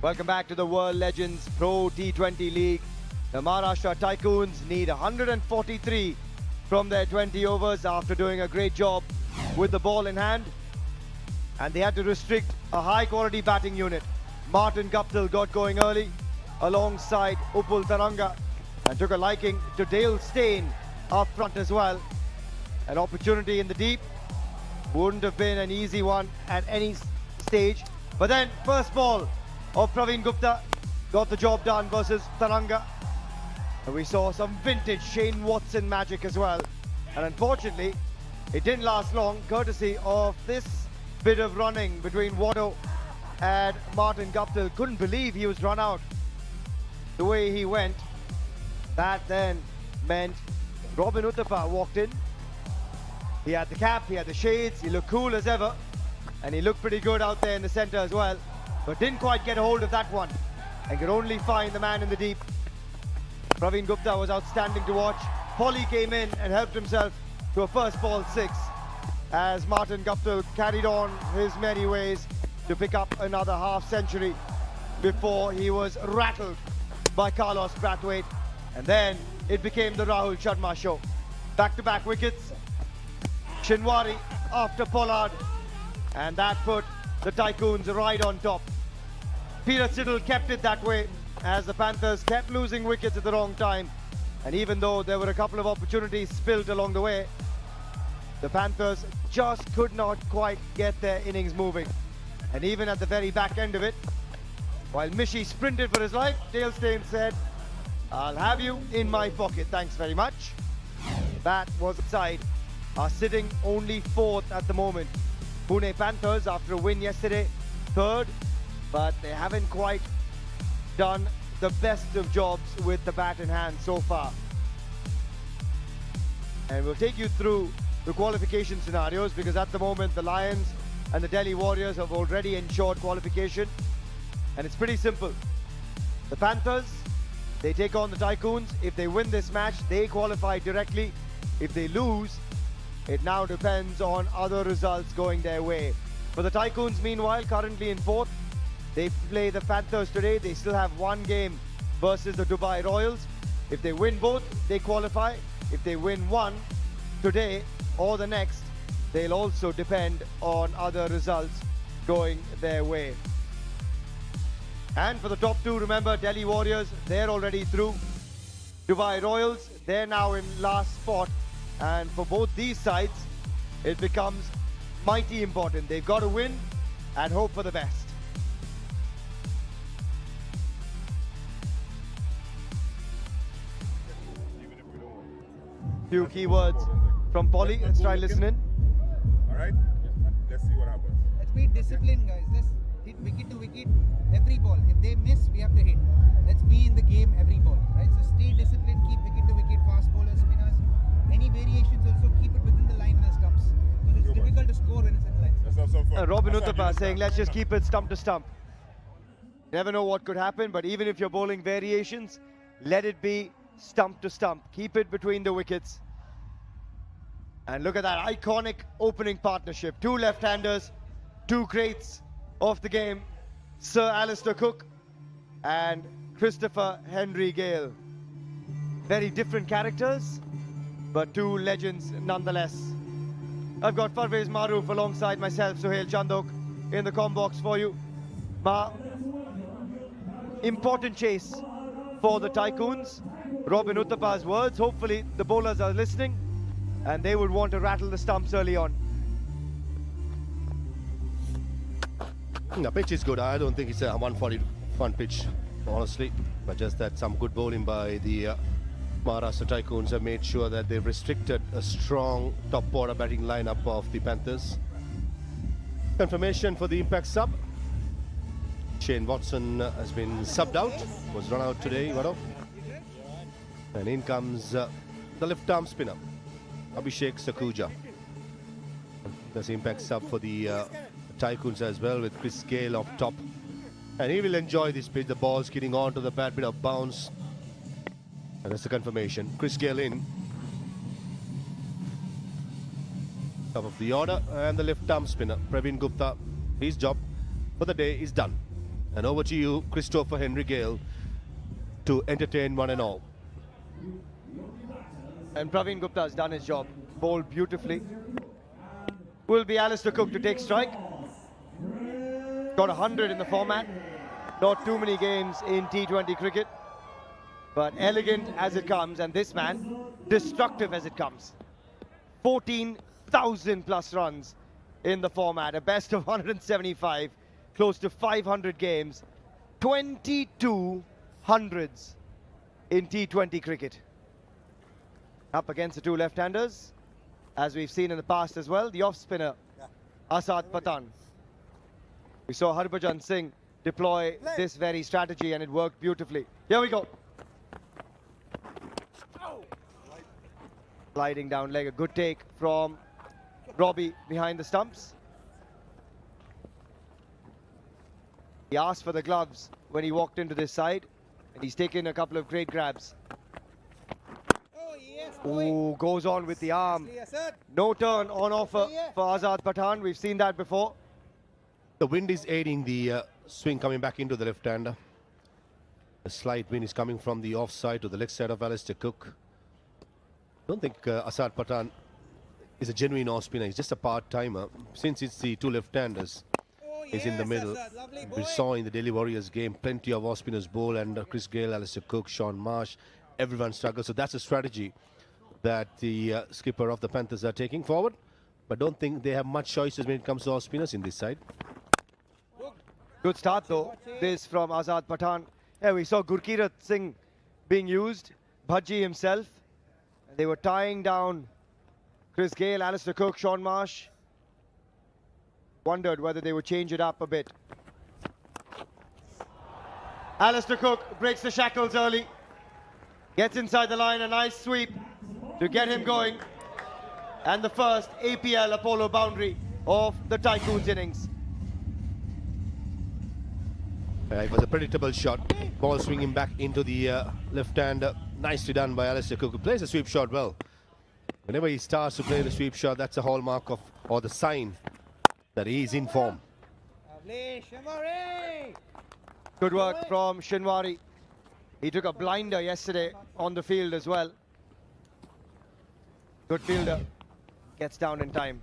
Welcome back to the World Legends Pro T20 League. The Maharashtra Tycoons need 143 from their 20 overs after doing a great job with the ball in hand. And they had to restrict a high-quality batting unit. Martin Guptill got going early alongside Upul Taranga and took a liking to Dale Steyn up front as well. An opportunity in the deep. Wouldn't have been an easy one at any stage. But then, first ball of Praveen Gupta got the job done versus Taranga. And we saw some vintage Shane Watson magic as well. And unfortunately, it didn't last long, courtesy of this bit of running between Watto and Martin Guptill. Couldn't believe he was run out the way he went. That then meant Robin Uthappa walked in. He had the cap, he had the shades, he looked cool as ever. And he looked pretty good out there in the centre as well. But didn't quite get a hold of that one. And could only find the man in the deep. Praveen Gupta was outstanding to watch. Polly came in and helped himself to a first ball 6. As Martin Guptill carried on his merry ways to pick up another half century before he was rattled by Carlos Brathwaite. And then it became the Rahul Sharma show. Back-to-back wickets. Shinwari after Pollard, and that put the Tycoons right on top. Peter Siddle kept it that way as the Panthers kept losing wickets at the wrong time. And even though there were a couple of opportunities spilled along the way, the Panthers just could not quite get their innings moving. And even at the very back end of it, while Mishi sprinted for his life, Dale Steyn said, "I'll have you in my pocket, thanks very much." That was side. Are sitting only 4th at the moment. Pune Panthers, after a win yesterday, 3rd, but they haven't quite done the best of jobs with the bat in hand so far. And we'll take you through the qualification scenarios, because at the moment the Lions and the Delhi Warriors have already ensured qualification. And it's pretty simple. The Panthers, they take on the Tycoons. If they win this match, they qualify directly. If they lose, it now depends on other results going their way. For the Tycoons, meanwhile, currently in 4th, they play the Panthers today. They still have one game versus the Dubai Royals. If they win both, they qualify. If they win one today or the next, they'll also depend on other results going their way. And for the top 2, remember, Delhi Warriors, they're already through. Dubai Royals, they're now in last spot. And for both these sides, it becomes mighty important. They've got to win and hope for the best. Few keywords from Polly. Let's try listening. All right, let's see what happens. Let's be disciplined, guys. Let's hit wicket to wicket every ball. If they miss, we have to hit. Let's be in the game every ball, right? So stay disciplined, keep wicket to wicket, fast bowlers, spinners. Any variations also keep it within the line and the stumps, because it's difficult to score when it's in line. Let's have some fun. Robin Uthappa saying, let's just keep it stump to stump. Never know what could happen, but even if you're bowling variations, let it be stump to stump. Keep it between the wickets. And look at that iconic opening partnership. 2 left-handers, 2 greats of the game, Sir Alistair Cook and Christopher Henry Gale. Very different characters, but 2 legends nonetheless. I've got Parvez Maroof alongside myself, Suhail Chandok, in the comm box for you. Important chase for the Tycoons. Robin Uthappa's words. Hopefully the bowlers are listening and they would want to rattle the stumps early on. The pitch is good. I don't think it's a 140 front pitch, honestly, but just that some good bowling by the Maharashtra Tycoons have made sure that they've restricted a strong top order batting lineup of the Panthers. Confirmation for the impact sub. Shane Watson has been subbed out, was run out today, and in comes the left arm spinner, Abhishek Sakuja. There's impact sub for the Tycoons as well, with Chris Gale up top. And he will enjoy this pitch, the ball skidding onto the bat, bit of bounce. And that's the confirmation. Chris Gale in. Top of the order, and the left arm spinner, Praveen Gupta. His job for the day is done. And over to you, Christopher Henry Gale, to entertain one and all. And Praveen Gupta has done his job. Bowled beautifully. Will be Alistair Cook to take strike. Got 100 in the format. Not too many games in T20 cricket. But elegant as it comes, and this man, destructive as it comes. 14,000 plus runs in the format. A best of 175. Close to 500 games. 22 hundreds in T20 cricket. Up against the two left-handers, as we've seen in the past as well, the off-spinner, Asad Pathan. We saw Harbhajan Singh deploy this very strategy and it worked beautifully. Here we go. Sliding down leg, a good take from Robbie behind the stumps. He asked for the gloves when he walked into this side, and he's taken a couple of great grabs. Oh, goes on with the arm. No turn on offer for Azad Pathan. We've seen that before. The wind is aiding the swing coming back into the left-hander. A slight wind is coming from the offside to the left side of Alistair Cook. I don't think Azad Pathan is a genuine off-spinner. He's just a part-timer. Since it's the two left-handers, he's in the middle. We saw in the Delhi Warriors game plenty of off-spinners bowl, and Chris Gale, Alistair Cook, Sean Marsh, everyone struggles. So that's a strategy that the skipper of the Panthers are taking forward, but don't think they have much choices when it comes to off-spinners in this side. Good start though, this from Azad Pathan. Yeah, we saw Gurkirat Singh being used, Bhaji himself. They were tying down Chris Gale, Alistair Cook, Sean Marsh. Wondered whether they would change it up a bit. Alistair Cook breaks the shackles early. Gets inside the line, a nice sweep to get him going. And the first APL Apollo boundary of the Tycoons innings. It was a predictable shot. Ball swinging back into the left hand. Nicely done by Alistair Cook, who plays a sweep shot well. Whenever he starts to play the sweep shot, that's a hallmark of, or the sign that he is in form. Good work from Shinwari. He took a blinder yesterday on the field as well. Good fielder. Gets down in time.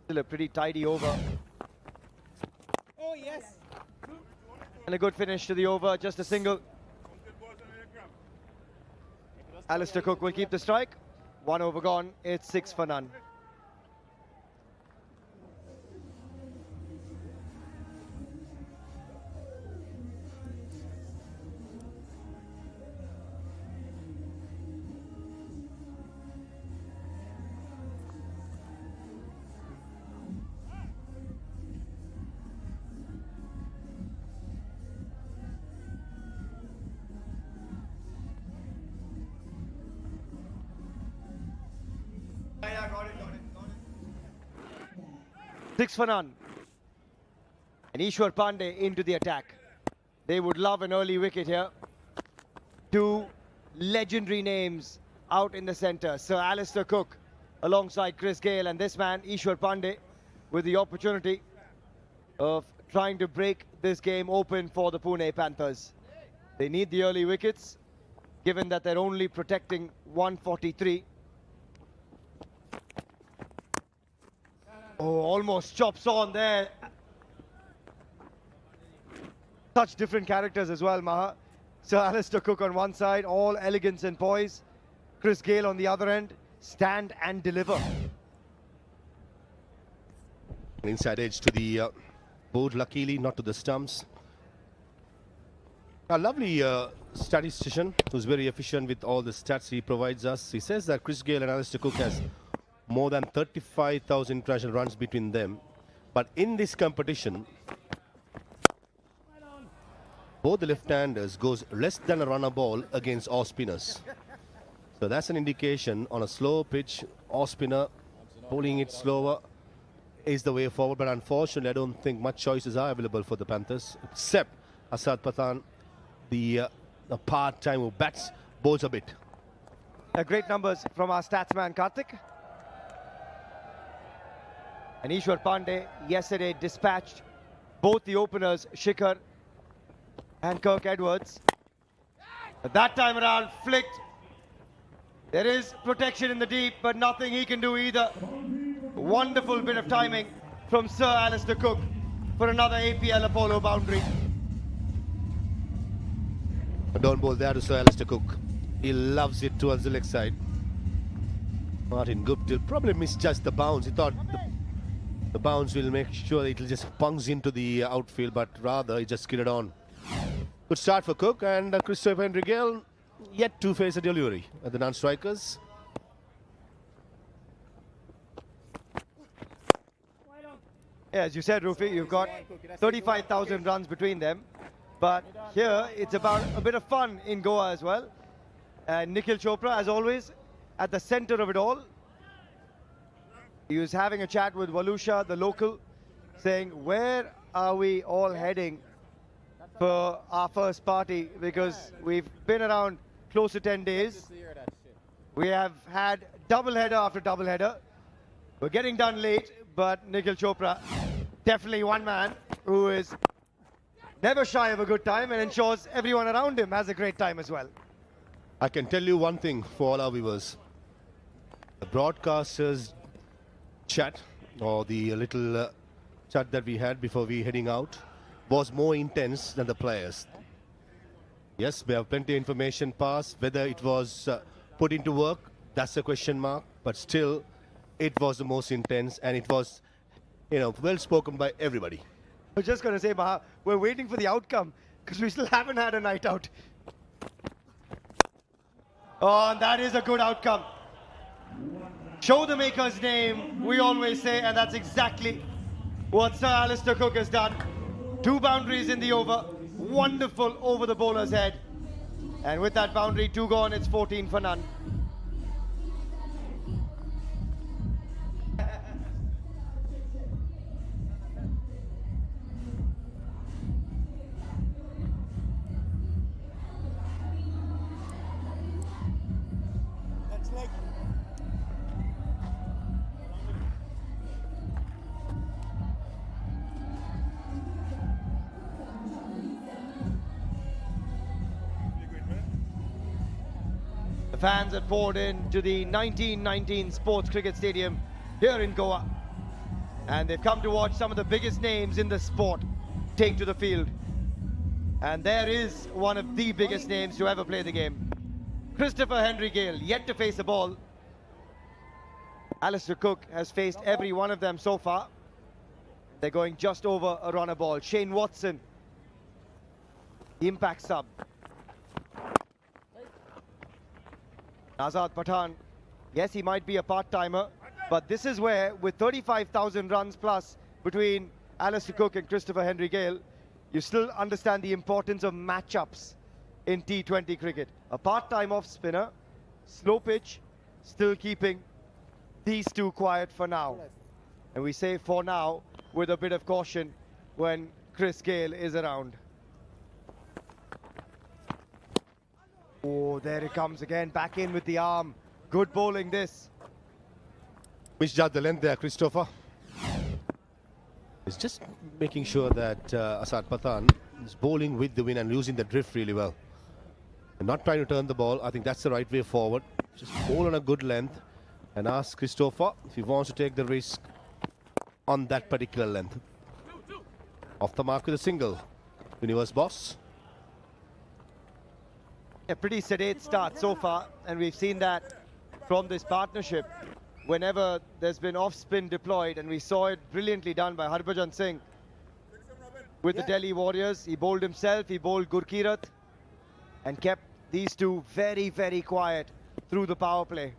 Still a pretty tidy over. Oh, yes. And a good finish to the over, just a single. Alistair Cook will keep the strike. 1 over gone, it's 6 for none. Six for none. And Ishwar Pandey into the attack. They would love an early wicket here. Two legendary names out in the centre. Sir Alistair Cook alongside Chris Gale, and this man, Ishwar Pandey, with the opportunity of trying to break this game open for the Pune Panthers. They need the early wickets, given that they're only protecting 143. Oh, almost chops on there. Such different characters as well, Maha. Sir Alistair Cook on one side, all elegance and poise. Chris Gale on the other end, stand and deliver. Inside edge to the board, luckily not to the stumps. A lovely statistician who's very efficient with all the stats he provides us. He says that Chris Gale and Alistair Cook has more than 35,000 international runs between them. But in this competition, both the left-handers goes less than a run a ball against off-spinners. So that's an indication on a slow pitch, off-spinner bowling it slower is the way forward. But unfortunately, I don't think much choices are available for the Panthers, except Asad Pathan, the part-time who bats, bowls a bit. Great numbers from our statsman Karthik. And Ishwar Pandey yesterday dispatched both the openers, Shikhar and Kirk Edwards. But that time around, flicked. There is protection in the deep, but nothing he can do either. Wonderful bit of timing from Sir Alistair Cook for another APL Apollo boundary. A down ball there to Sir Alistair Cook. He loves it towards the leg side. Martin Guptill probably misjudged the bounce. He thought the bounce will make sure it will just punch into the outfield, but rather he just skidded on. Good start for Cook, and Christopher Henry Gale yet to face a delivery at the non-strikers. Yeah, as you said, Rufi, you've got 35,000 runs between them. But here, it's about a bit of fun in Goa as well. And Nikhil Chopra, as always, at the center of it all. He was having a chat with Valusha, the local, saying, where are we all heading for our first party? Because we've been around close to 10 days. We have had double-header after double-header. We're getting done late, but Nikhil Chopra, definitely one man who is never shy of a good time and ensures everyone around him has a great time as well. I can tell you one thing for all our viewers. The broadcasters' chat, or the little chat that we had before we heading out, was more intense than the players. Yes, we have plenty of information passed. Whether it was put into work, that's a question mark. But still, it was the most intense, and it was, well spoken by everybody. I was just going to say, Maha, we're waiting for the outcome because we still haven't had a night out. Oh, and that is a good outcome. Show the maker's name, we always say, and that's exactly what Sir Alistair Cook has done. 2 boundaries in the over. Wonderful over the bowler's head. And with that boundary, 2 gone, it's 14 for none. Fans had poured in to the 1919 Sports Cricket Stadium here in Goa. And they've come to watch some of the biggest names in the sport take to the field. And there is one of the biggest names to ever play the game. Christopher Henry Gale, yet to face a ball. Alistair Cook has faced every one of them so far. They're going just over a runner ball. Shane Watson, the impact sub. Azad Pathan, yes, he might be a part-timer, but this is where, with 35,000 runs plus between Alistair Cook and Christopher Henry Gale, you still understand the importance of matchups in T20 cricket. A part-time off-spinner, slow pitch, still keeping these two quiet for now. And we say for now, with a bit of caution when Chris Gale is around. Oh, there it comes again, back in with the arm. Good bowling this. Misjudged the length there, Christopher. He's just making sure that Azad Pathan is bowling with the wind and using the drift really well. And not trying to turn the ball. I think that's the right way forward. Just bowl on a good length and ask Christopher if he wants to take the risk on that particular length. Off the mark with a single. Universe boss. A pretty sedate start so far, and we've seen that from this partnership whenever there's been off-spin deployed, and we saw it brilliantly done by Harbhajan Singh with the Delhi Warriors. He bowled himself, he bowled Gurkirat, and kept these two very, very quiet through the power play.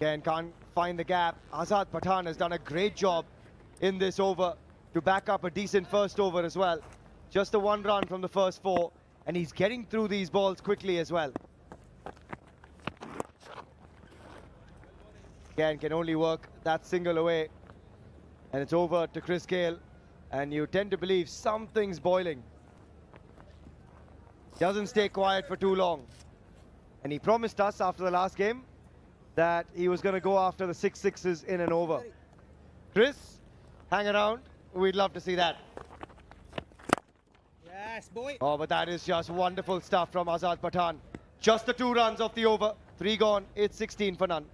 Again, can't find the gap. Azad Pathan has done a great job in this over to back up a decent first over as well. Just a 1 run from the first 4, and he's getting through these balls quickly as well. Again, can only work that single away, and it's over to Chris Gale, and you tend to believe something's boiling. Doesn't stay quiet for too long, and he promised us after the last game that he was going to go after the 6 sixes in and over. Chris, hang around. We'd love to see that. Yes, boy. Oh, but that is just wonderful stuff from Azad Pathan. Just the 2 runs of the over. 3 gone. It's 16 for none.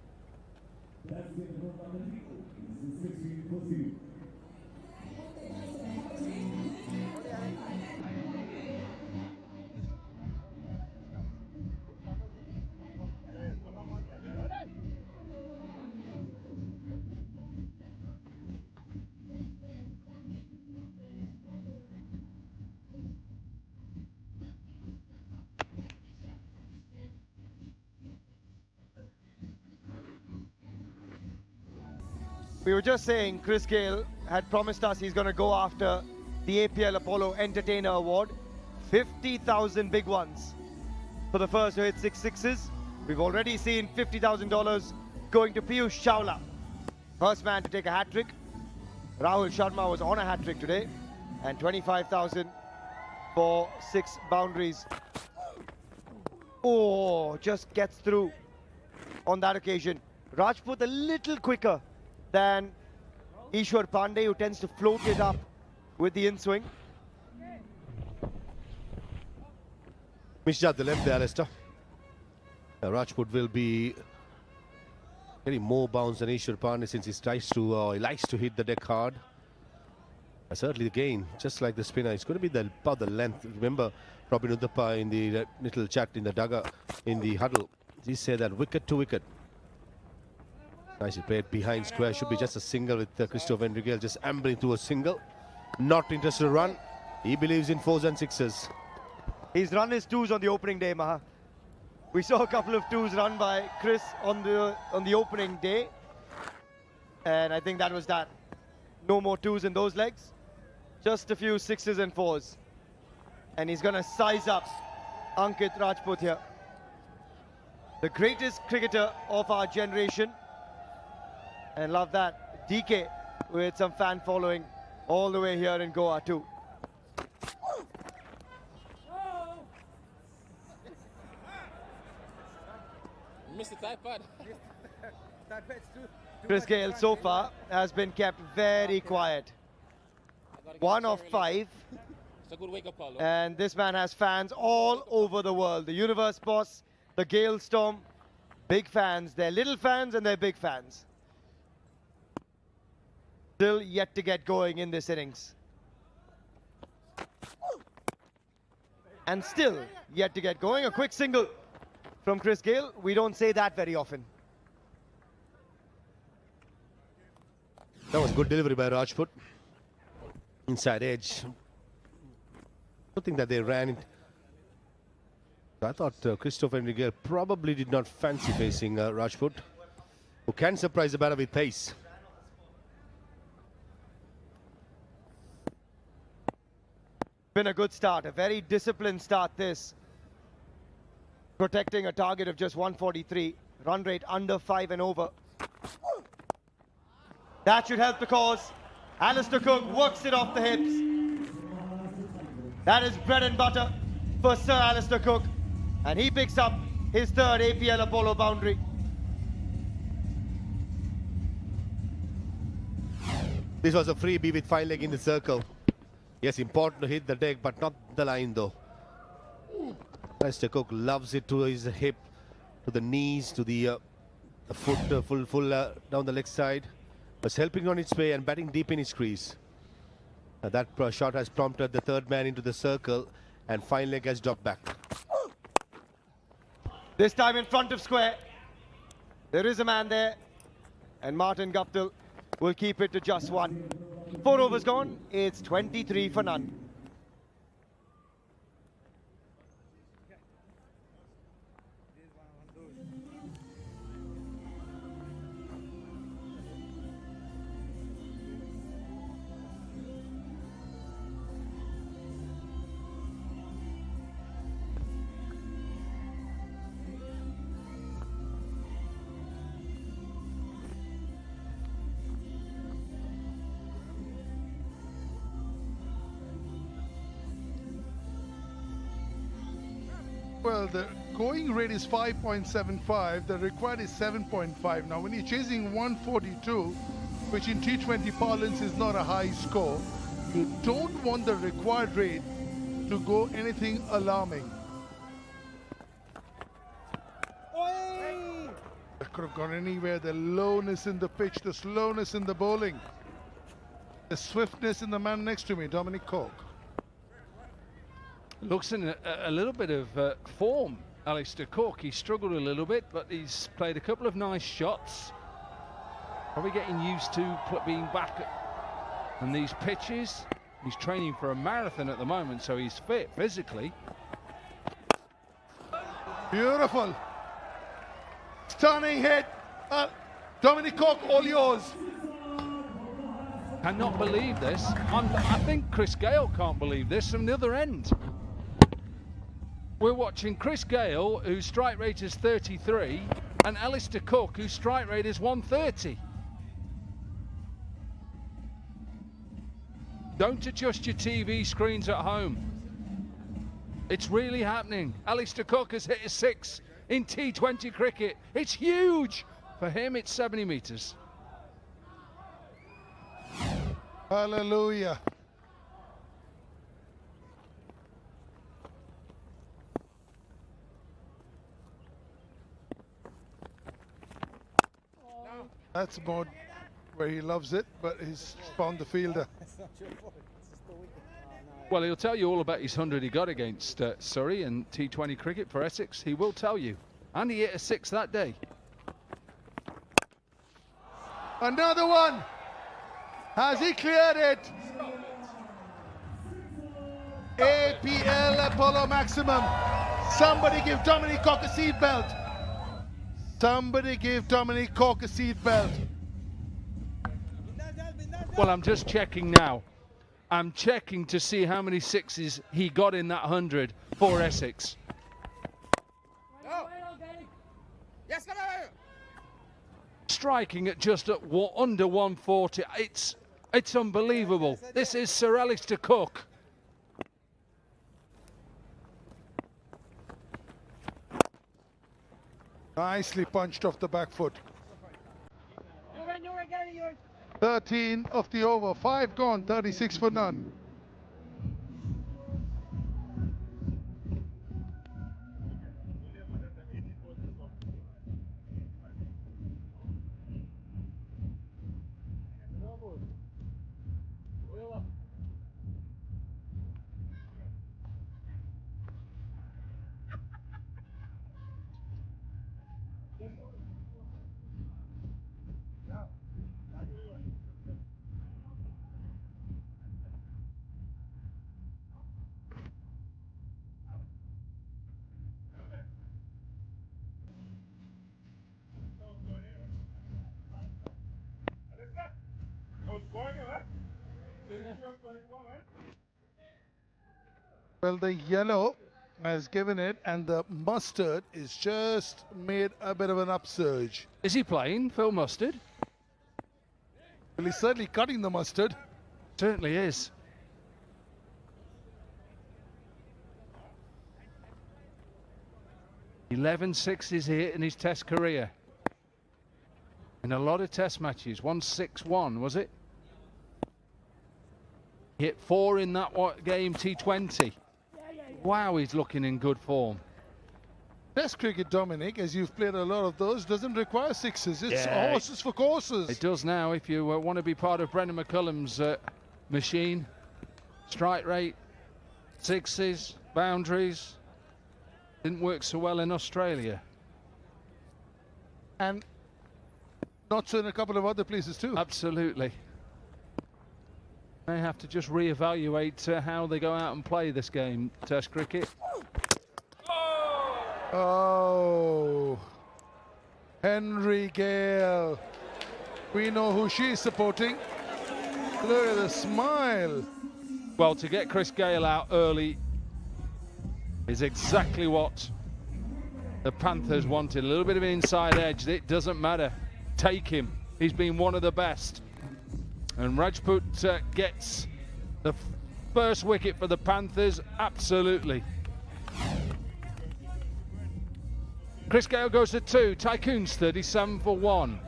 We were just saying Chris Gayle had promised us he's going to go after the APL Apollo Entertainer Award. 50,000 big ones for the first to hit 6 sixes. We've already seen $50,000 going to Piyush Chawla. First man to take a hat-trick. Rahul Sharma was on a hat-trick today. And 25,000 for 6 boundaries. Oh, just gets through on that occasion. Rajput a little quicker than Ishwar Pandey, who tends to float it up with the in-swing. Misjudged the length there, Alistair. Rajput will be getting more bounce than Ishwar Pandey since he likes to hit the deck hard. Certainly again, just like the spinner, it's going to be about the length. Remember Robin Uthappa in the little chat in the dugout, in the huddle, he said that wicket to wicket. Nicely played behind square. Should be just a single with Christopher Enrique just ambling to a single. Not interested to run. He believes in 4s and 6s. He's run his 2s on the opening day, Maha. We saw a couple of 2s run by Chris on the opening day. And I think that was that. No more 2s in those legs. Just a few 6s and 4s. And he's going to size up Ankit Rajput here. The greatest cricketer of our generation. And love that. DK with some fan following all the way here in Goa too. Missed the type pad. Chris Gayle so far has been kept very quiet. 1 of 5. It's a good wake-up call. And this man has fans all over the world. The Universe Boss, the Gale Storm, big fans. They're little fans and they're big fans. Still yet to get going in this innings. And still yet to get going. A quick single from Chris Gayle. We don't say that very often. That was good delivery by Rajput. Inside edge. I think that they ran it. I thought Christopher Enrique probably did not fancy facing Rajput, who can surprise the batter with pace. Been a good start, a very disciplined start this. Protecting a target of just 143. Run rate under 5 and over. That should help the cause. Alistair Cook works it off the hips. That is bread and butter for Sir Alistair Cook. And he picks up his 3rd APL Apollo boundary. This was a freebie with 5 leg in the circle. Yes, important to hit the deck, but not the line though. Alistair Cook loves it to his hip, to the knees, to the foot, full down the leg side. Was helping on its way and batting deep in his crease. That shot has prompted the 3rd man into the circle, and 5 leg has dropped back. This time in front of square. There is a man there, and Martin Guptill will keep it to just 1. 4 overs gone. It's 23 for none. Well, the going rate is 5.75. The required is 7.5. Now, when you're chasing 142, which in T20 parlance is not a high score, you don't want the required rate to go anything alarming. That could have gone anywhere. The lowness in the pitch, the slowness in the bowling, the swiftness in the man next to me, Dominic Cork. Looks in a little bit of form, Alistair Cook. He struggled a little bit, but he's played a couple of nice shots. Probably getting used to being back on these pitches. He's training for a marathon at the moment, so he's fit physically. Beautiful. Stunning hit. Dominic Cork, all yours. Cannot believe this. I think Chris Gale can't believe this from the other end. We're watching Chris Gale, whose strike rate is 33, and Alistair Cook, whose strike rate is 130. Don't adjust your TV screens at home. It's really happening. Alistair Cook has hit a 6 in T20 cricket. It's huge. For him, it's 70 metres. Hallelujah. That's more where he loves it, but he's found the fielder. Well, he'll tell you all about his 100 he got against Surrey in T20 cricket for Essex. He will tell you. And he hit a 6 that day. Another one. Has he cleared it? APL Apollo Maximum. Somebody give Dominic Cork a seatbelt. Somebody give Dominic Cork a seatbelt. Well, I'm just checking now. I'm checking to see how many 6s he got in that 100 for Essex. Striking at just at under 140. It's unbelievable. This is Sir Alistair Cook. Nicely punched off the back foot. 13 of the over, 5 gone, 36 for none. Well, the yellow has given it, and the mustard is just made a bit of an upsurge. Is he playing, Phil Mustard? Well, he's certainly cutting the mustard. Certainly is. Eleven 6s here in his Test career. In a lot of Test matches. 161, was it? He hit 4 in that game, T20. Wow, he's looking in good form. Test cricket, Dominic, as you've played a lot of those, doesn't require 6s. It's horses for courses. It does now if you want to be part of Brendan McCullum's machine. Strike rate, 6s, boundaries. Didn't work so well in Australia. And not so in a couple of other places too. Absolutely. They have to just reevaluate how they go out and play this game, Test cricket. Oh, Henry Gale. We know who she's supporting. Look at the smile. Well, to get Chris Gale out early is exactly what the Panthers wanted. A little bit of an inside edge. It doesn't matter. Take him. He's been one of the best. And Rajput gets the first wicket for the Panthers. Absolutely. Chris Gale goes to 2. Tycoons 37 for 1.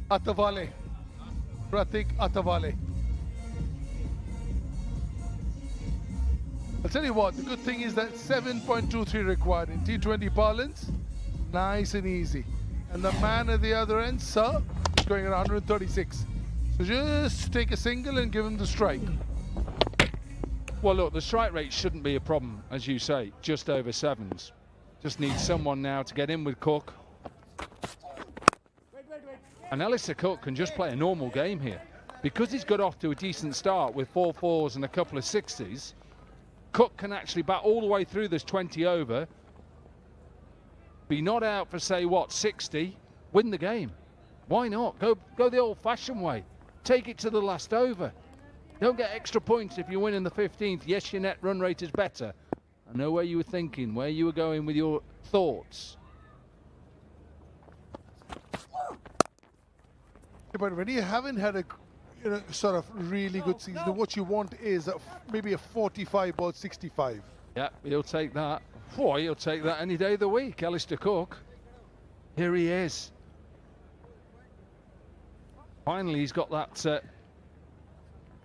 Atavale. Pratik Atavale. I'll tell you what, the good thing is that 7.23 required in T20 parlance. Nice and easy. And the man at the other end, sir, is going at 136. So just take a single and give him the strike. Well, look, the strike rate shouldn't be a problem, as you say, just over 7s. Just need someone now to get in with Cook. And Alistair Cook can just play a normal game here. Because he's got off to a decent start with 4 4s and a couple of 60s, Cook can actually bat all the way through this 20 over, be not out for, say, what, 60, win the game. Why not? Go the old-fashioned way. Take it to the last over. Don't get extra points if you win in the 15th. Yes, your net run rate is better. I know where you were thinking, where you were going with your thoughts. But when you haven't had a sort of really good season, what you want is maybe a 45 or 65. Yeah, he'll take that. Boy, he'll take that any day of the week. Alistair Cook. Here he is. Finally, he's got that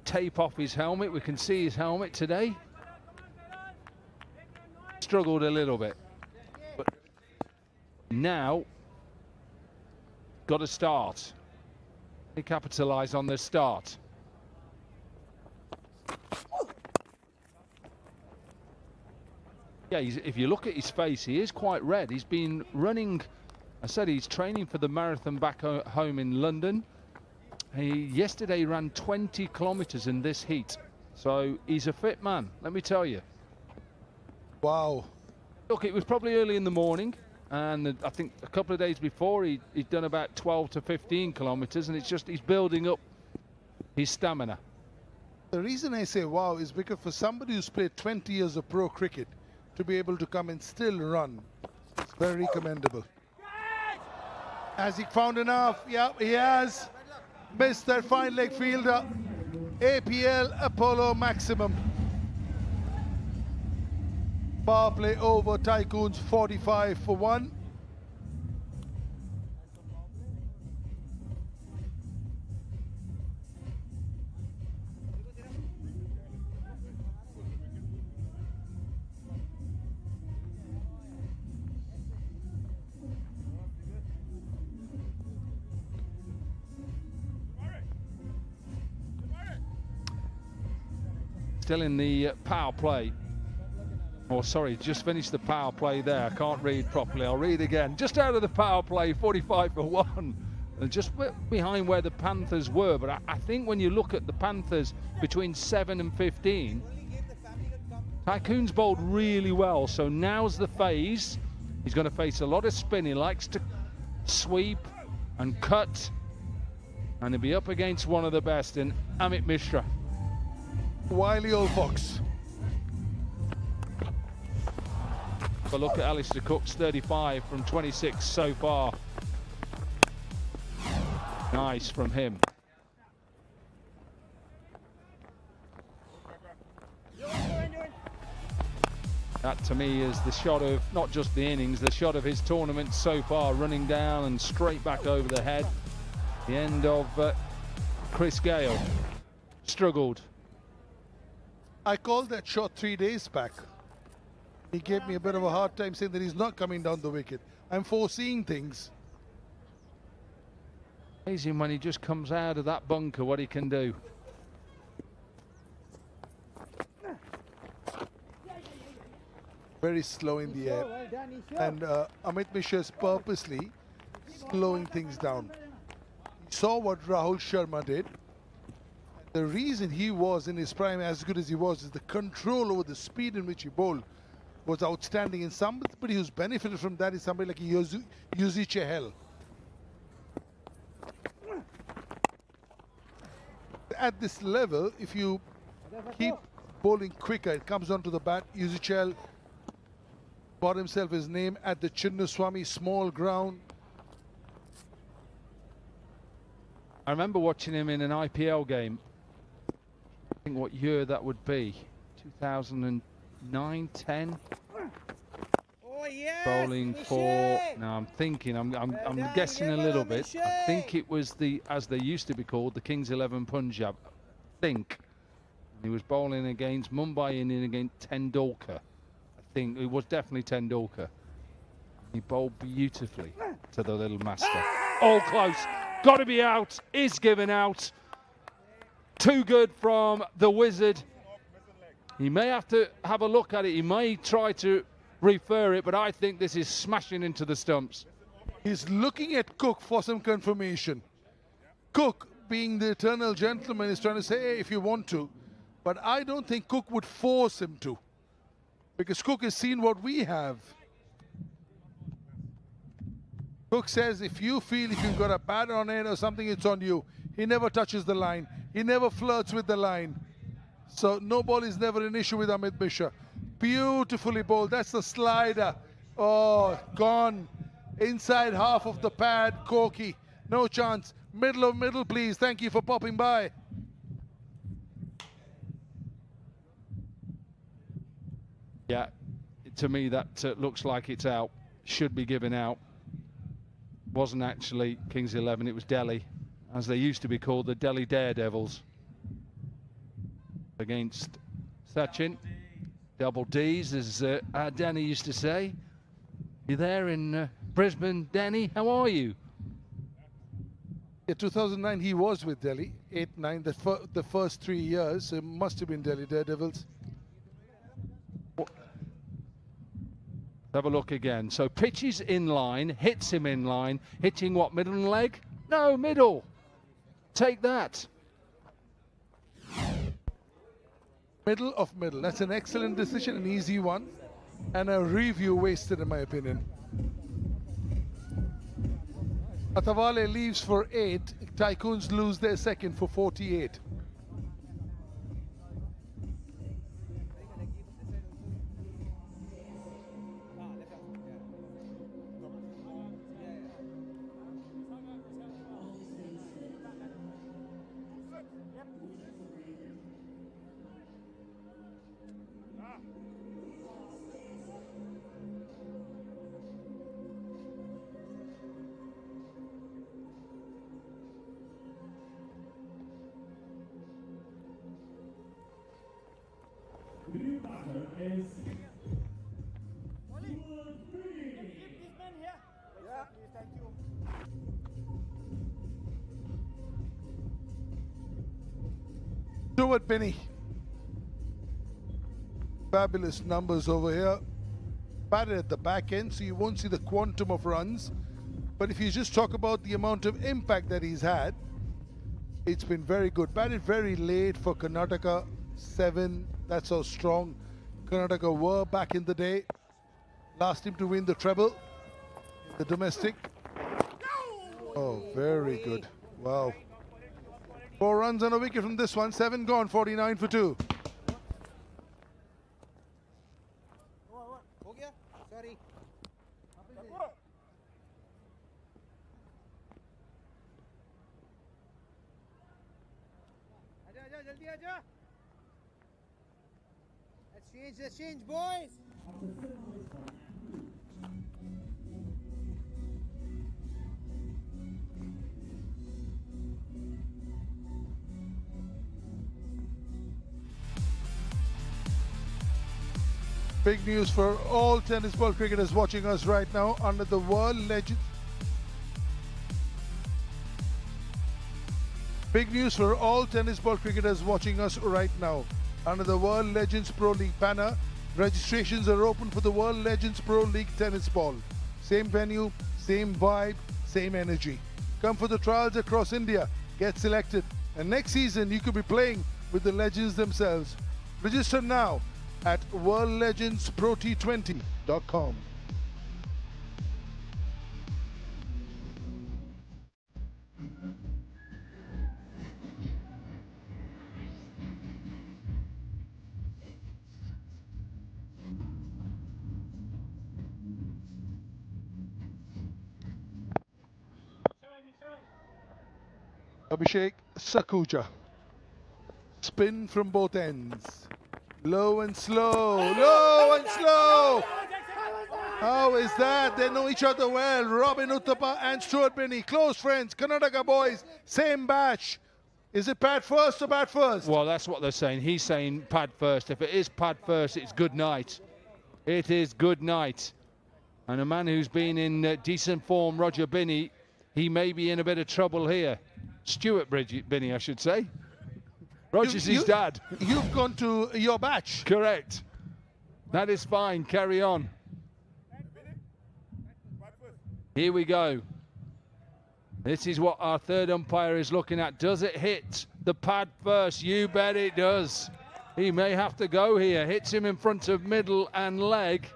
tape off his helmet. We can see his helmet today. Struggled a little bit. But now, got to start. They capitalise on their start. Yeah, if you look at his face, he is quite red. He's been running, I said he's training for the marathon back home in London. Yesterday he ran 20 kilometres in this heat. So he's a fit man, let me tell you. Wow. Look, it was probably early in the morning. And I think a couple of days before he'd done about 12 to 15 kilometres, and it's just he's building up his stamina. The reason I say wow is because for somebody who's played 20 years of pro cricket to be able to come and still run, it's very commendable. Has he found enough? Yeah, he has. Missed that fine leg fielder. APL Apollo maximum. Power play over Tycoons 45 for 1. Still in the power play. Oh, sorry, just finished the power play there. I can't read properly. I'll read again. Just out of the power play, 45 for 1. And just behind where the Panthers were. But I think when you look at the Panthers between 7 and 15, Tycoons bowled really well. So now's the phase. He's going to face a lot of spin. He likes to sweep and cut. And he'll be up against one of the best in Amit Mishra. Wily old fox. But look at Alistair Cook's 35 from 26 so far. Nice from him. That to me is the shot of not just the innings, the shot of his tournament so far, running down and straight back over the head. The end of Chris Gale. Struggled. I called that shot 3 days back. He gave me a bit of a hard time saying that he's not coming down the wicket. I'm foreseeing things. Amazing when he just comes out of that bunker what he can do. very slow in the air. And Amit Mishra is purposely slowing things down. He saw what Rahul Sharma did. The reason he was in his prime as good as he was is the control over the speed in which he bowled was outstanding. And somebody who's benefited from that is somebody like Yuzi Chahal. At this level, if you keep bowling quicker, it comes onto the bat. Yuzi Chahal bought himself his name at the Chinnaswamy small ground. I remember watching him in an IPL game. I think what year that would be, 2009, 10. Oh yes. Bowling for. Now I'm thinking. I'm guessing a little bit. I think it was as they used to be called, the Kings 11 Punjab. I think. And he was bowling against Mumbai Indians against Tendulkar. I think it was definitely Tendulkar. He bowled beautifully to the little master. All close. Got to be out. Is given out. Too good from the Wizard. He may have to have a look at it. He may try to refer it, but I think this is smashing into the stumps. He's looking at Cook for some confirmation. Cook, being the eternal gentleman, is trying to say, hey, if you want to. But I don't think Cook would force him to. Because Cook has seen what we have. Cook says if you feel if you've got a bat on it or something, it's on you. He never touches the line. He never flirts with the line. So no ball is never an issue with Amit Mishra. Beautifully bowled. That's the slider. Oh, gone. Inside half of the pad. Corky. No chance. Middle of middle, please. Thank you for popping by. Yeah, to me that looks like it's out. Should be given out. Wasn't actually Kings 11, it was Delhi, as they used to be called, the Delhi Daredevils. Against Sachin. Double D's, as Danny used to say. You there in Brisbane, Danny? How are you? Yeah, 2009 he was with Delhi. 8-9, the first 3 years. So it must have been Delhi Daredevils. Have a look again. So pitches in line, hits him in line, hitting what, middle leg? No, middle. Take that. Middle of middle. That's an excellent decision, an easy one, and a review wasted in my opinion. Atawale leaves for 8. Tycoons lose their second for 48. Stuart Binney. Fabulous numbers over here. Batted at the back end, so you won't see the quantum of runs. But if you just talk about the amount of impact that he's had, it's been very good. Batted very late for Karnataka. 7, that's how strong Karnataka were back in the day. Last team to win the treble, the domestic. Oh, very good. Wow. 4 runs on a wicket from this one. 7 gone, 49 for 2. Sorry. Let's change, boys. Big news for all tennis ball cricketers watching us right now under the world legend. Big news for all tennis ball cricketers watching us right now. Under the World Legends Pro League banner, Registrations are open for the World Legends Pro League Tennis Ball. Same venue, same vibe, same energy. Come for the trials across India, get selected, and next season you could be playing with the legends themselves. Register now at worldlegendsprot20.com. Abhishek Sakuja. Spin from both ends. Low and slow. Low and slow. How is that? They know each other well. Robin Uthappa and Stuart Binney. Close friends. Karnataka boys. Same batch. Is it pad first or bat first? Well, that's what they're saying. He's saying pad first. If it is pad first, it's good night. It is good night. And a man who's been in decent form, Roger Binney, he may be in a bit of trouble here. Stuart Binney, I should say. Roger's his dad. You've gone to your batch. Correct. That is fine. Carry on. Here we go. This is what our third umpire is looking at. Does it hit the pad first? You bet it does. He may have to go here. Hits him in front of middle and leg.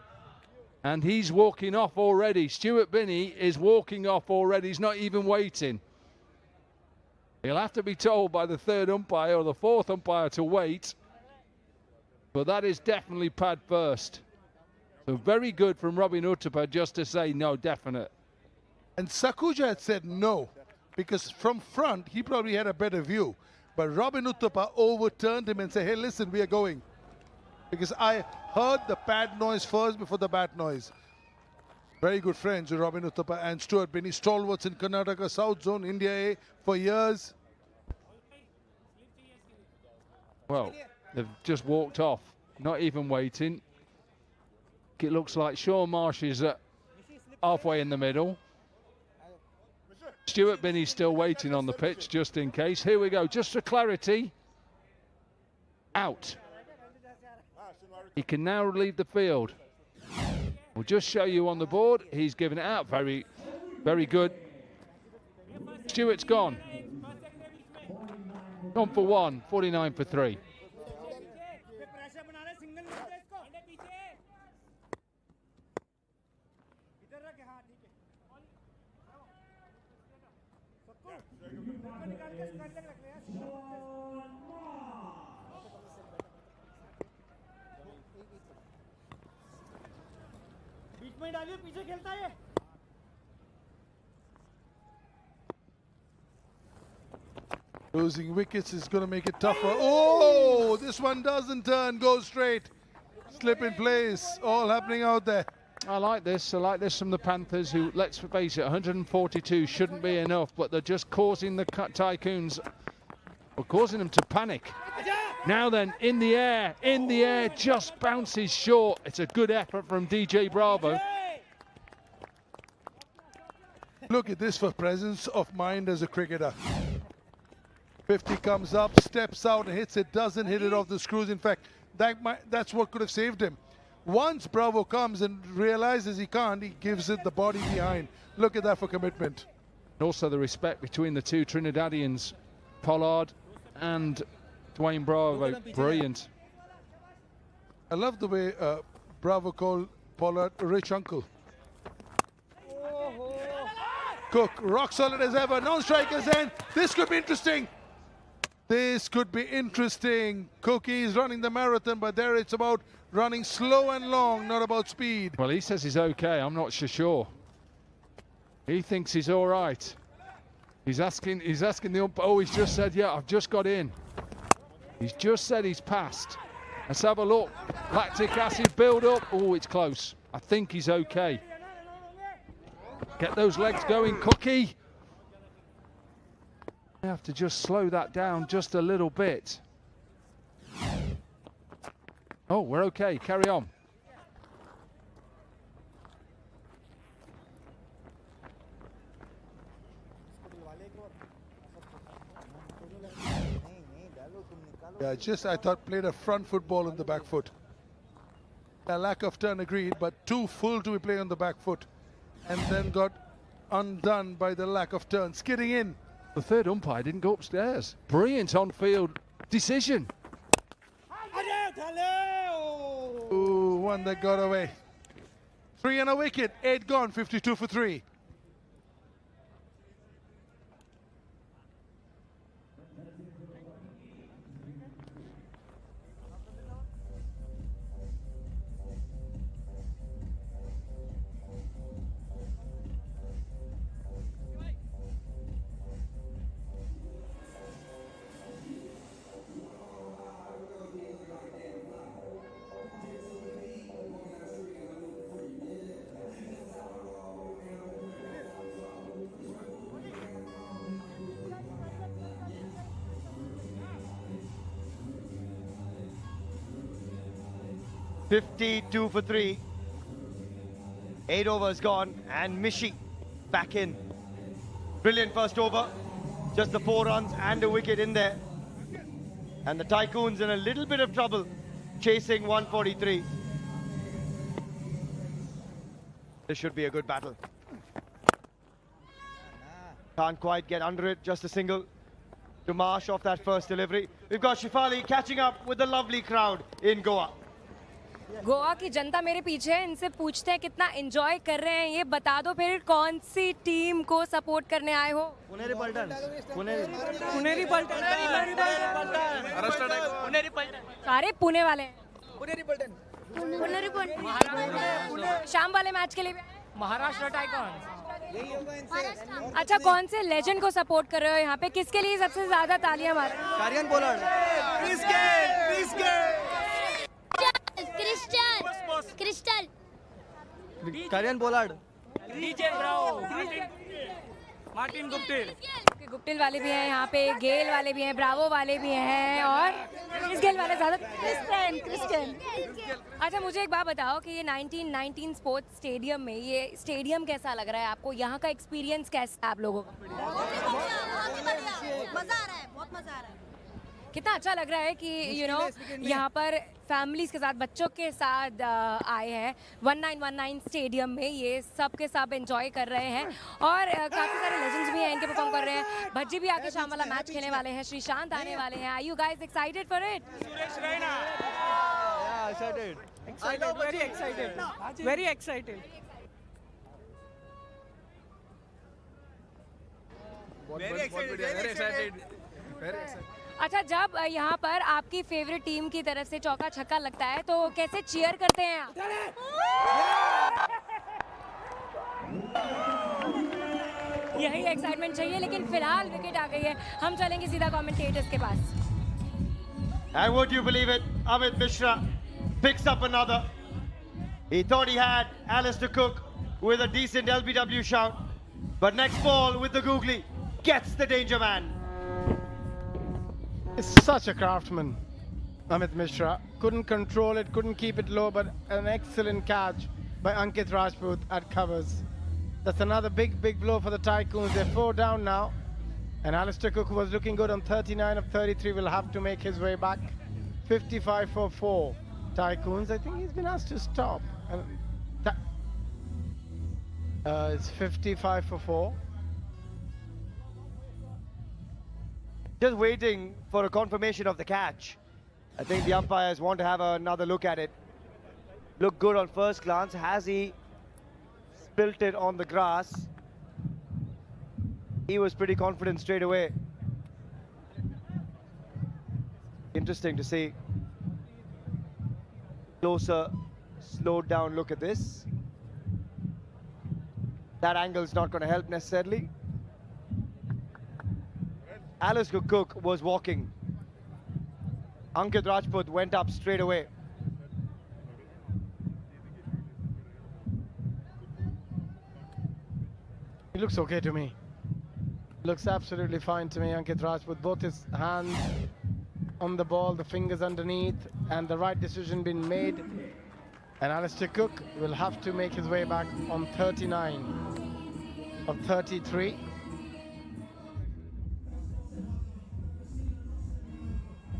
And he's walking off already. Stuart Binney is walking off already. He's not even waiting. He'll have to be told by the third umpire or the fourth umpire to wait. But that is definitely pad first. So very good from Robin Uthappa just to say no, definite. And Sakuja had said no, because from front, he probably had a better view. But Robin Uthappa overturned him and said, hey, listen, we are going. Because I heard the pad noise first before the bat noise. Very good friends with Robin Uthappa and Stuart Binney, stalwarts in Karnataka, South Zone, India A for years. Well, they've just walked off, not even waiting. It looks like Sean Marsh is halfway in the middle. Stuart Binney's still waiting on the pitch, just in case. Here we go, just for clarity. Out. He can now leave the field. We'll just show you on the board. He's given it out. Very, very good. Stuart's gone. Gone for 1, 49 for 3. Losing wickets is going to make it tougher. Oh, this one doesn't turn, goes straight. Slip in place, all happening out there. I like this. I like this from the Panthers, who, let's face it, 142 shouldn't be enough, but they're just causing the Tycoons, or causing them to panic. Now then, in the air, just bounces short. It's a good effort from DJ Bravo. Look at this for presence of mind as a cricketer. 50 comes up, steps out and hits it, doesn't hit it off the screws. In fact, that's what could have saved him. Once Bravo comes and realizes he can't, he gives it the body behind. Look at that for commitment. Also the respect between the two Trinidadians, Pollard and Dwayne Bravo, brilliant. I love the way Bravo called Pollard rich uncle. Cook, rock solid as ever, non-strikers end. This could be interesting. This could be interesting. Cookie is running the marathon, but there it's about running slow and long, not about speed. Well, he says he's okay. I'm not so sure. He thinks he's all right. He's asking the umpire. Oh, he's just said, yeah, I've just got in. He's just said he's passed. Let's have a look. Lactic acid build up. Oh, it's close. I think he's okay. Get those legs going, Cookie. I have to just slow that down just a little bit. Oh, we're okay. Carry on. Yeah, I thought played a front football on the back foot. A lack of turn agreed, but too full to be playing on the back foot. And then got undone by the lack of turn. Skidding in. The third umpire didn't go upstairs. Brilliant on-field decision. Ooh, one that got away. 3 and a wicket, 8 gone, 52 for 3. $52 for 3. 8 overs gone, and Mishi back in. Brilliant first over. Just the 4 runs and a wicket in there. And the Tycoons in a little bit of trouble, chasing 143. This should be a good battle. Can't quite get under it, just a single to Marsh off that first delivery. We've got Shifali catching up with the lovely crowd in Goa. Goa की जनता मेरे पीछे है, इनसे पूछते हैं कितना enjoy कर रहे हैं, ये बता दो फिर कौन सी टीम को सपोर्ट करने आए हो? पुनेरी पल्टन, पुनेरी पल्टन, सारे पुणे वाले हैं। पुनेरी पल्टन, पुनेरी पल्टन, शाम वाले मैच के लिए महाराष्ट्र टाइकॉन्स। अच्छा, कौन से लेजेंड को सपोर्ट कर रहे हो यहाँ पे? किसके लिए सबसे ज्यादा तालियां मार रहे हैं? कारियन पोलार्ड, क्रिस्टल, कारियन पोलार्ड, मार्टिन गुप्टिल वाले भी हैं यहाँ पे, गेल वाले भी हैं, ब्रावो वाले भी हैं, और क्रिस गेल वाले ज्यादा। क्रिस्टन। अच्छा, मुझे एक बात बताओ कि ये 1919 स्पोर्ट्स स्टेडियम में ये स्टेडियम कैसा लग रहा है आपको? यहाँ का एक्सपीरियंस कैसा है आप लोगों का? मजा आ रहा है, बहुत मजा आ रहा है। कितना अच्छा लग रहा है कि यहाँ पर फैमिलीज के साथ, बच्चों के साथ आए हैं 1919 स्टेडियम में, ये सब के सब एंजॉय कर रहे हैं, और काफ़ी सारे लेजेंड्स भी हैं इनके परफॉर्म कर रहे हैं। भज्जी भी आके शाम वाला मैच खेलने वाले हैं, श्रीशांत आने वाले हैं। Are you guys excited for it? Very excited. अच्छा, जब यहाँ पर आपकी फेवरेट टीम की तरफ से चौका छक्का लगता है तो कैसे चीयर करते हैं आप? यही एक्साइटमेंट चाहिए, लेकिन फिलहाल विकेट आ गई है। हम चलेंगे सीधा कमेंटेटर्स के पास। And would you believe it, Amit Mishra picks up another. He thought he had Alistair Cook with a decent LBW shout, but next ball with the googly gets the danger man. It's such a craftsman, Amit Mishra. Couldn't control it, couldn't keep it low, but an excellent catch by Ankit Rajput at covers. That's another big blow for the Tycoons. They're 4 down now. And Alistair Cook, who was looking good on 39 of 33, will have to make his way back. 55 for 4 Tycoons. I think he's been asked to stop. It's 55 for 4. Just waiting for a confirmation of the catch. I think the umpires want to have another look at it. Looked good on first glance. Has he spilt it on the grass? He was pretty confident straight away. Interesting to see. Closer, slowed down look at this. That angle's not going to help necessarily. Alistair Cook was walking. Ankit Rajput went up straight away. He looks okay to me. Looks absolutely fine to me, Ankit Rajput. Both his hands on the ball, the fingers underneath, and the right decision been made. And Alistair Cook will have to make his way back on 39 of 33.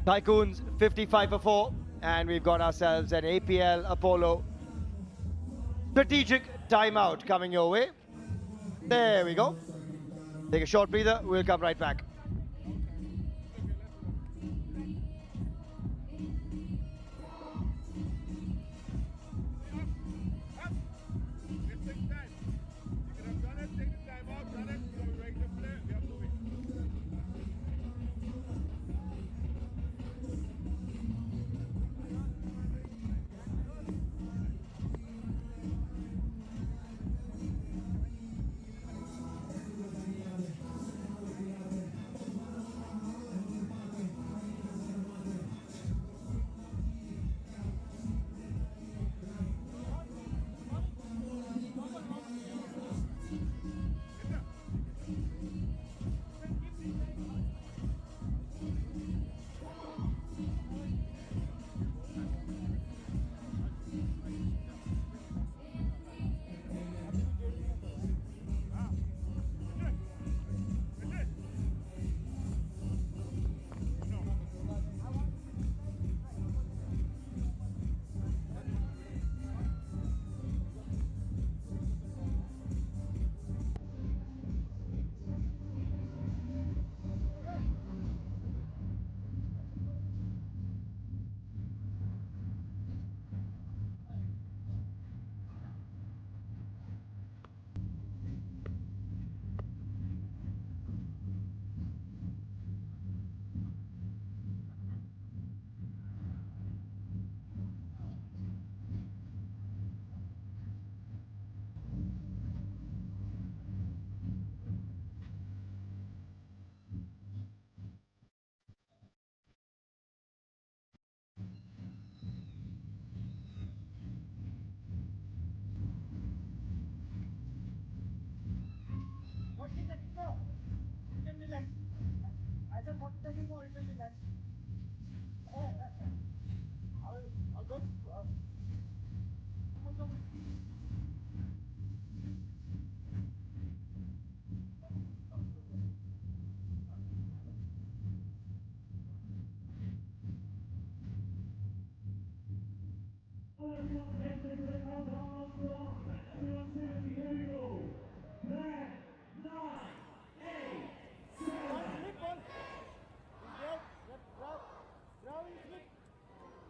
Tycoons 55 for 4. and we've got ourselves an APL Apollo strategic timeout coming your way. There we go. Take a short breather, we'll come right back.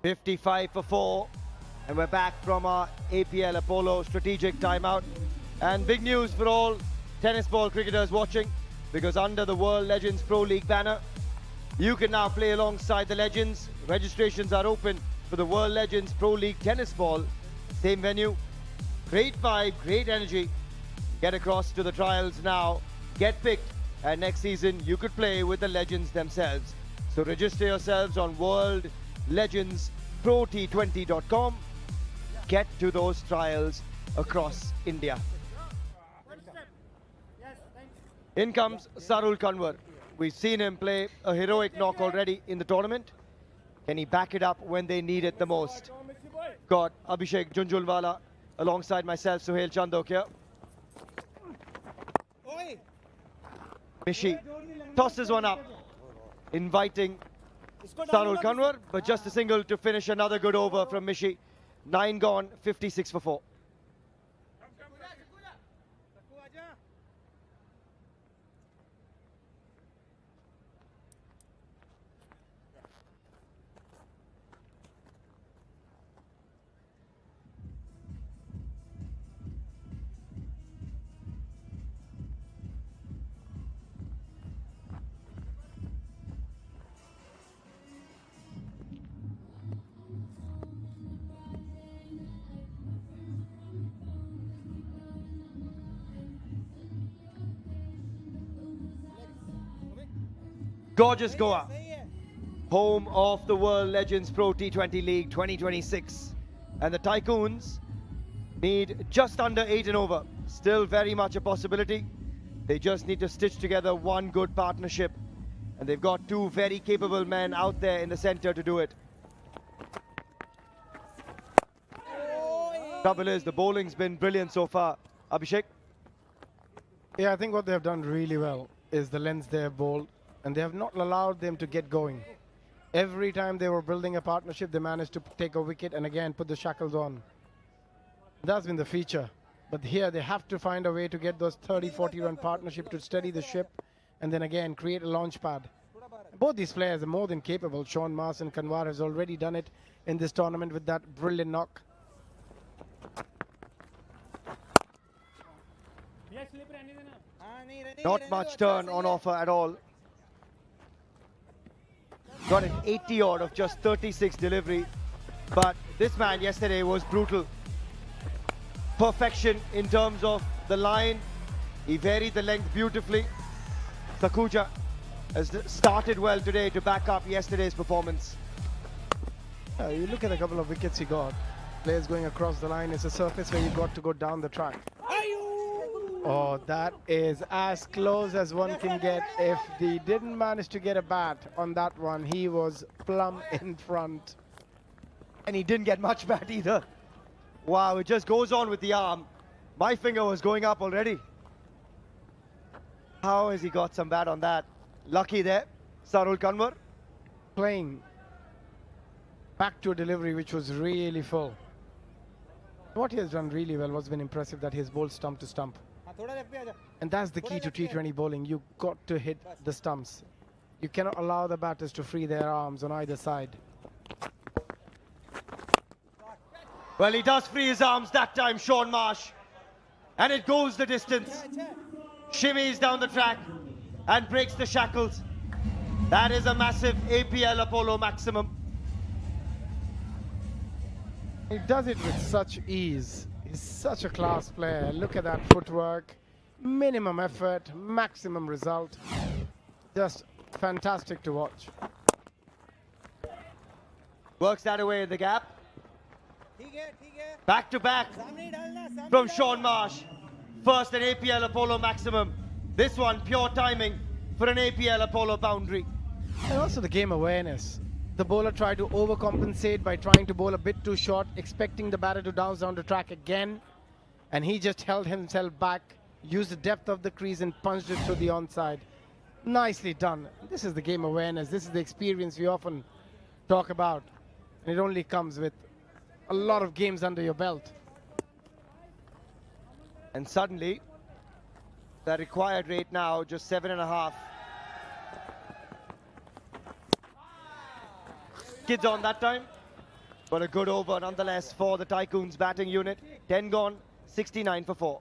.55 for 4, and we're back from our APL Apollo strategic timeout. And big news for all tennis ball cricketers watching, because under the World Legends Pro League banner, you can now play alongside the legends. Registrations are open for the World Legends Pro League tennis ball. Same venue, great vibe, great energy. Get across to the trials now, get picked, and next season you could play with the legends themselves. So register yourselves on worldlegendsprot20.com. Get to those trials across India. In comes Sarul Kanwar. We've seen him play a heroic knock already in the tournament. Can he back it up when they need it the most? Got Abhishek Junjulwala alongside myself, Suhail Chandok here. Mishi tosses one up, inviting Sarul Kanwar, but just a single to finish another good over from Mishi. 9 gone, 56 for 4. Gorgeous Goa, home of the World Legends Pro T20 League 2026. And the Tycoons need just under 8 and over. Still very much a possibility. They just need to stitch together one good partnership. And they've got two very capable men out there in the center to do it. Trouble is, the bowling's been brilliant so far. Abhishek? Yeah, I think what they've done really well is the lengths they have bowled, and they have not allowed them to get going. Every time they were building a partnership, they managed to take a wicket and again put the shackles on. That's been the feature. But here they have to find a way to get those 30-40 run partnership to steady the ship and then again create a launch pad. Both these players are more than capable. Sean Marsh and Kanwar has already done it in this tournament with that brilliant knock. Not much turn on offer at all. Got an 80 odd of just 36 delivery. But this man yesterday was brutal. Perfection in terms of the line. He varied the length beautifully. Sakuja has started well today to back up yesterday's performance. You look at a couple of wickets he got. Players going across the line. It's a surface where you got to go down the track. Oh, that is as close as one can get. If he didn't manage to get a bat on that one, he was plumb in front. And he didn't get much bat either. Wow, it just goes on with the arm. My finger was going up already. How has he got some bat on that? Lucky there, Sarul Kanwar. Playing back to a delivery which was really full. What he has done really well, what's been impressive, that he has bowled stump to stump. And that's the key to T20 bowling. You've got to hit the stumps. You cannot allow the batters to free their arms on either side. Well, he does free his arms that time, Sean Marsh. And it goes the distance. Shimmies down the track and breaks the shackles. That is a massive APL Apollo maximum. He does it with such ease. He's such a class player. Look at that footwork. Minimum effort, maximum result. Just fantastic to watch. Works that away in the gap. Back to back from Sean Marsh. First an APL Apollo maximum. This one pure timing for an APL Apollo boundary. And also the game awareness. The bowler tried to overcompensate by trying to bowl a bit too short, expecting the batter to bounce down the track again. And he just held himself back, used the depth of the crease and punched it through the onside. Nicely done. This is the game awareness. This is the experience we often talk about. And it only comes with a lot of games under your belt. And suddenly, the required rate now just 7.5. Kids on that time, but a good over nonetheless for the Tycoons batting unit. 10 gone, 69 for 4.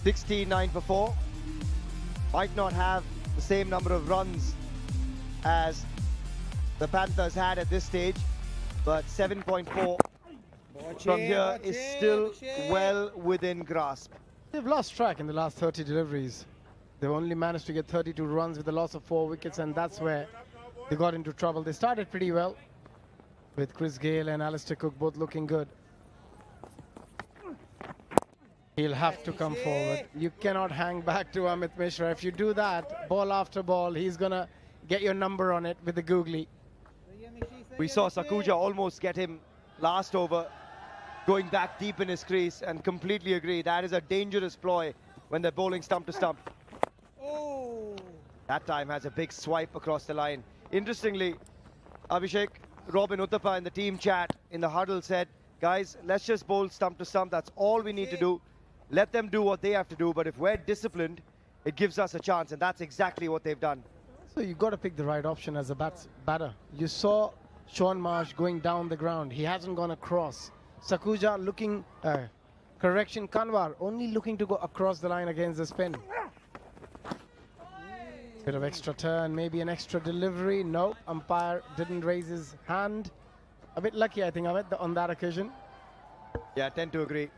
$69 for 4. Might not have the same number of runs as the Panthers had at this stage, but 7.4 from here is still well within grasp. They've lost track in the last 30 deliveries. They've only managed to get 32 runs with a loss of 4 wickets, and that's where they got into trouble. They started pretty well with Chris Gayle and Alistair Cook both looking good. He'll have to come forward. You cannot hang back to Amit Mishra. If you do that, ball after ball, he's going to get your number on it with the googly. We saw Sakuja almost get him last over, going back deep in his crease, and completely agree. That is a dangerous ploy when they're bowling stump to stump. That time has a big swipe across the line. Interestingly, Abhishek, Robin Uthappa in the team chat in the huddle said, guys, let's just bowl stump to stump. That's all we need to do. Let them do what they have to do, but if we're disciplined, it gives us a chance, and that's exactly what they've done. So you've got to pick the right option as a batter. You saw Sean Marsh going down the ground. He hasn't gone across. Sakuja looking, correction, Kanwar only looking to go across the line against the spin. Bit of extra turn, maybe an extra delivery. No, umpire didn't raise his hand. A bit lucky, I think, Amit, on that occasion. Yeah, I tend to agree.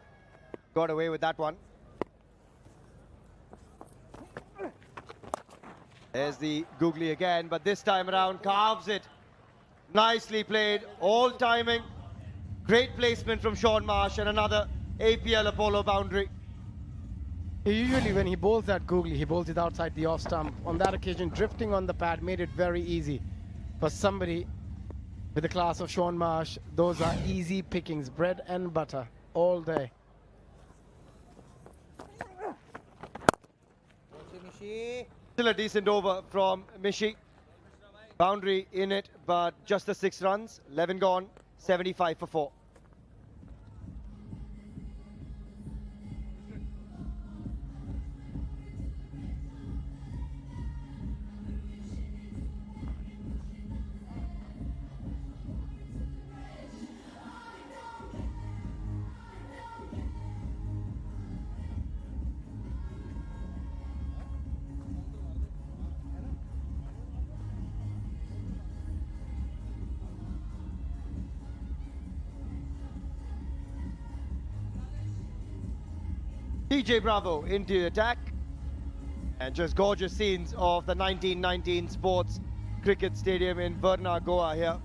Got away with that one. There's the googly again, but this time around carves it. Nicely played, all timing. Great placement from Sean Marsh and another APL Apollo boundary. Usually when he bowls that googly, he bowls it outside the off stump. On that occasion, drifting on the pad made it very easy for somebody with the class of Sean Marsh. Those are easy pickings, bread and butter, all day. Still a decent over from Mishi. Boundary in it, but just the 6 runs. 11 gone, 75 for 4. DJ Bravo into the attack. And just gorgeous scenes of the 1919 Sports Cricket Stadium in Varna, Goa here.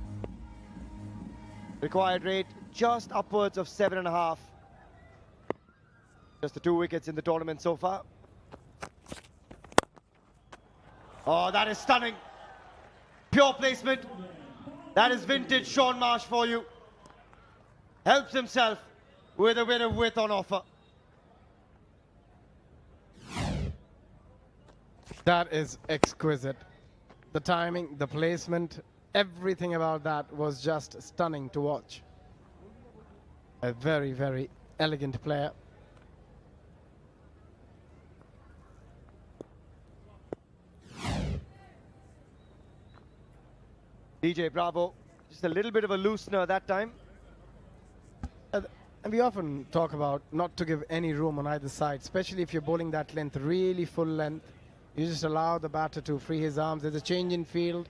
Required rate just upwards of 7.5. Just the 2 wickets in the tournament so far. Oh, that is stunning. Pure placement. That is vintage Sean Marsh for you. Helps himself with a bit of width on offer. That is exquisite. The timing, the placement, everything about that was just stunning to watch. A very, very elegant player. DJ Bravo, just a little bit of a loosener that time. And we often talk about not to give any room on either side, especially if you're bowling that length, really full length. You just allow the batter to free his arms. There's a change in field.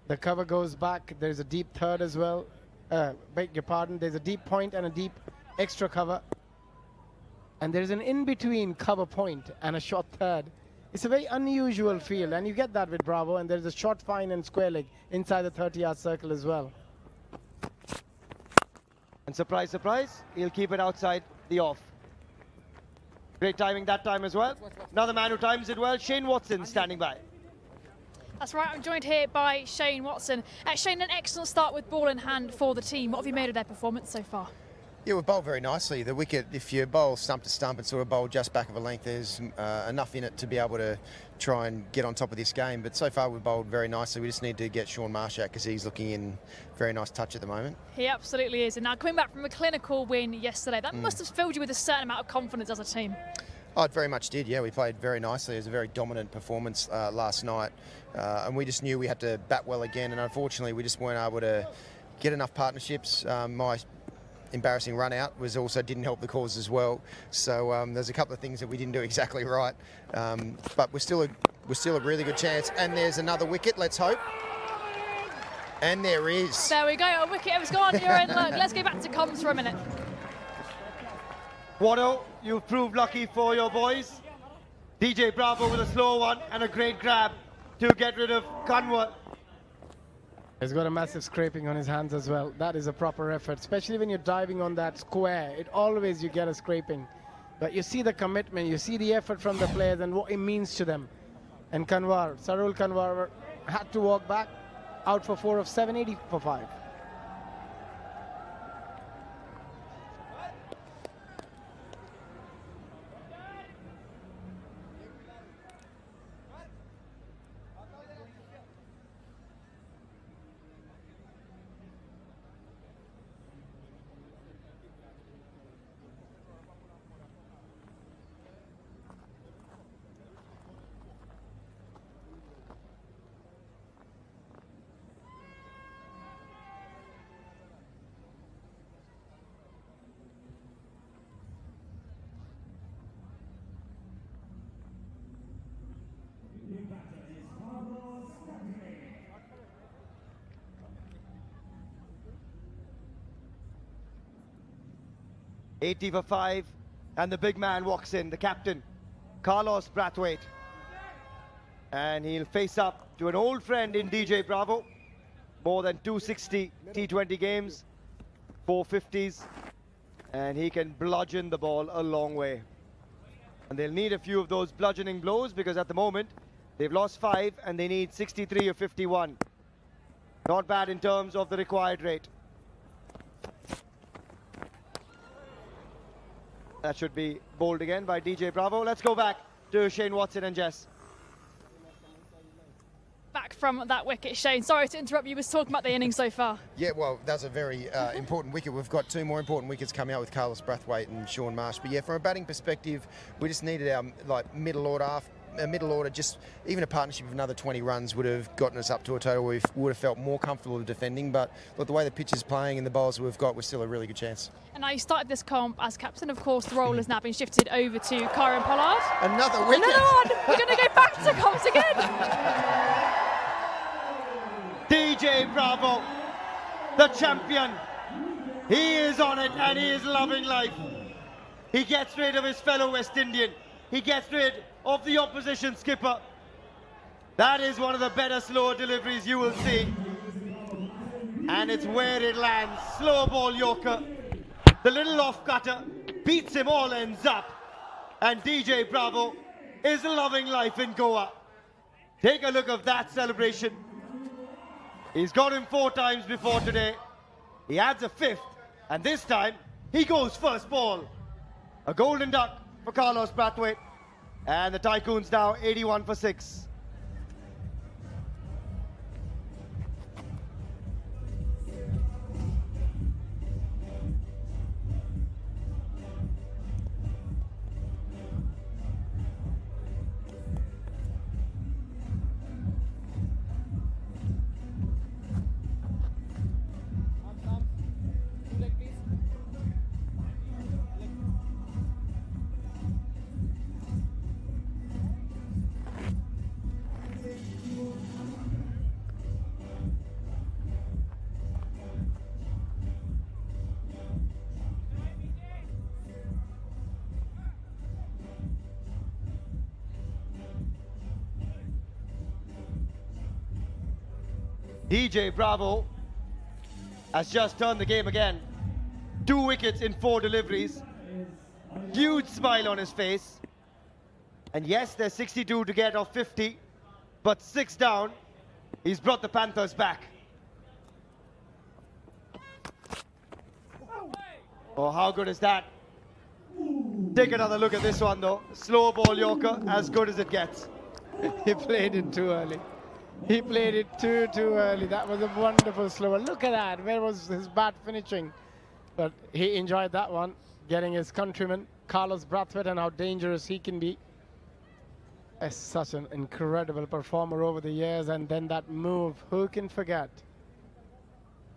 The cover goes back. There's a deep third as well. Beg your pardon. There's a deep point and a deep extra cover. And there's an in-between cover point and a short third. It's a very unusual field, and you get that with Bravo. And there's a short fine and square leg inside the 30-yard circle as well. And surprise, surprise, he'll keep it outside the off. Great timing that time as well. Another man who times it well, Shane Watson standing by. That's right, I'm joined here by Shane Watson. Shane, an excellent start with ball in hand for the team. What have you made of their performance so far? Yeah, we've bowled very nicely. The wicket, if you bowl stump to stump and sort of bowl just back of a length, there's enough in it to be able to try and get on top of this game. But so far we've bowled very nicely. We just need to get Sean Marsh out because he's looking in very nice touch at the moment. He absolutely is. And now coming back from a clinical win yesterday, that must have filled you with a certain amount of confidence as a team. Oh, it very much did, yeah. We played very nicely. It was a very dominant performance last night. And we just knew we had to bat well again. And unfortunately, we just weren't able to get enough partnerships. My embarrassing run out also didn't help the cause as well. So there's a couple of things that we didn't do exactly right. But we're still a really good chance. And there's another wicket, let's hope. And there is. There we go, a wicket has gone, you're in luck. Let's go back to comms for a minute. Watto, you've proved lucky for your boys. DJ Bravo with a slow one and a great grab to get rid of Kanwar. He's got a massive scraping on his hands as well. That is a proper effort, especially when you're diving on that square. It always you get a scraping. But you see the commitment, you see the effort from the players and what it means to them. And Kanwar, Sarul Kanwar had to walk back, out for 4 of 7, 80 for 5. $80 for 5, and the big man walks in, the captain, Carlos Brathwaite. And he'll face up to an old friend in DJ Bravo. More than 260 T20 games, 450s. And he can bludgeon the ball a long way. And they'll need a few of those bludgeoning blows because at the moment, they've lost 5 and they need 63 or 51. Not bad in terms of the required rate. That should be bowled again by DJ Bravo. Let's go back to Shane Watson and Jess. Back from that wicket, Shane. Sorry to interrupt you. Was talking about the innings so far. Yeah, well, that's a very important wicket. We've got 2 more important wickets coming out with Carlos Brathwaite and Sean Marsh. But yeah, from a batting perspective, we just needed our middle order, just even a partnership of another 20 runs would have gotten us up to a total where we would have felt more comfortable defending. But look, the way the pitch is playing and the bowlers we've got, we're still a really good chance. And now you started this comp as captain. Of course, the role has now been shifted over to Kyron Pollard. Another wicket. Another one. We're going to go back to comps again. DJ Bravo, the champion. He is on it and he is loving life. He gets rid of his fellow West Indian. He gets rid of the opposition skipper. That is one of the better slow deliveries you will see. And it's where it lands. Slow ball Yorker. The little off cutter beats him all ends up. And DJ Bravo is loving life in Goa. Take a look at that celebration. He's got him 4 times before today. He adds a 5th, and this time he goes first ball. A golden duck for Carlos Brathwaite, and the Tycoons now 81 for 6. DJ Bravo has just turned the game again. 2 wickets in 4 deliveries. Huge smile on his face. And yes, there's 62 to get off 50, but 6 down. He's brought the Panthers back. Oh, how good is that? Take another look at this one though. Slow ball Yorker, as good as it gets. He played it too early. He played it too early. That was a wonderful slower. Look at that. Where was his bat finishing? But he enjoyed that one, getting his countryman, Carlos Brathwaite, and how dangerous he can be. As such an incredible performer over the years. And then that move, who can forget?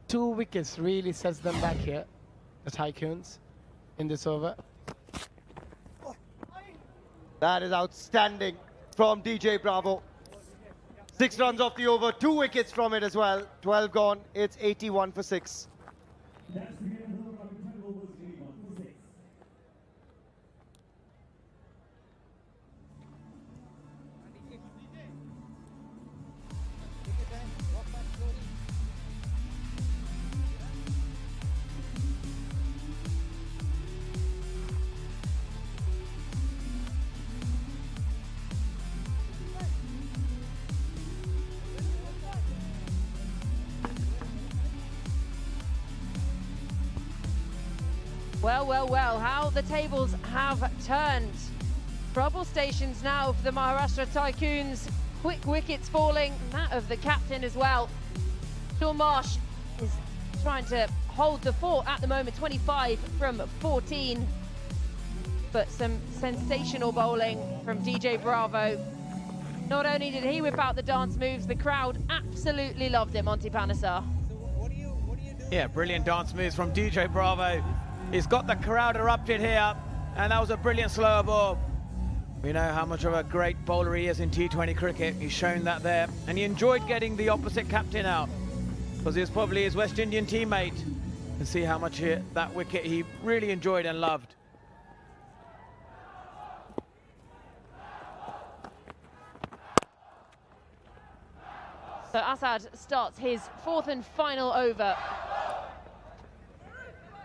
2 wickets really sets them back here, the Tycoons, in this over. That is outstanding from DJ Bravo. 6 runs off the over, 2 wickets from it as well. 12 gone, it's 81 for 6. Well, how the tables have turned. Trouble stations now for the Maharashtra Tycoons. Quick wickets falling, that of the captain as well. Sean Marsh is trying to hold the fort at the moment, 25 from 14. But some sensational bowling from DJ Bravo. Not only did he whip out the dance moves, the crowd absolutely loved it, Monty Panesar. Yeah, brilliant dance moves from DJ Bravo. He's got the crowd erupted here, and that was a brilliant slower ball. We know how much of a great bowler he is in T20 cricket. He's shown that there, and he enjoyed getting the opposite captain out because he was probably his West Indian teammate. And see how much that wicket he really enjoyed and loved. So Asad starts his fourth and final over.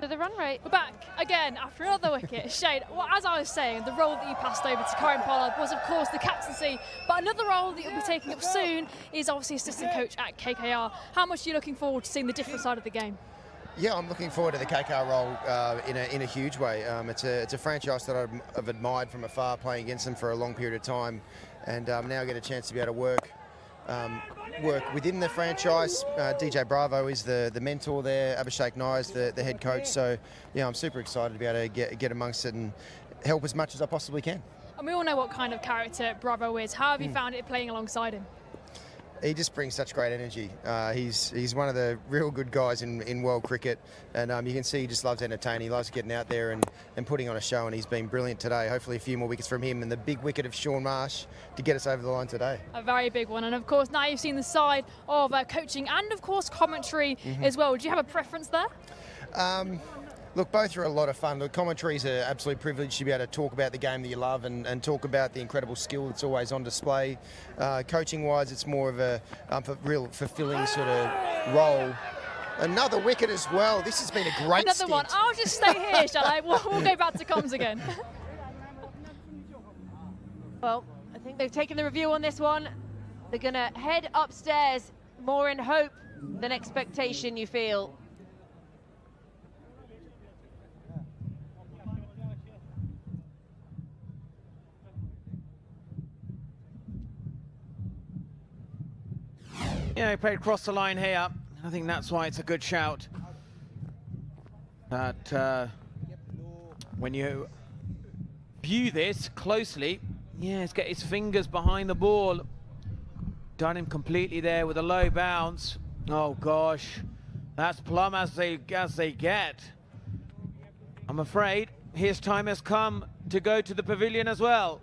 So the run rate. We're back again after another wicket. Shane, well, as I was saying, the role that you passed over to Karen Pollard was, of course, the captaincy. But another role that you'll be taking up soon is obviously assistant coach at KKR. How much are you looking forward to seeing the different side of the game? Yeah, I'm looking forward to the KKR role in a huge way. It's a franchise that I've admired from afar, playing against them for a long period of time, and now I get a chance to be able to work within the franchise. DJ Bravo is the mentor there. Abhishek Nair is the head coach. So yeah, I'm super excited to be able to get amongst it and help as much as I possibly can. And we all know what kind of character Bravo is. How have you found it playing alongside him? He just brings such great energy. He's one of the real good guys in world cricket, and you can see he just loves entertaining. He loves getting out there and putting on a show, and he's been brilliant today. Hopefully a few more wickets from him and the big wicket of Shaun Marsh to get us over the line today. A very big one, and of course now you've seen the side of coaching and of course commentary as well. Do you have a preference there? Look, both are a lot of fun. The commentaries are absolutely privileged to be able to talk about the game that you love and talk about the incredible skill that's always on display. Coaching-wise, it's more of a real fulfilling sort of role. Another wicket as well. This has been a great Another stint. one. I'll just stay here, shall I? We'll go back to comms again. Well, I think they've taken the review on this one. They're going to head upstairs, more in hope than expectation, you feel. Yeah, he played across the line here. I think that's why it's a good shout. That when you view this closely, yeah, he's got his fingers behind the ball. Done him completely there with a low bounce. Oh gosh, that's plumb as they get. I'm afraid his time has come to go to the pavilion as well.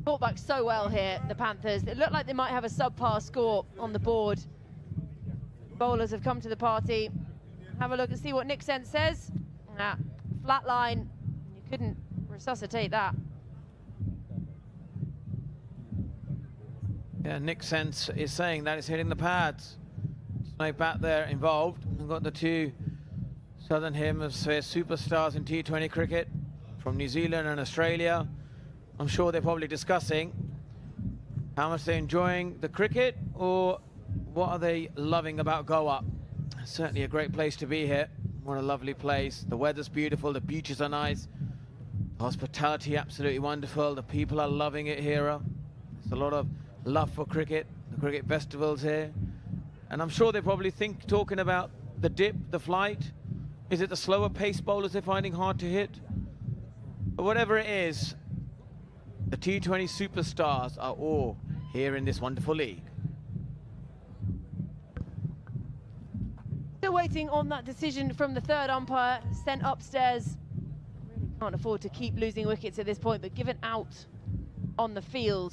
Fought back so well here, the Panthers. It looked like they might have a subpar score on the board. Bowlers have come to the party. Have a look and see what Nick Sense says. Flat line, you couldn't resuscitate that. Yeah, Nick Sense is saying that it's hitting the pads. There's no bat there involved. We've got the two Southern Hemisphere superstars in T20 cricket from New Zealand and Australia. I'm sure they're probably discussing how much they're enjoying the cricket or what are they loving about Goa. Certainly a great place to be here. What a lovely place. The weather's beautiful, the beaches are nice. The hospitality absolutely wonderful. The people are loving it here. There's a lot of love for cricket. The cricket festivals here. And I'm sure they're probably talking about the dip, the flight. Is it the slower pace bowlers they're finding hard to hit? But whatever it is, the T20 superstars are all here in this wonderful league. Still waiting on that decision from the third umpire, sent upstairs. Really can't afford to keep losing wickets at this point, but given out on the field.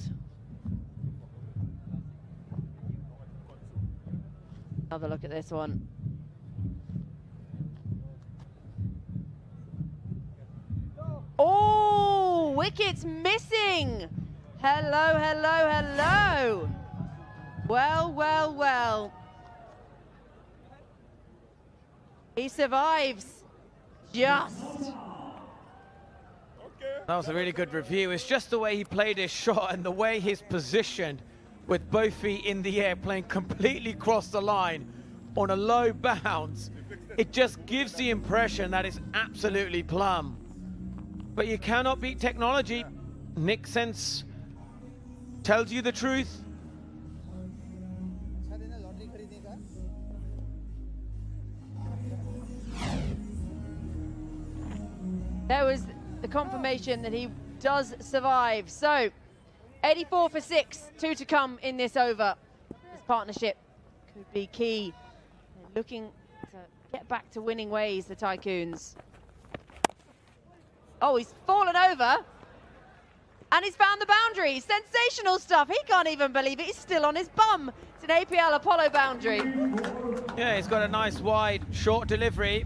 Another look at this one. Oh, wickets missing. Hello, hello, hello. Well, well, well. He survives. Just. That was a really good review. It's just the way he played his shot and the way he's positioned with both feet in the air, playing completely across the line on a low bounce. It just gives the impression that it's absolutely plumb. But you cannot beat technology. Nick Sense tells you the truth. There was the confirmation that he does survive. So, 84 for 6, 2 to come in this over. This partnership could be key. They're looking to get back to winning ways, the Tycoons. Oh, he's fallen over. And he's found the boundary. Sensational stuff. He can't even believe it. He's still on his bum. It's an APL Apollo boundary. Yeah, he's got a nice wide, short delivery.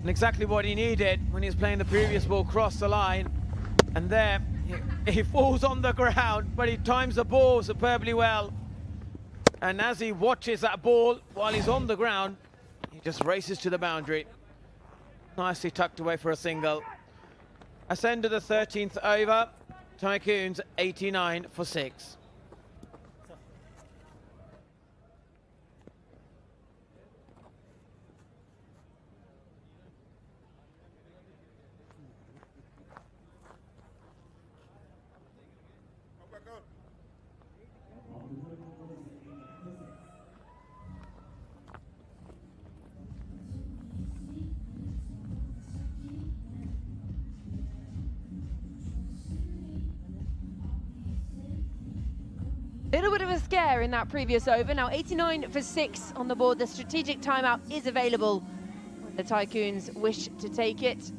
And exactly what he needed when he was playing the previous ball across the line. And there, He falls on the ground, but he times the ball superbly well. And as he watches that ball while he's on the ground, he just races to the boundary. Nicely tucked away for a single. Ascend to the 13th over. Tycoons 89 for 6. Little bit of a scare in that previous over. Now 89 for 6 on the board. The strategic timeout is available when the Tycoons wish to take it.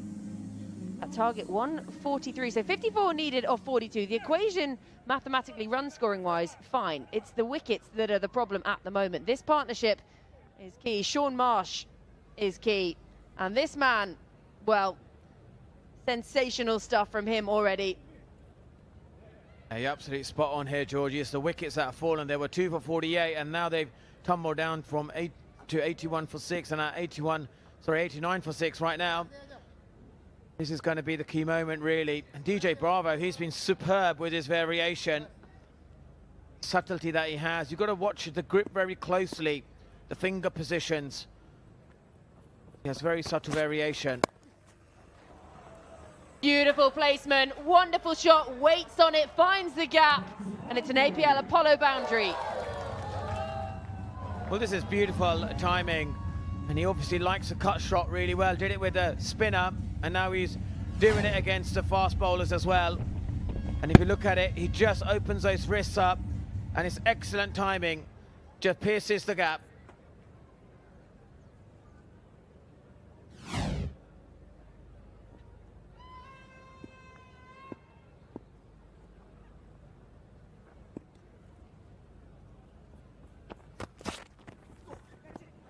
At target 143, so 54 needed of 42. The equation mathematically run scoring wise, fine. It's the wickets that are the problem at the moment. This partnership is key. Sean Marsh is key. And this man, well, sensational stuff from him already. You're absolutely spot on here, Georgie. It's the wickets that have fallen. They were 2 for 48, and now they've tumbled down from 8 to 81 for 6, and at 89 for 6 right now. This is going to be the key moment, really. And DJ Bravo, he's been superb with his variation. Subtlety that he has. You've got to watch the grip very closely, the finger positions. He has very subtle variation. Beautiful placement, wonderful shot, waits on it, finds the gap, and it's an APL Apollo boundary. Well, this is beautiful timing, and he obviously likes a cut shot really well. Did it with a spinner, and now he's doing it against the fast bowlers as well. And if you look at it, he just opens those wrists up, and it's excellent timing. Just pierces the gap.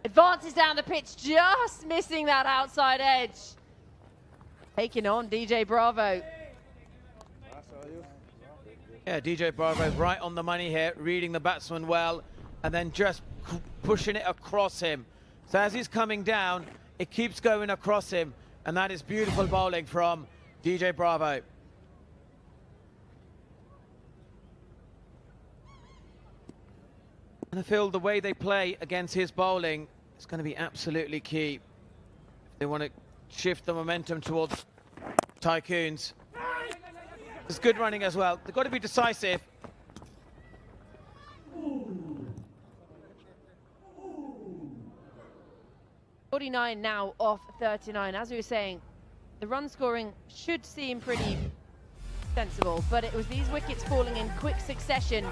Advances down the pitch, just missing that outside edge. Taking on DJ Bravo. Yeah, DJ Bravo right on the money here, reading the batsman well, and then just pushing it across him. So as he's coming down, it keeps going across him, and that is beautiful bowling from DJ Bravo. And I feel the way they play against his bowling is going to be absolutely key. They want to shift the momentum towards Tycoons. It's good running as well. They've got to be decisive. .49 now off 39. As we were saying, the run scoring should seem pretty sensible, but it was these wickets falling in quick succession.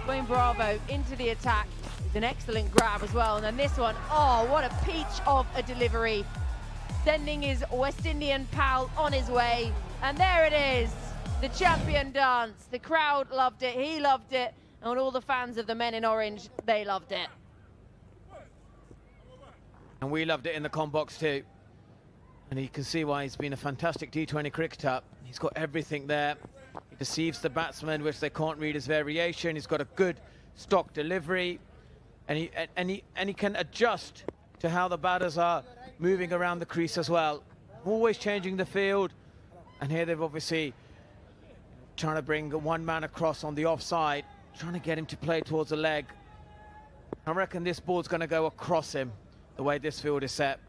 Going Bravo into the attack. It's an excellent grab as well. And then this one, oh, what a peach of a delivery. Sending his West Indian pal on his way. And there it is, the champion dance. The crowd loved it, he loved it, and all the fans of the men in orange, they loved it. And we loved it in the com box too. And you can see why he's been a fantastic T20 cricketer. He's got everything there. He deceives the batsman, which they can't read his variation. He's got a good stock delivery, and he can adjust to how the batters are moving around the crease as well. Always changing the field, and here they've obviously trying to bring one man across on the offside, trying to get him to play towards the leg. I reckon this ball's going to go across him, the way this field is set.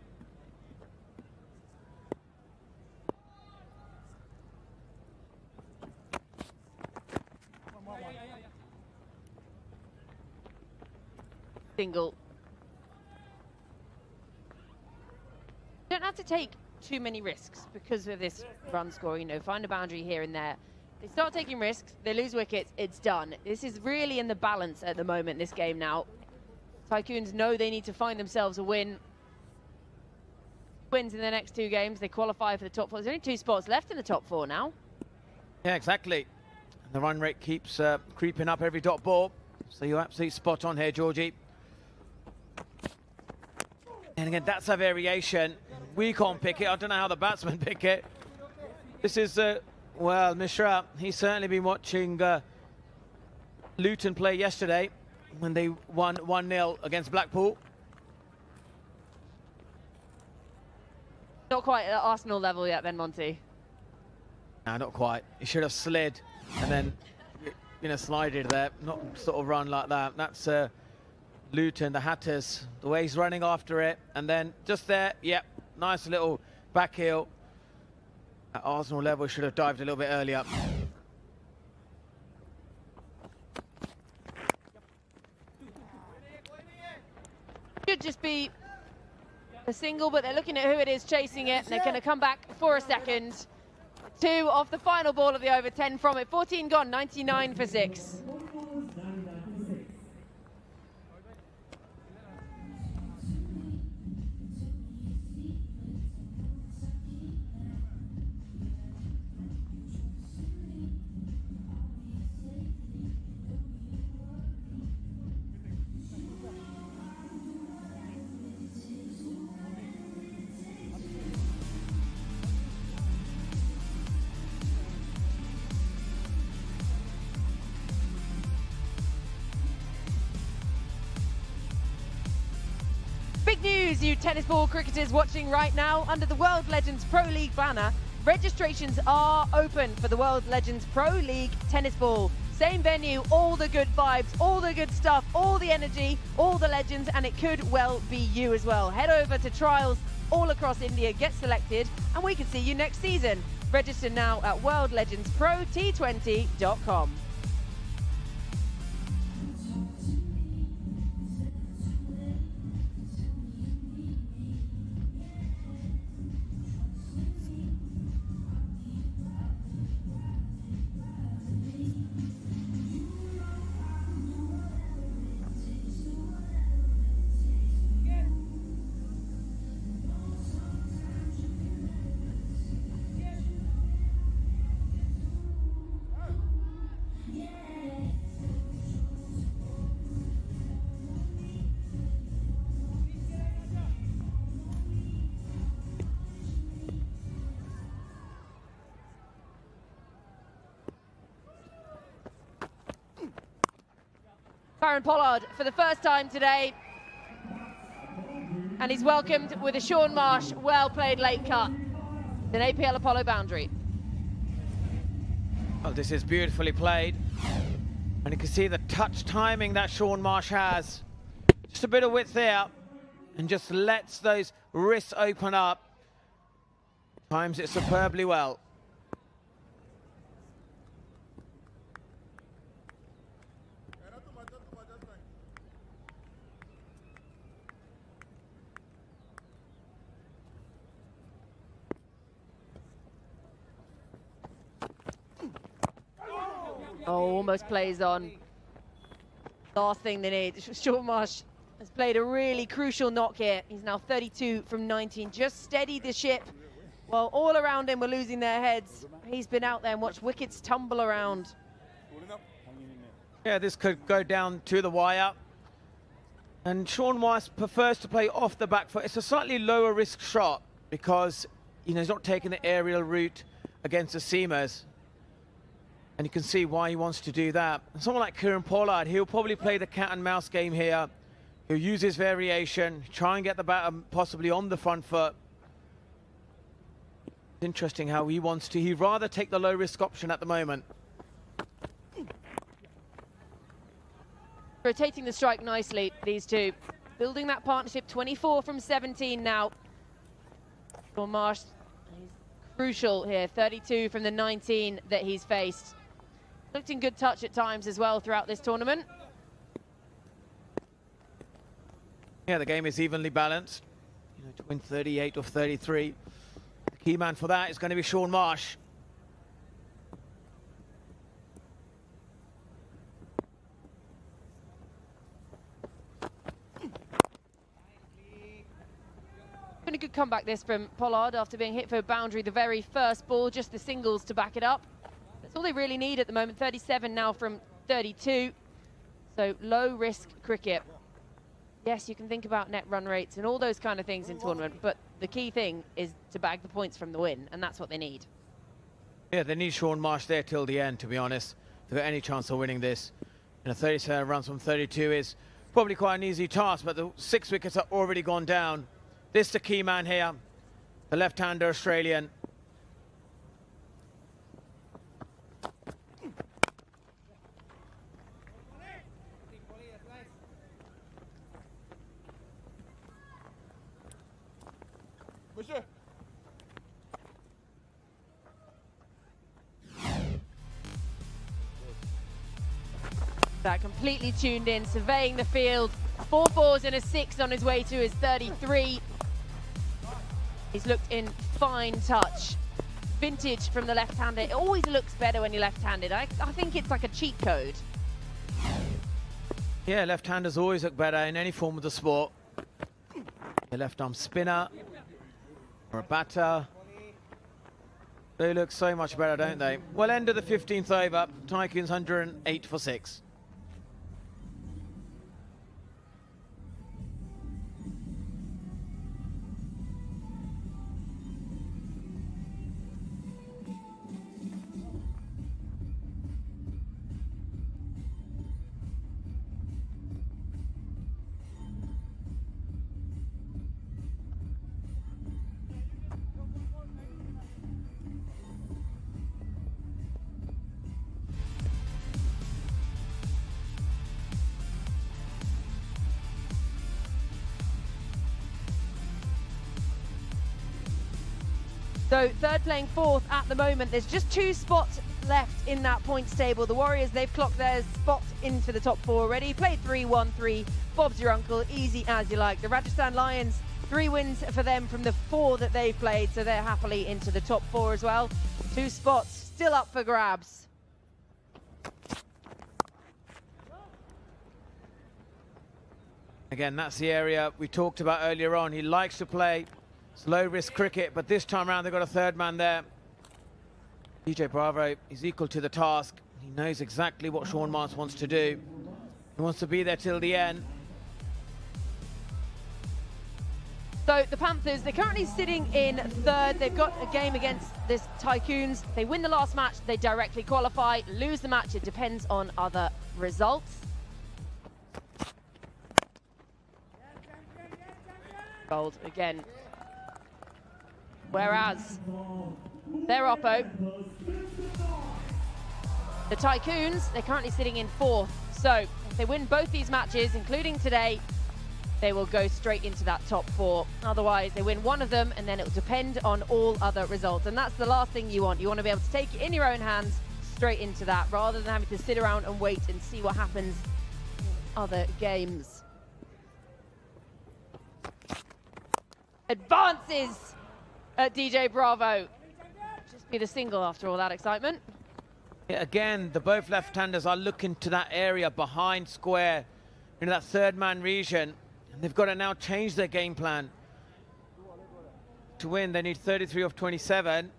Single. You don't have to take too many risks because of this run score, you know, find a boundary here and there. They start taking risks, they lose wickets, it's done. This is really in the balance at the moment, this game now. Tycoons know they need to find themselves a win. Wins in the next 2 games, they qualify for the top 4. There's only 2 spots left in the top 4 now. Yeah, exactly. And the run rate keeps creeping up every dot ball. So you're absolutely spot on here, Georgie. And again, that's a variation. We can't pick it. I don't know how the batsmen pick it. This is Well, Mishra, he's certainly been watching Luton play yesterday when they won 1-0 against Blackpool. Not quite at Arsenal level yet then, Monty. No, not quite. He should have slid and then, slided there, not sort of run like that. That's Luton, the Hatters, the way he's running after it. And then just there, yep, nice little back heel. At Arsenal level, should have dived a little bit earlier. Should just be a single, but they're looking at who it is chasing it, and they're going to come back for a second. 2 off the final ball of the over, 10 from it. 14 gone, 99 for 6. Big news, you tennis ball cricketers watching right now. Under the World Legends Pro League banner, registrations are open for the World Legends Pro League tennis ball. Same venue, all the good vibes, all the good stuff, all the energy, all the legends, and it could well be you as well. Head over to trials all across India, get selected, and we can see you next season. Register now at worldlegendsprot20.com. Kieran Pollard for the first time today. And he's welcomed with a Sean Marsh well-played late cut. An APL Apollo boundary. Oh, this is beautifully played. And you can see the touch timing that Sean Marsh has. Just a bit of width there. And just lets those wrists open up. Times it superbly well. Oh, almost plays on. Last thing they need. Sean Marsh has played a really crucial knock here. He's now 32 from 19. Just steadied the ship while all around him were losing their heads. He's been out there and watched wickets tumble around. Yeah, this could go down to the wire. And Sean Marsh prefers to play off the back foot. It's a slightly lower risk shot because he's not taking the aerial route against the seamers. And you can see why he wants to do that. Someone like Kieran Pollard, he'll probably play the cat and mouse game here. He'll use his variation, try and get the batter possibly on the front foot. It's interesting how he wants to. He'd rather take the low risk option at the moment. Rotating the strike nicely, these two. Building that partnership, 24 from 17 now. Sean Marsh, he's crucial here, 32 from the 19 that he's faced. Looked in good touch at times as well throughout this tournament. Yeah, the game is evenly balanced. To win 38 or 33. The key man for that is going to be Sean Marsh. Been a good comeback this from Pollard after being hit for a boundary the very first ball, just the singles to back it up. That's all they really need at the moment. 37 now from 32. So low risk cricket. Yes, you can think about net run rates and all those kind of things in tournament, but the key thing is to bag the points from the win, and that's what they need. Yeah, they need Sean Marsh there till the end, to be honest. If they've got any chance of winning this. 37 runs from 32 is probably quite an easy task, but the 6 wickets are already gone down. This is the key man here, the left-hander Australian. That completely tuned in, surveying the field. 4 fours and a 6 on his way to his 33. He's looked in fine touch. Vintage from the left-hander. It always looks better when you're left-handed. I think it's like a cheat code. Yeah, left-handers always look better in any form of the sport. A left-arm spinner or a batter. They look so much better, don't they? Well, end of the 15th over. Tycoons 108 for 6. So third playing fourth at the moment. There's just 2 spots left in that points table. The Warriors, they've clocked their spot into the top 4 already. Played 3-1-3. Bob's your uncle, easy as you like. The Rajasthan Lions, 3 wins for them from the 4 that they've played, so they're happily into the top 4 as well. 2 spots still up for grabs. Again, that's the area we talked about earlier on. He likes to play low-risk cricket, but this time around they've got a third man there. DJ Bravo is equal to the task. He knows exactly what Sean Marsh wants to do. He wants to be there till the end. So the Panthers, they're currently sitting in third. They've got a game against this Tycoons. If they win the last match, they directly qualify. Lose the match, it depends on other results. Gold again. Whereas their oppo, the Tycoons, they're currently sitting in 4th. So if they win both these matches, including today, they will go straight into that top 4. Otherwise, they win one of them, and then it will depend on all other results. And that's the last thing you want. You want to be able to take it in your own hands straight into that, rather than having to sit around and wait and see what happens in other games. Advances at DJ Bravo. Just be the single after all that excitement. Yeah, again, the both left-handers are looking to that area behind square, into that third man region. And they've got to now change their game plan. To win, they need 33 off 27.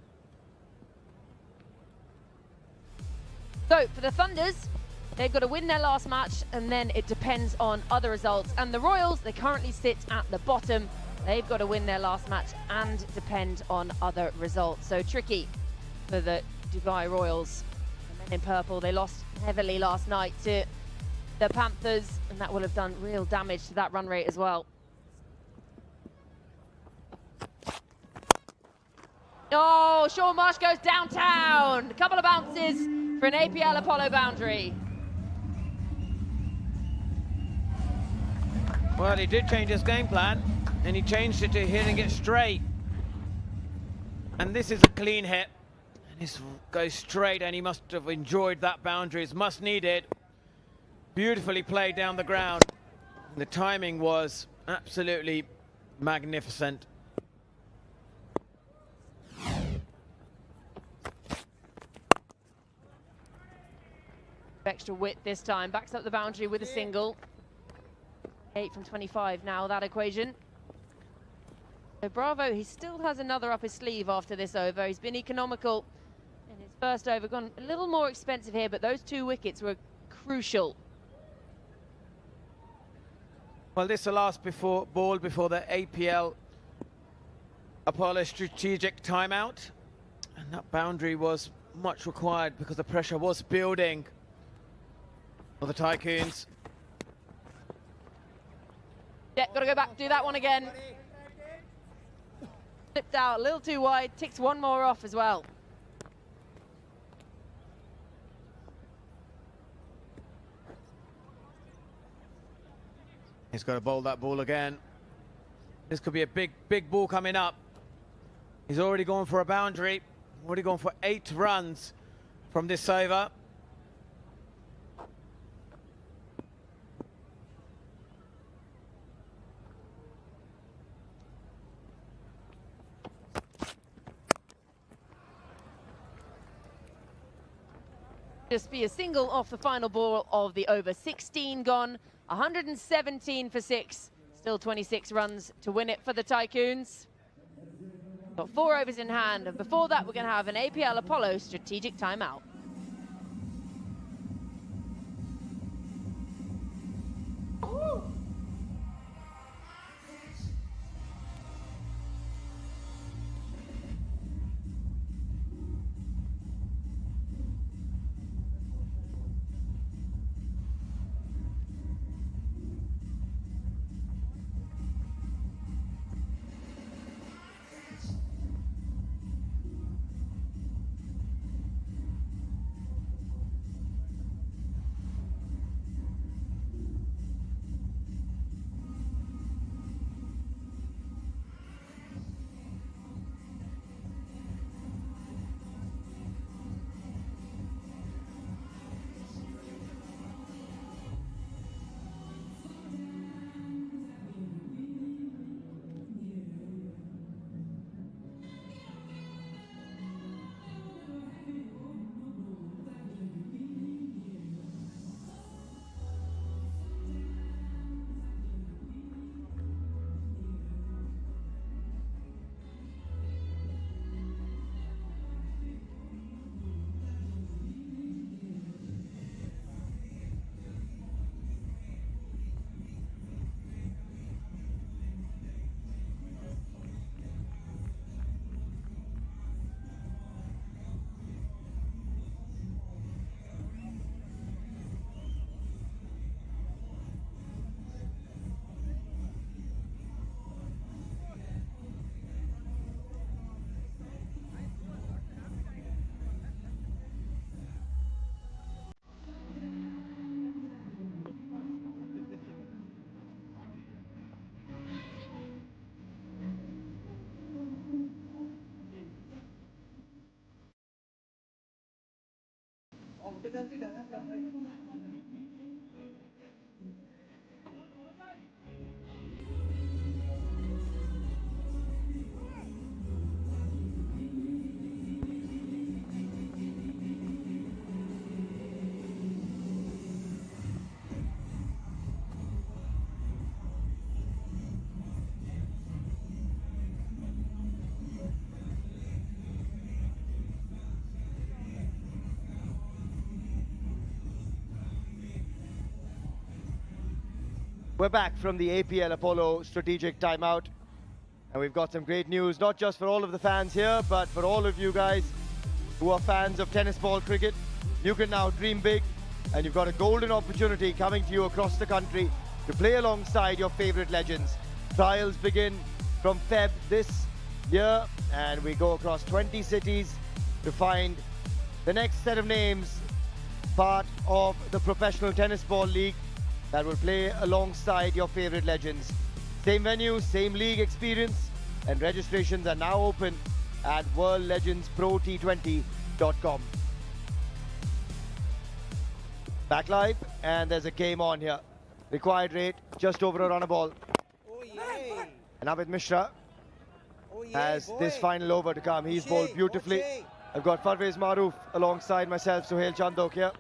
So for the Thunders, they've got to win their last match, and then it depends on other results. And the Royals, they currently sit at the bottom. They've got to win their last match and depend on other results. So tricky for the Dubai Royals. The men in purple, they lost heavily last night to the Panthers, and that will have done real damage to that run rate as well. Oh, Sean Marsh goes downtown. A couple of bounces for an APL Apollo boundary. Well, he did change his game plan, and he changed it to hitting it straight. And this is a clean hit. And this goes straight, and he must have enjoyed that boundary. It's must needed. Beautifully played down the ground. The timing was absolutely magnificent. Extra width this time, backs up the boundary with a single. 8 from 25 now, that equation. So Bravo, he still has another up his sleeve after this over. He's been economical in his first over, gone a little more expensive here, but those 2 wickets were crucial. Well, this is the last ball before the APL Apollo strategic timeout. And that boundary was much required because the pressure was building for the Tycoons. Yeah, got to go back, do that one again. Slipped out a little too wide, ticks one more off as well. He's got to bowl that ball again. This could be a big ball coming up. He's already gone for a boundary, already gone for 8 runs from this over. Just be a single off the final ball of the over. 16 gone, 117 for 6. Still 26 runs to win it for the Tycoons. Got 4 overs in hand, and before that we're going to have an APL Apollo strategic timeout. We're back from the APL Apollo strategic timeout, and we've got some great news, not just for all of the fans here, but for all of you guys who are fans of tennis ball cricket. You can now dream big, and you've got a golden opportunity coming to you across the country to play alongside your favorite legends. Trials begin from Feb this year, and we go across 20 cities to find the next set of names part of the Professional Tennis Ball League that will play alongside your favorite legends. Same venue, same league experience, and registrations are now open at worldlegendsprot20.com. Back live, and there's a game on here. Required rate, just over a run a ball. And Navid Mishra has this final over to come. He's bowled beautifully. I've got Parvez Maroof alongside myself, Suhail Chandok here.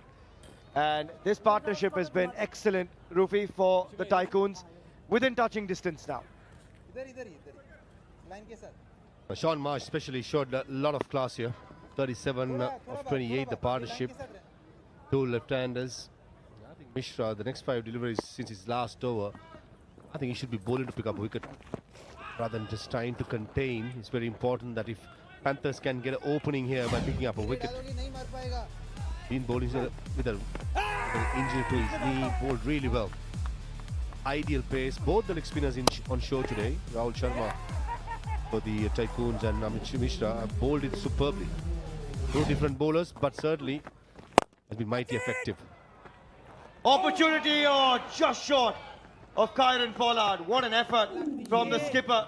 And this partnership has been excellent, Rufi, for the Tycoons, within touching distance now. Sean Marsh especially showed a lot of class here. 37 of 28, the partnership. 2 left-handers. I think Mishra, the next 5 deliveries since his last over, I think he should be bowling to pick up a wicket rather than just trying to contain. It's very important that if Panthers can get an opening here by picking up a wicket. Been bowling with an injury to his knee, bowled really well. Ideal pace. Both the leg spinners on show today, Rahul Sharma for the Tycoons and Amit Mishra, have bowled it superbly. Two different bowlers, but certainly has been mighty effective. Opportunity, or just short of Kieran Pollard. What an effort from the skipper.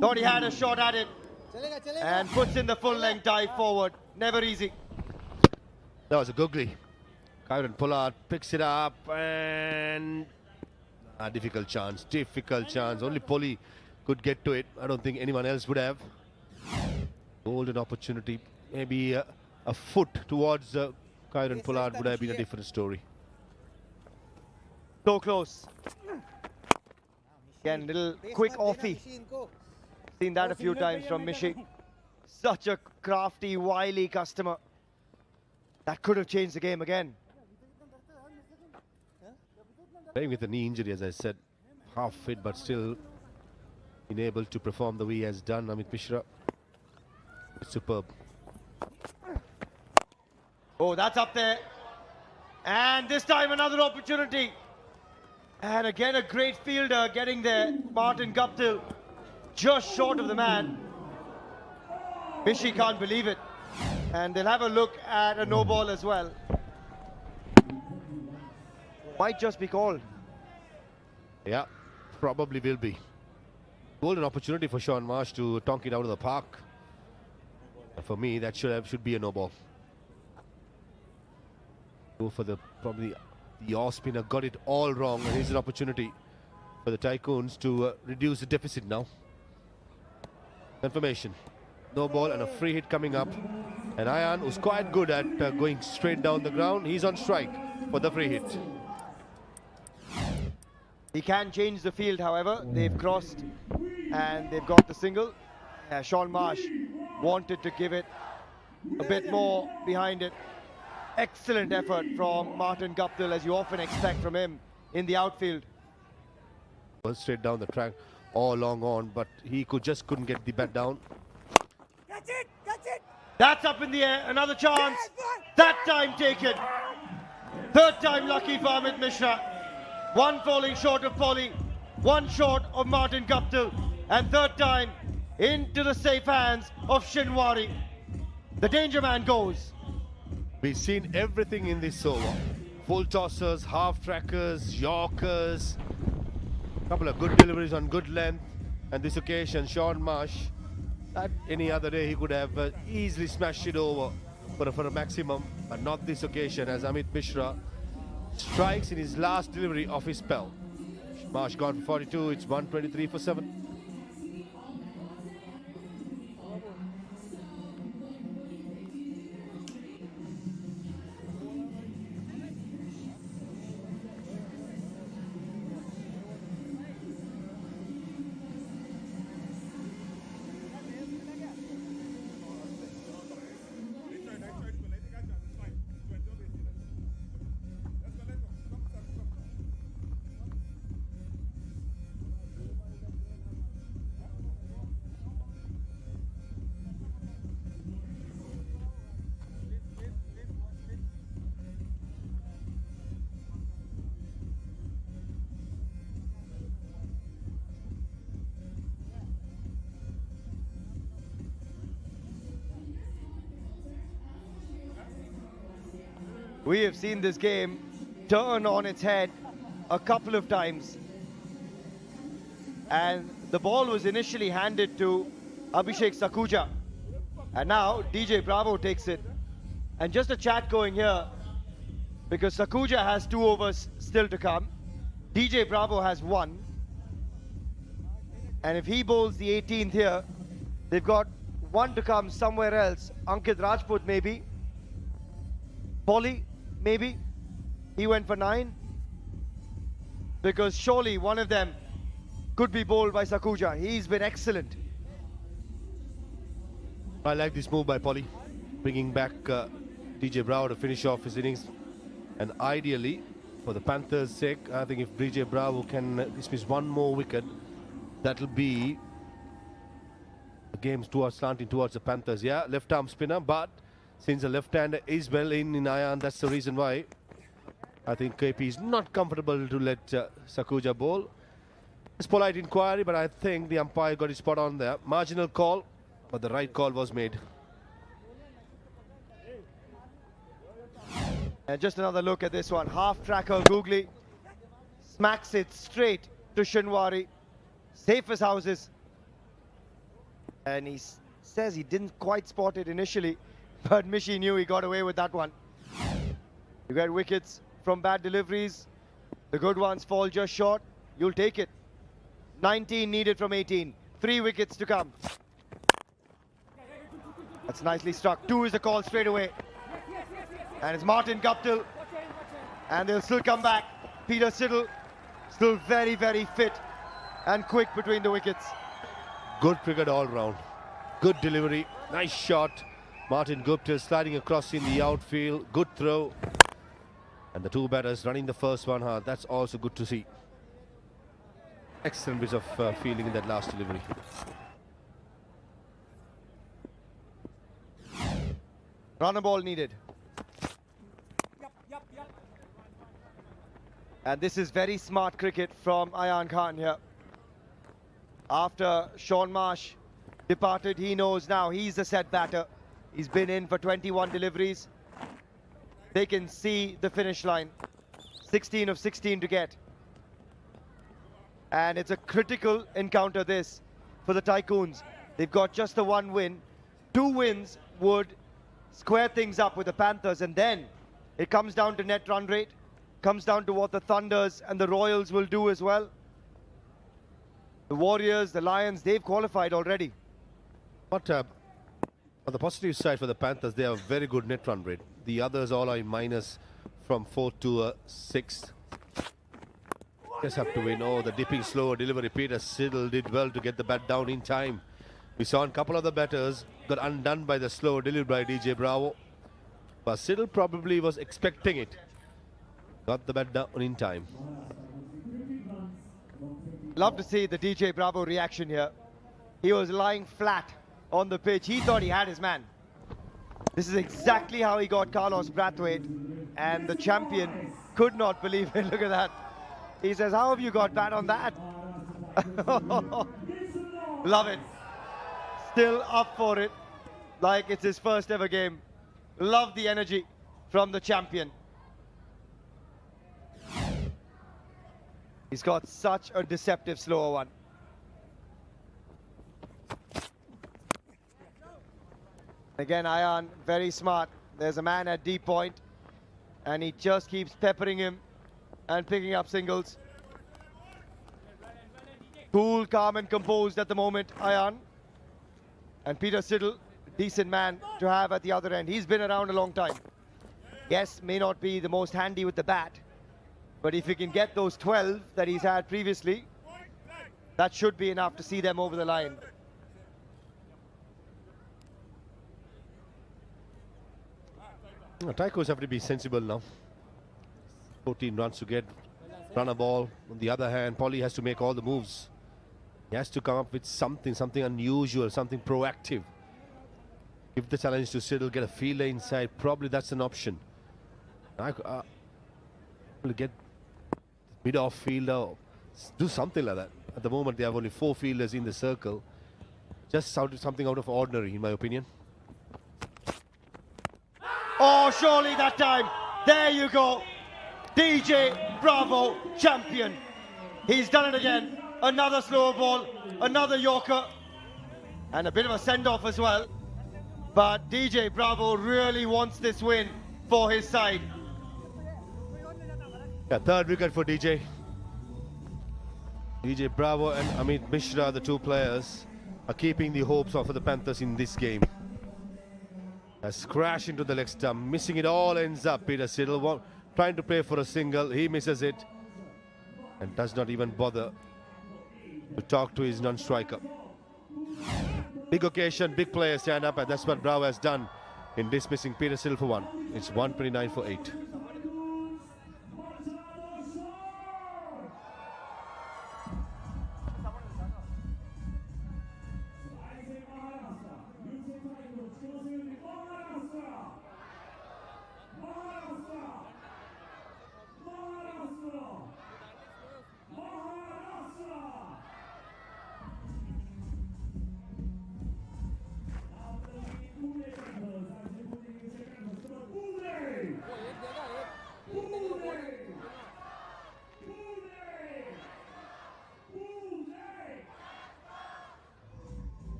Thought he had a shot at it and puts in the full length dive forward. Never easy. That was a googly. Kieran Pollard picks it up and a difficult chance. Only Polly could get to it. I don't think anyone else would have. Golden opportunity. Maybe a foot towards Kieran Pollard would have been a different story. So close. Again, little quick offie. Seen that a few times from Mishi. Such a crafty, wily customer. That could have changed the game again. Playing with a knee injury, as I said, half fit, but still been able to perform the way he has done. Amit Mishra, superb. Oh, that's up there. And this time another opportunity. And again a great fielder getting there. Martin Guptill just short of the man. Mishi can't believe it. And they'll have a look at a no ball as well. Might just be called. Yeah, probably will be. Golden opportunity for Sean Marsh to tonk it out of the park. For me, that should be a no ball. Go for probably the off spinner got it all wrong, and here's an opportunity for the Tycoons to reduce the deficit now. Confirmation. No ball and a free hit coming up. And Ayan, who's quite good at going straight down the ground, he's on strike for the free hit. He can change the field, however. They've crossed and they've got the single. Sean Marsh wanted to give it a bit more behind it. Excellent effort from Martin Guptill, as you often expect from him in the outfield. Was straight down the track all long on, but he just couldn't get the bat down. That's up in the air, another chance. That time taken. Third time lucky for Amit Mishra. One falling short of Polly, one short of Martin Guptill, and third time into the safe hands of Shinwari. The danger man goes. We've seen everything in this over. Full tossers, half trackers, yorkers, couple of good deliveries on good length, and this occasion Sean Marsh, at any other day he could have easily smashed it over for a maximum, but not this occasion, as Amit Mishra strikes in his last delivery of his spell. Marsh gone for 42, it's 123 for 7. We have seen this game turn on its head a couple of times. And the ball was initially handed to Abhishek Sakuja. And now DJ Bravo takes it. And just a chat going here, because Sakuja has 2 overs still to come. DJ Bravo has 1. And if he bowls the 18th here, they've got 1 to come somewhere else. Ankit Rajput maybe. Polly, maybe. He went for 9. Because surely one of them could be bowled by Sakuja. He's been excellent. I like this move by Polly, bringing back DJ Bravo to finish off his innings. And ideally, for the Panthers' sake, I think if DJ Bravo can dismiss 1 more wicket, that'll be The game's slanting towards the Panthers. Yeah, left arm spinner, but since the left-hander is well in iron, that's the reason why I think KP is not comfortable to let Sakuja bowl. It's polite inquiry, but I think the umpire got his spot on there. Marginal call, but the right call was made. And just another look at this one. Half tracker Googly smacks it straight to Shinwari. Safe as houses. And he says he didn't quite spot it initially, but Mishi knew he got away with that one. You get wickets from bad deliveries. The good ones fall just short. You'll take it. 19 needed from 18. 3 wickets to come. That's nicely struck. 2 is the call straight away. And it's Martin Guptill. And they'll still come back. Peter Siddle still very, very fit and quick between the wickets. Good cricket all round. Good delivery. Nice shot. Martin Guptill sliding across in the outfield. Good throw. And the 2 batters running the first one hard. That's also good to see. Excellent bit of fielding in that last delivery. Run a ball needed. And this is very smart cricket from Ayan Khan here. After Sean Marsh departed, he knows now he's the set batter. He's been in for 21 deliveries. They can see the finish line. 16 of 16 to get. And it's a critical encounter this for the Tycoons. They've got just the 1 win. 2 wins would square things up with the Panthers, and then it comes down to net run rate, comes down to what the Thunders and the Royals will do as well. The Warriors, the Lions, they've qualified already. But on the positive side for the Panthers, they have a very good net run rate. The others all are in minus from 4th to 6th. Just have to win. Oh, the dipping slower delivery. Peter Siddle did well to get the bat down in time. We saw a couple of the batters got undone by the slow delivery by DJ Bravo. But Siddle probably was expecting it. Got the bat down in time. Love to see the DJ Bravo reaction here. He was lying flat on the pitch. He thought he had his man. This is exactly how he got Carlos Brathwaite. And the champion could not believe it. Look at that. He says, how have you got bat on that? Love it. Still up for it, like it's his first ever game. Love the energy from the champion. He's got such a deceptive slower one. Again, Ayan, very smart. There's a man at deep point, and he just keeps peppering him and picking up singles. Cool, calm and composed at the moment, Ayan. And Peter Siddle, decent man to have at the other end. He's been around a long time. Yes, may not be the most handy with the bat, but if he can get those 12 that he's had previously, that should be enough to see them over the line. Tycoons have to be sensible now. 14 runs to get, run a ball. On the other hand, Polly has to make all the moves. He has to come up with something unusual, something proactive. Give the challenge to Siddle, get a fielder inside. Probably that's an option. Will get mid-off fielder, do something like that. At the moment, they have only 4 fielders in the circle. Just something out of ordinary, in my opinion. Oh, surely that time. There you go. DJ Bravo, champion. He's done it again. Another slow ball, another Yorker, and a bit of a send-off as well. But DJ Bravo really wants this win for his side. Yeah, 3rd wicket for DJ. DJ Bravo and Amit Mishra, the 2 players, are keeping the hopes up for the Panthers in this game. Has crashed into the leg stump, missing it all, ends up Peter Siddle trying to play for a single. He misses it and does not even bother to talk to his non-striker. Big occasion, big players stand up, and that's what Bravo has done in dismissing Peter Siddle for 1. It's 129 for 8.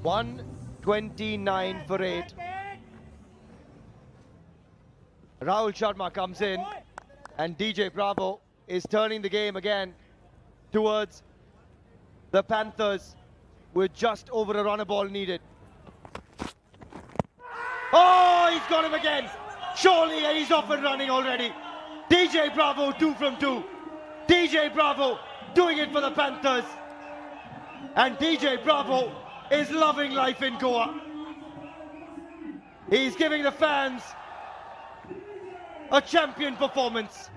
129 for 8. Rahul Sharma comes in, and DJ Bravo is turning the game again towards the Panthers with just over a runner ball needed. Oh, he's got him again. Surely he's off and running already. DJ Bravo 2 from 2. DJ Bravo doing it for the Panthers. And DJ Bravo is loving life in Goa. He's giving the fans a champion performance.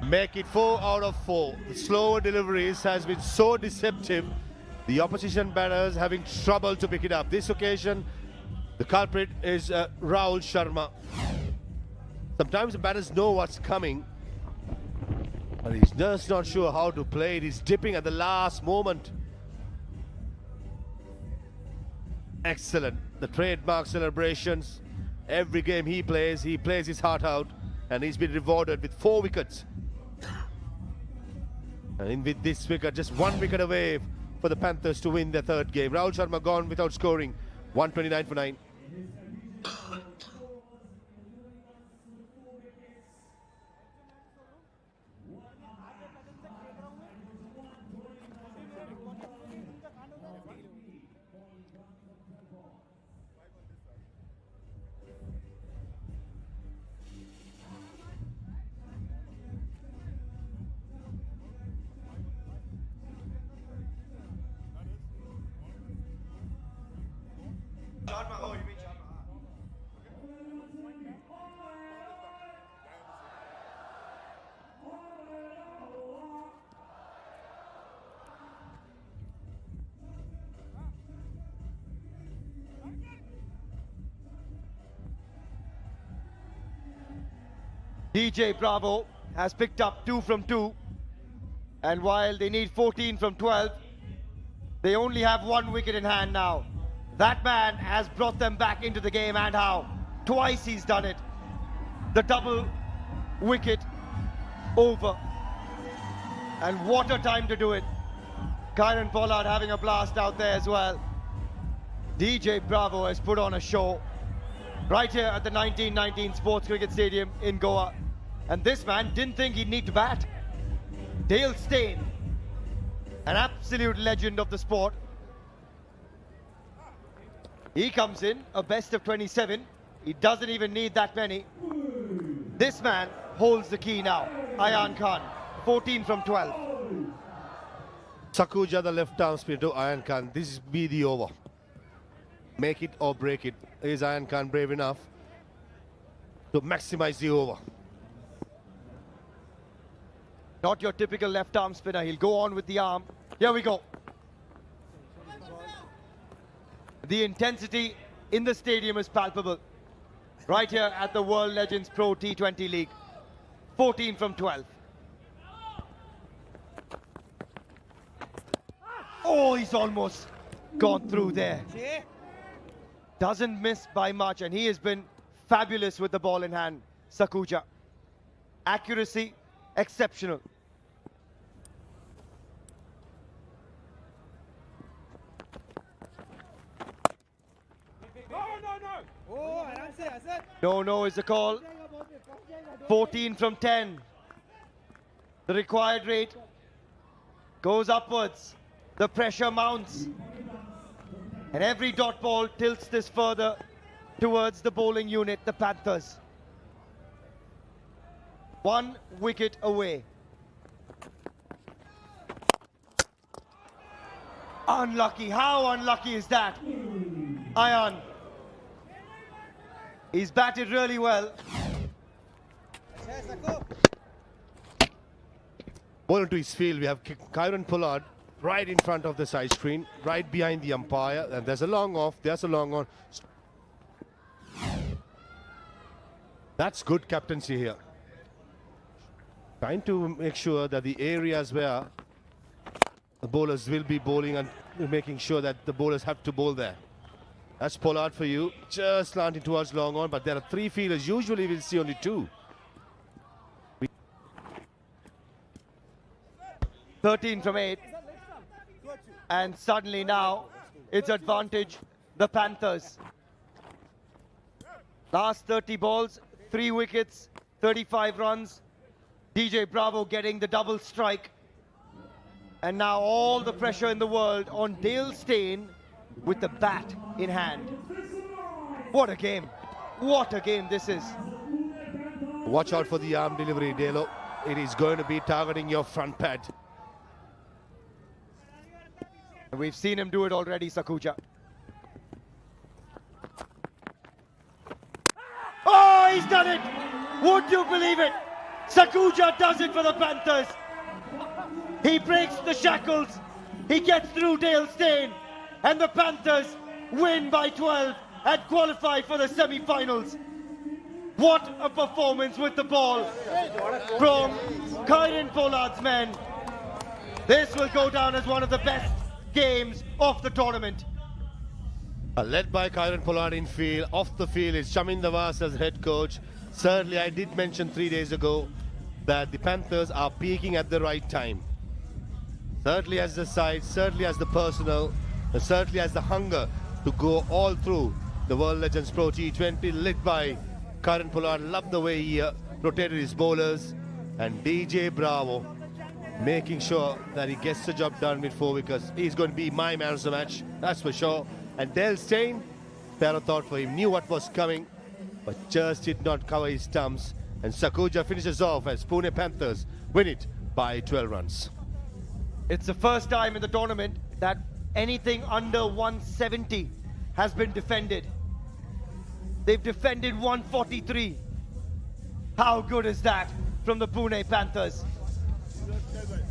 Make it 4 out of 4. The slower deliveries has been so deceptive. The opposition batters having trouble to pick it up. This occasion, the culprit is Rahul Sharma. Sometimes the batters know what's coming, but he's just not sure how to play it. He's dipping at the last moment. Excellent. The trademark celebrations. Every game he plays his heart out, and he's been rewarded with 4 wickets. And with this wicket, just 1 wicket away for the Panthers to win their 3rd game. Rahul Sharma gone without scoring. 129 for 9. DJ Bravo has picked up 2 from 2, and while they need 14 from 12, they only have 1 wicket in hand now. That man has brought them back into the game, and how? Twice he's done it. The double wicket over, and what a time to do it. Kieron Pollard having a blast out there as well. DJ Bravo has put on a show right here at the 1919 Sports Cricket Stadium in Goa. And this man didn't think he'd need to bat. Dale Steyn, an absolute legend of the sport. He comes in, a best of 27. He doesn't even need that many. This man holds the key now. Ayan Khan, 14 from 12. Sakuja, the left arm spinner to Ayan Khan. This be the over. Make it or break it. Is Ayan Khan brave enough to maximize the over? Not your typical left arm spinner. He'll go on with the arm. Here we go. The intensity in the stadium is palpable. Right here at the World Legends Pro T20 League. 14 from 12. Oh, he's almost gone through there. Doesn't miss by much, and he has been fabulous with the ball in hand, Sakuja. Accuracy, exceptional. No is the call. 14 from 10. The required rate goes upwards. The pressure mounts. And every dot ball tilts this further towards the bowling unit, the Panthers. 1 wicket away. Unlucky. How unlucky is that? Ayan. He's batted really well. Ball into his field. We have Kieron Pollard right in front of the side screen, right behind the umpire. And there's a long off. There's a long on. That's good captaincy here. Trying to make sure that the areas where the bowlers will be bowling and making sure that the bowlers have to bowl there. That's Pollard for you. Just slanting towards long on, but there are 3 fielders. Usually we'll see only 2. 13 from 8. And suddenly now, it's advantage the Panthers. Last 30 balls, 3 wickets, 35 runs. DJ Bravo getting the double strike. And now all the pressure in the world on Dale Steyn with the bat in hand. What a game. What a game this is. Watch out for the arm delivery, Delo. It is going to be targeting your front pad. And we've seen him do it already, Sakuja. Oh, he's done it! Would you believe it? Sakuja does it for the Panthers. He breaks the shackles. He gets through Dale Steyn. And the Panthers win by 12 and qualify for the semi-finals. What a performance with the ball from Kieran Pollard's men. This will go down as one of the best games of the tournament. Led by Kieran Pollard in field. Off the field is Shamin Nawaz as head coach. Certainly, I did mention 3 days ago that the Panthers are peaking at the right time. Certainly as the side, certainly as the personnel, and certainly as the hunger to go all through the World Legends Pro T20, led by Kieran Pollard. Loved the way he rotated his bowlers, and DJ Bravo making sure that he gets the job done with 4 wickets. He's going to be my man of the match, that's for sure. And Dale Steyn, fair thought for him, knew what was coming, but just did not cover his stumps. And Sakuja finishes off as Pune Panthers win it by 12 runs. It's the first time in the tournament that anything under 170 has been defended. They've defended 143. How good is that from the Pune Panthers?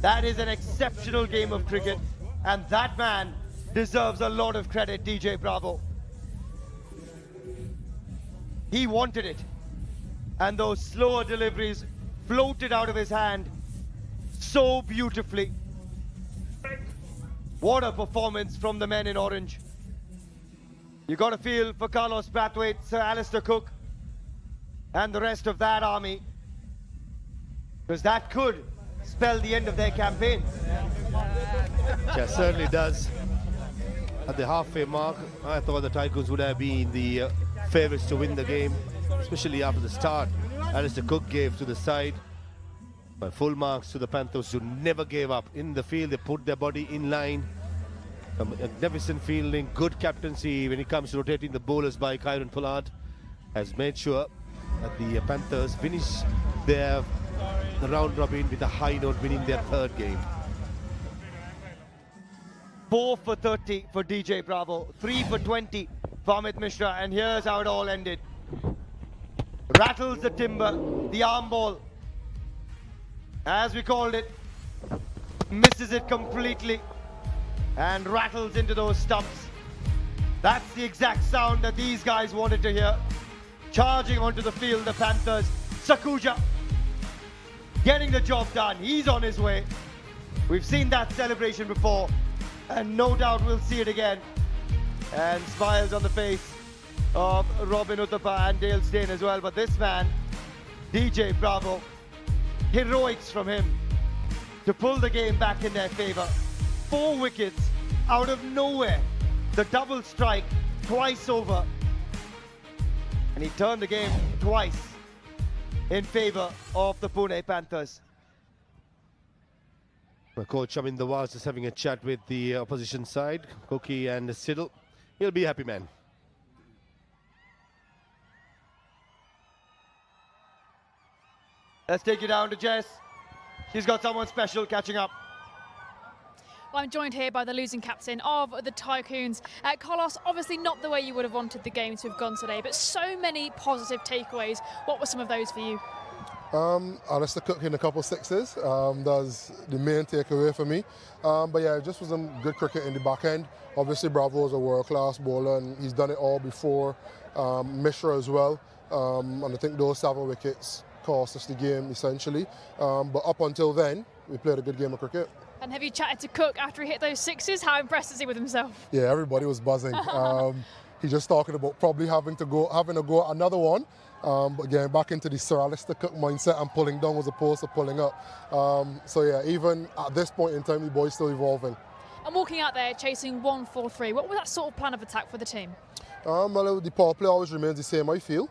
That is an exceptional game of cricket, and that man deserves a lot of credit, DJ Bravo. He wanted it, and those slower deliveries floated out of his hand so beautifully. What a performance from the men in orange. You got to feel for Carlos Brathwaite, Sir Alistair Cook, and the rest of that army, because that could spell the end of their campaign. Yeah, certainly does. At the halfway mark, I thought the Tycoons would have been the favourites to win the game, especially after the start Alistair Cook gave to the side. But full marks to the Panthers, who never gave up. In the field, they put their body in line. Magnificent fielding, good captaincy when it comes to rotating the bowlers by Kieran Pollard has made sure that the Panthers finish the round robin with a high note, winning their 3rd game. 4 for 30 for DJ Bravo, 3 for 20 for Amit Mishra, and here's how it all ended. Rattles the timber, the arm ball, as we called it, misses it completely and rattles into those stumps. That's the exact sound that these guys wanted to hear. Charging onto the field, the Panthers. Sakuja getting the job done. He's on his way. We've seen that celebration before, and no doubt we'll see it again. And smiles on the face of Robin Uthappa and Dale Steyn as well. But this man, DJ Bravo, heroics from him to pull the game back in their favour. 4 wickets out of nowhere. The double strike twice over. And he turned the game twice in favour of the Pune Panthers. My coach Shamin Nawaz is having a chat with the opposition side, Cookie and Siddle. He'll be a happy man. Let's take you down to Jess. She's got someone special catching up. Well, I'm joined here by the losing captain of the Tycoons. Carlos, obviously not the way you would have wanted the game to have gone today, but so many positive takeaways. What were some of those for you? Alistair Cook hitting a couple sixes. That's the main takeaway for me. But yeah, it just was some good cricket in the back end. Obviously, Bravo is a world-class bowler, and he's done it all before. Mishra as well. And I think those 7 wickets cost us the game, essentially. But up until then, we played a good game of cricket. And have you chatted to Cook after he hit those sixes? How impressed is he with himself? Yeah, everybody was buzzing. He's just talking about probably having a go at another one. But getting back into the Sir Alistair Cook mindset and pulling down as opposed to pulling up. So yeah, even at this point in time, the boy's still evolving. And walking out there chasing 1-4-3, what was that sort of plan of attack for the team? Well, the power play always remains the same, I feel.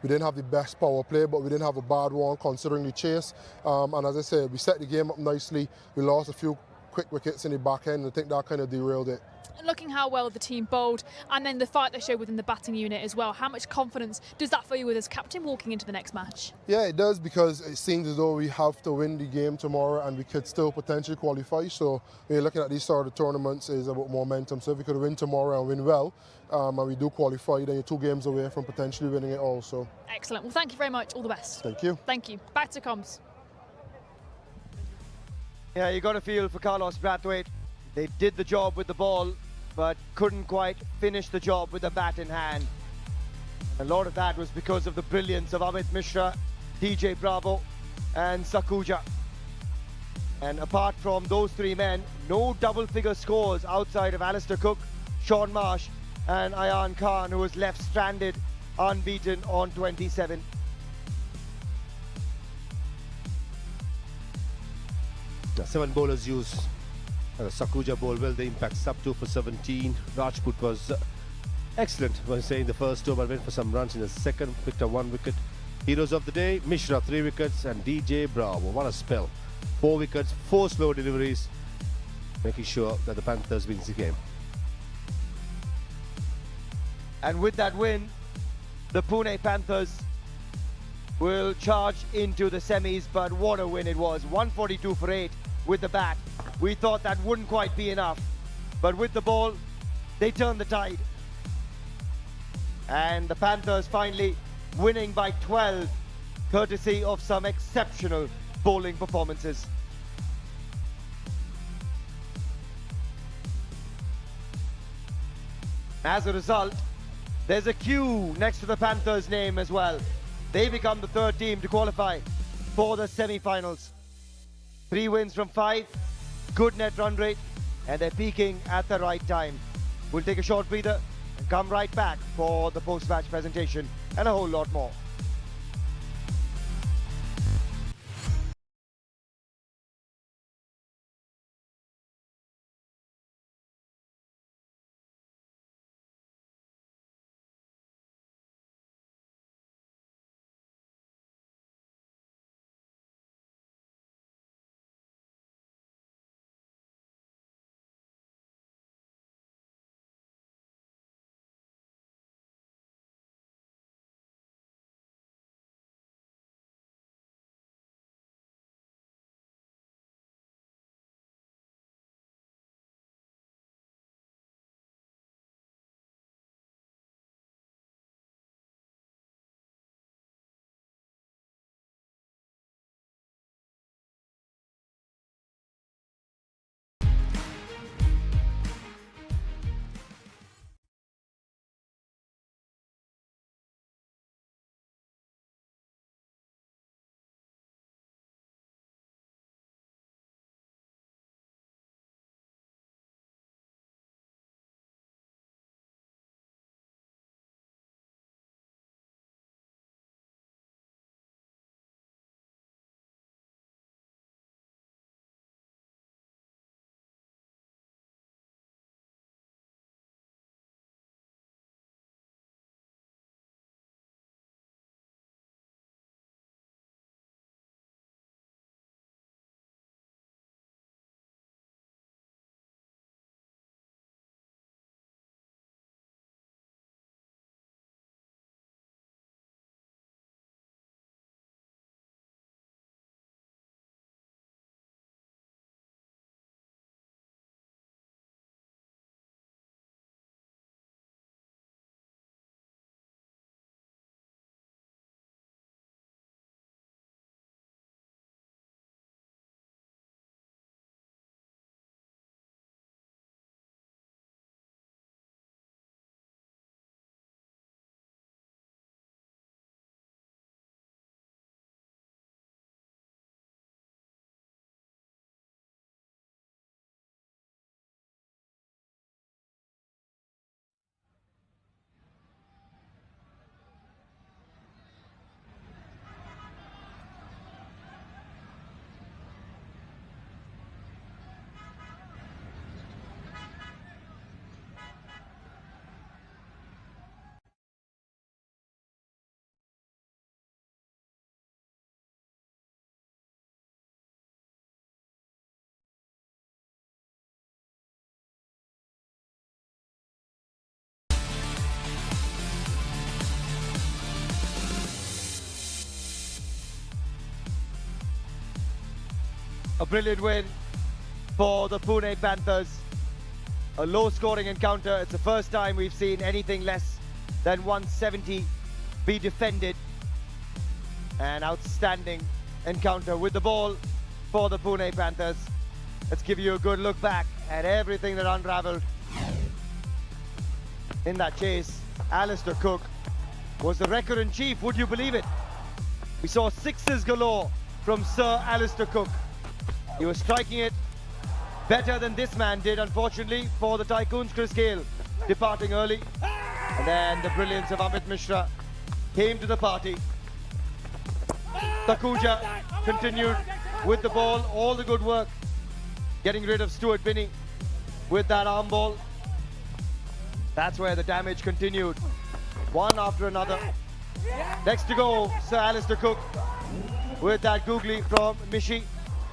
We didn't have the best power play, but we didn't have a bad one considering the chase. And as I said, we set the game up nicely. We lost a few quick wickets in the back end, and I think that kind of derailed it. Looking how well the team bowled and then the fight they showed within the batting unit as well, how much confidence does that fill you with as captain walking into the next match? Yeah, it does, because it seems as though we have to win the game tomorrow and we could still potentially qualify. So when you're looking at these sort of tournaments, it's about momentum. So if we could win tomorrow and win well, and we do qualify, then you're 2 games away from potentially winning it also. Excellent. Well, thank you very much. All the best. Thank you. Thank you. Back to comms. Yeah, you got to feel for Carlos Brathwaite. They did the job with the ball, but couldn't quite finish the job with the bat in hand. A lot of that was because of the brilliance of Amit Mishra, DJ Bravo and Sakuja. And apart from those 3 men, no double-figure scores outside of Alistair Cook, Sean Marsh and Ayan Khan, who was left stranded unbeaten on 27. The 7 bowlers used Sakuja bowled well, the impact sub 2 for 17. Rajput was excellent, I was saying, the first over, went for some runs in the second, picked up 1 wicket. Heroes of the day, Mishra 3 wickets and DJ Bravo, what a spell. 4 wickets, 4 slow deliveries, making sure that the Panthers wins the game. And with that win, the Pune Panthers will charge into the semis, but what a win it was. 142 for 8 with the bat. We thought that wouldn't quite be enough, but with the ball, they turned the tide. And the Panthers finally winning by 12, courtesy of some exceptional bowling performances. As a result, there's a Q next to the Panthers' name as well. They become the 3rd team to qualify for the semi-finals. 3 wins from 5, good net run rate, and they're peaking at the right time. We'll take a short breather and come right back for the post-match presentation and a whole lot more. A brilliant win for the Pune Panthers. A low-scoring encounter. It's the first time we've seen anything less than 170 be defended. An outstanding encounter with the ball for the Pune Panthers. Let's give you a good look back at everything that unraveled in that chase. Alistair Cook was the record-in-chief, would you believe it? We saw sixes galore from Sir Alistair Cook. He was striking it better than this man did, unfortunately, for the Tycoons. Chris Gale departing early. And then the brilliance of Amit Mishra came to the party. Takuja continued with the ball, all the good work, getting rid of Stuart Binney with that arm ball. That's where the damage continued, one after another. Next to go, Sir Alistair Cook with that googly from Mishi.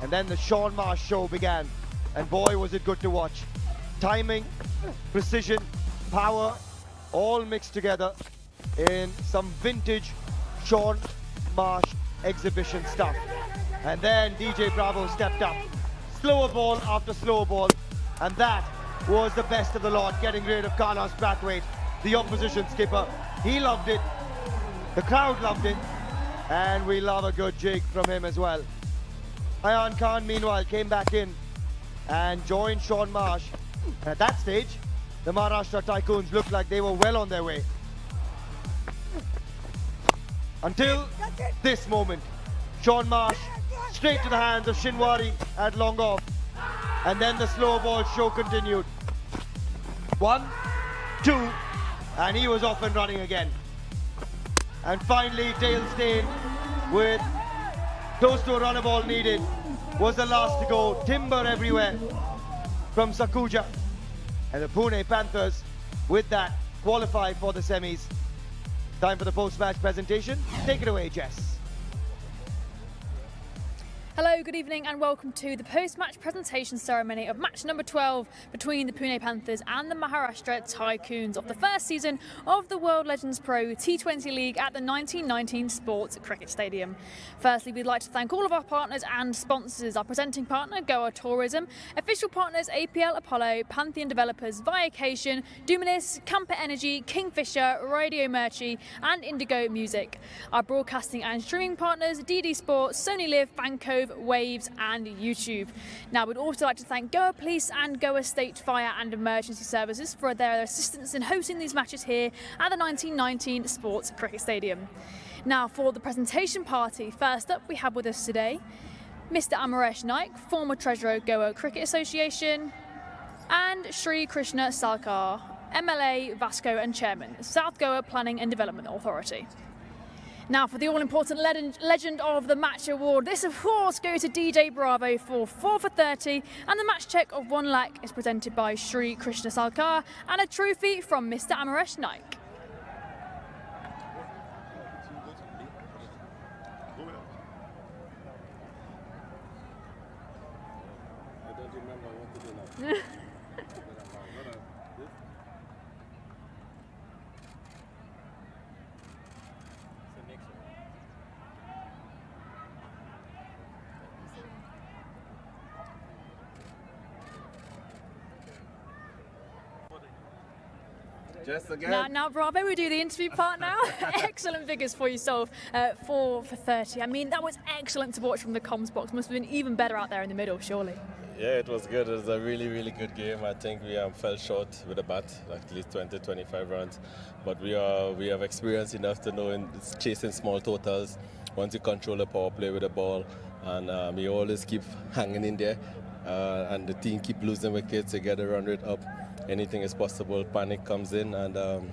And then the Sean Marsh show began. And boy, was it good to watch. Timing, precision, power, all mixed together in some vintage Sean Marsh exhibition stuff. And then DJ Bravo stepped up. Slower ball after slower ball. And that was the best of the lot, getting rid of Carlos Brathwaite, the opposition skipper. He loved it. The crowd loved it. And we love a good jig from him as well. Ayan Khan, meanwhile, came back in and joined Sean Marsh. At that stage, the Maharashtra Tycoons looked like they were well on their way. Until this moment, Sean Marsh straight to the hands of Shinwari at long off. And then the slow ball show continued. 1, 2, and he was off and running again. And finally, Dale Steyn with close to a runner ball needed was the last to go. Timber everywhere from Sakuja. And the Pune Panthers with that qualify for the semis. Time for the post-match presentation. Take it away, Jess. Hello, good evening and welcome to the post-match presentation ceremony of match number 12 between the Pune Panthers and the Maharashtra Tycoons of the first season of the World Legends Pro T20 League at the 1919 Sports Cricket Stadium. Firstly, we'd like to thank all of our partners and sponsors, our presenting partner Goa Tourism, official partners APL Apollo, Pantheon Developers, Viacation, Duminis, Camper Energy, Kingfisher, Radio Merchie and Indigo Music. Our broadcasting and streaming partners DD Sports, Sony Live, Fancove, Waves and YouTube. Now we'd also like to thank Goa Police and Goa State Fire and Emergency Services for their assistance in hosting these matches here at the 1919 Sports Cricket Stadium. Now for the presentation party, first up we have with us today Mr. Amaresh Naik, former Treasurer of Goa Cricket Association, and Sri Krishna Salkar, MLA Vasco and Chairman, South Goa Planning and Development Authority. Now for the all-important Legend of the Match award, this of course goes to DJ Bravo for 4 for 30, and the match check of 1 lakh is presented by Sri Krishna Salkar and a trophy from Mr. Amaresh Naik. I don't remember what to do now. Just again. Now, Bravo, we do the interview part now. Excellent figures for yourself, 4 for 30. I mean, that was excellent to watch from the comms box. Must have been even better out there in the middle, surely. Yeah, it was good. It was a really, really good game. I think we fell short with the bat, like at least 20, 25 runs. But we have experience enough to know in chasing small totals. Once you control the power play with the ball, and we always keep hanging in there, and the team keep losing wickets, you get the run rate up. Anything is possible. Panic comes in, and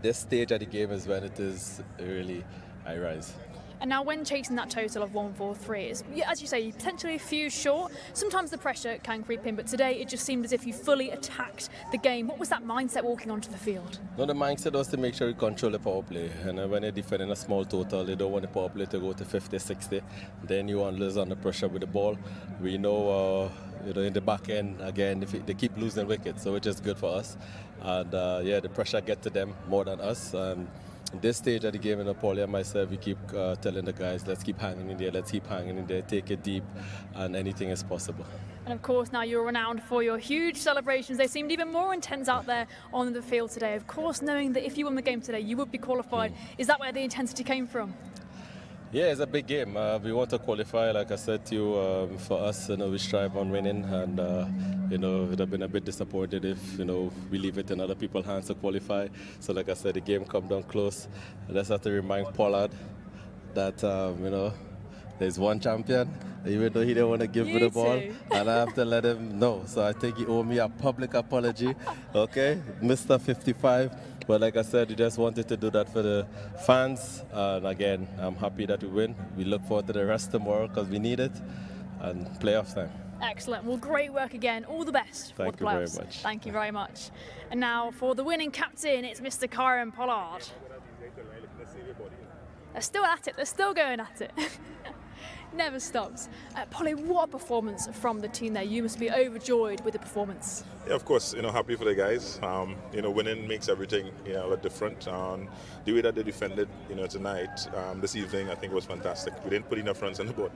this stage of the game is when it is really high rise. And now when chasing that total of 143, it's, as you say, potentially a few short. Sometimes the pressure can creep in, but today it just seemed as if you fully attacked the game. What was that mindset walking onto the field? No, the mindset was to make sure you control the power play. And when you're defending a small total, you don't want the power play to go to 50, 60. Then you want to lose under pressure with the ball. We know, in the back end, again, if they keep losing wickets, so which is good for us. And yeah, the pressure gets to them more than us. this stage of the game, Paulie and myself, we keep telling the guys, let's keep hanging in there, let's keep hanging in there, take it deep, and anything is possible. And of course, now you're renowned for your huge celebrations. They seemed even more intense out there on the field today. Of course, knowing that if you won the game today, you would be qualified. Is that where the intensity came from? Yeah, it's a big game. We want to qualify, like I said to you, for us, we strive on winning, and it would have been a bit disappointed if, we leave it in other people's hands to qualify. So like I said, the game come down close. I just have to remind Pollard that, there's one champion, even though he didn't want to give me the ball, and I have to let him know. So I think he owed me a public apology, okay, Mr. 55. But like I said, we just wanted to do that for the fans. And again, I'm happy that we win. We look forward to the rest tomorrow because we need it, and playoff time. Excellent. Well, great work again. All the best for the playoffs. Thank you very much. Thank you very much. And now for the winning captain, it's Mr. Kieran Pollard. They're still at it. They're still going at it. Never stops. Polly, what a performance from the team there. You must be overjoyed with the performance. Yeah, of course, happy for the guys. Winning makes everything, a lot different. The way that they defended, tonight, this evening, I think was fantastic. We didn't put enough runs on the board.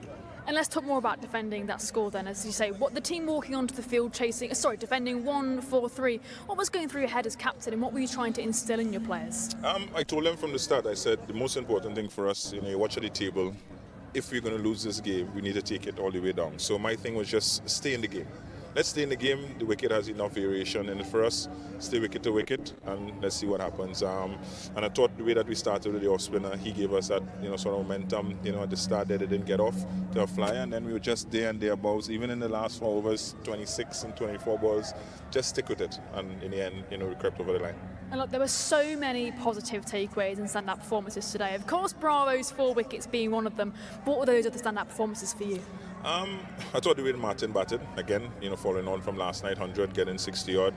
And let's talk more about defending that score then, as you say. What the team walking onto the field defending 1-4-3. What was going through your head as captain, and what were you trying to instill in your players? I told them from the start, I said, the most important thing for us, you watch at the table. If we're going to lose this game, we need to take it all the way down. So my thing was just stay in the game. Let's stay in the game. The wicket has enough variation in it for us. Stay wicket to wicket, and let's see what happens. And I thought the way that we started with the off spinner, he gave us that sort of momentum. At the start that it didn't get off to a flyer, and then we were just there and thereabouts. Even in the last 4 overs, 26 and 24 balls, just stick with it. And in the end, we crept over the line. And look, there were so many positive takeaways and standout performances today. Of course, Bravo's 4 wickets being one of them. What were those other standout performances for you? I thought the way Martin batted, again, following on from last night, 100, getting 60 odd.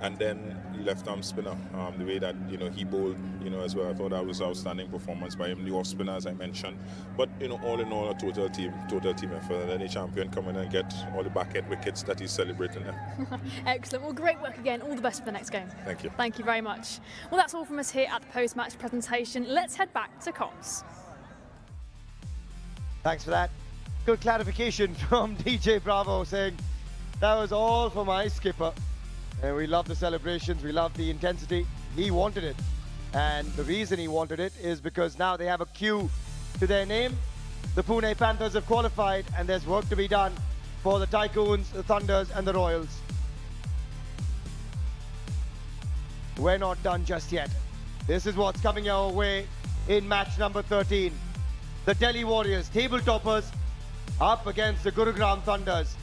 And then the left-arm spinner, the way that, he bowled, as well. I thought that was outstanding performance by him. The off-spinner, as I mentioned. But, all in all, a total team effort. And then the champion come in and get all the back-end wickets that he's celebrating there. Excellent. Well, great work again. All the best for the next game. Thank you. Thank you very much. Well, that's all from us here at the post-match presentation. Let's head back to comms. Thanks for that. Good clarification from DJ Bravo saying that was all for my skipper. And we love the celebrations, we love the intensity. He wanted it. And the reason he wanted it is because now they have a Q to their name. The Pune Panthers have qualified, and there's work to be done for the Tycoons, the Thunders and the Royals. We're not done just yet. This is what's coming our way in match number 13. The Delhi Warriors, table toppers, up against the Gurugram Thunders.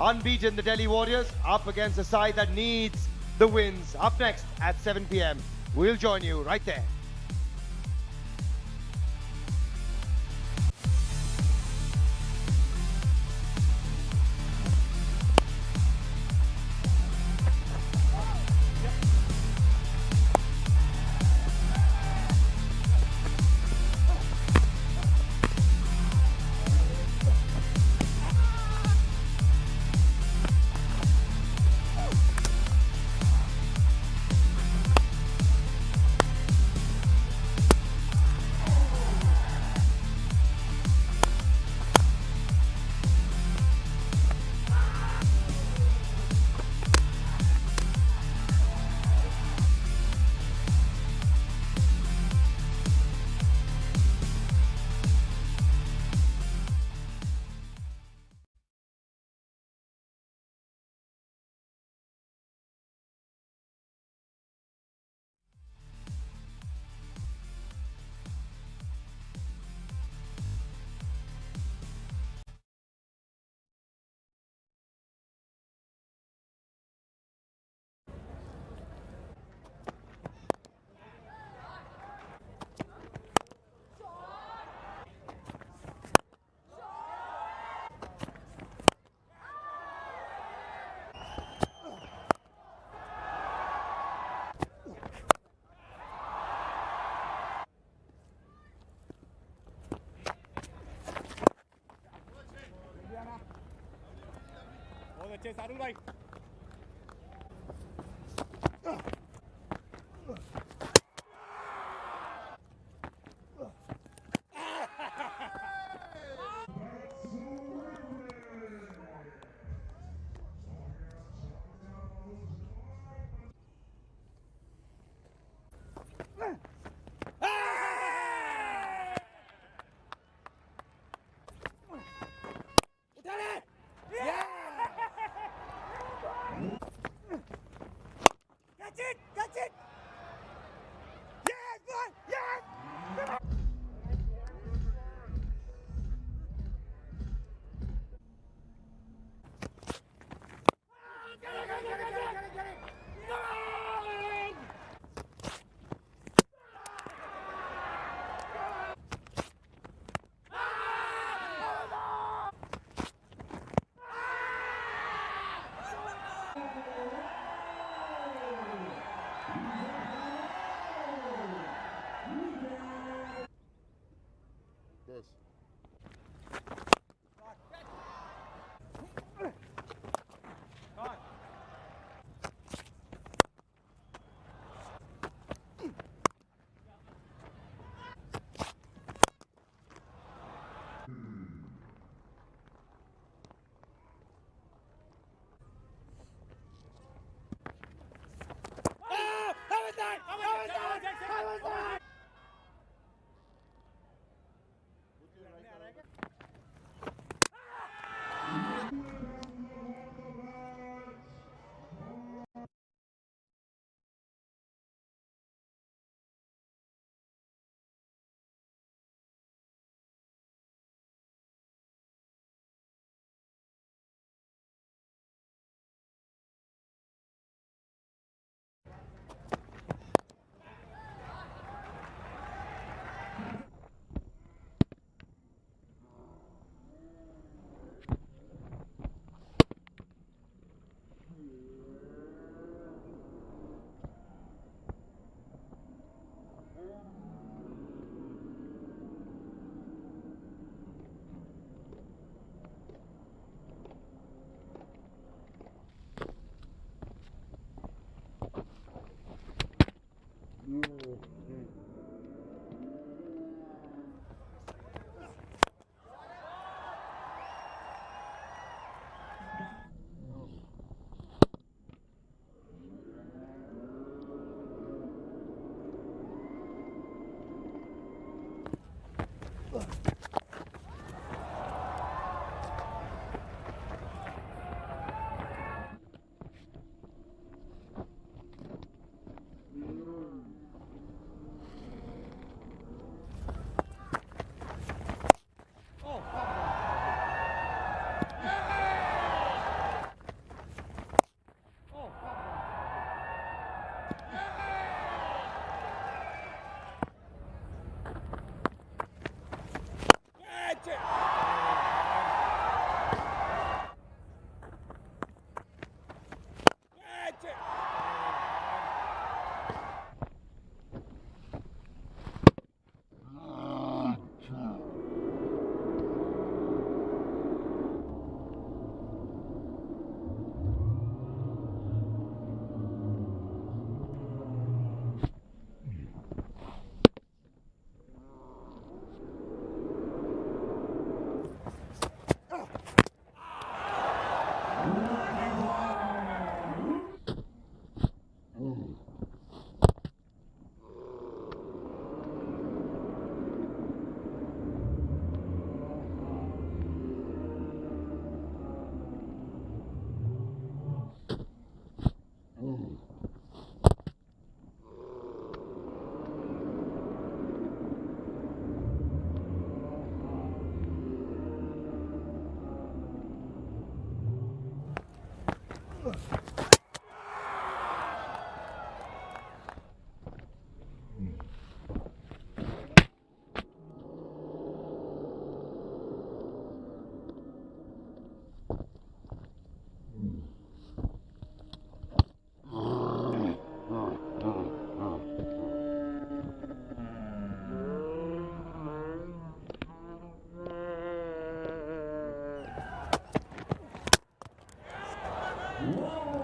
Unbeaten, the Delhi Warriors up against a side that needs the wins. Up next at 7 p.m. We'll join you right there. Whoa!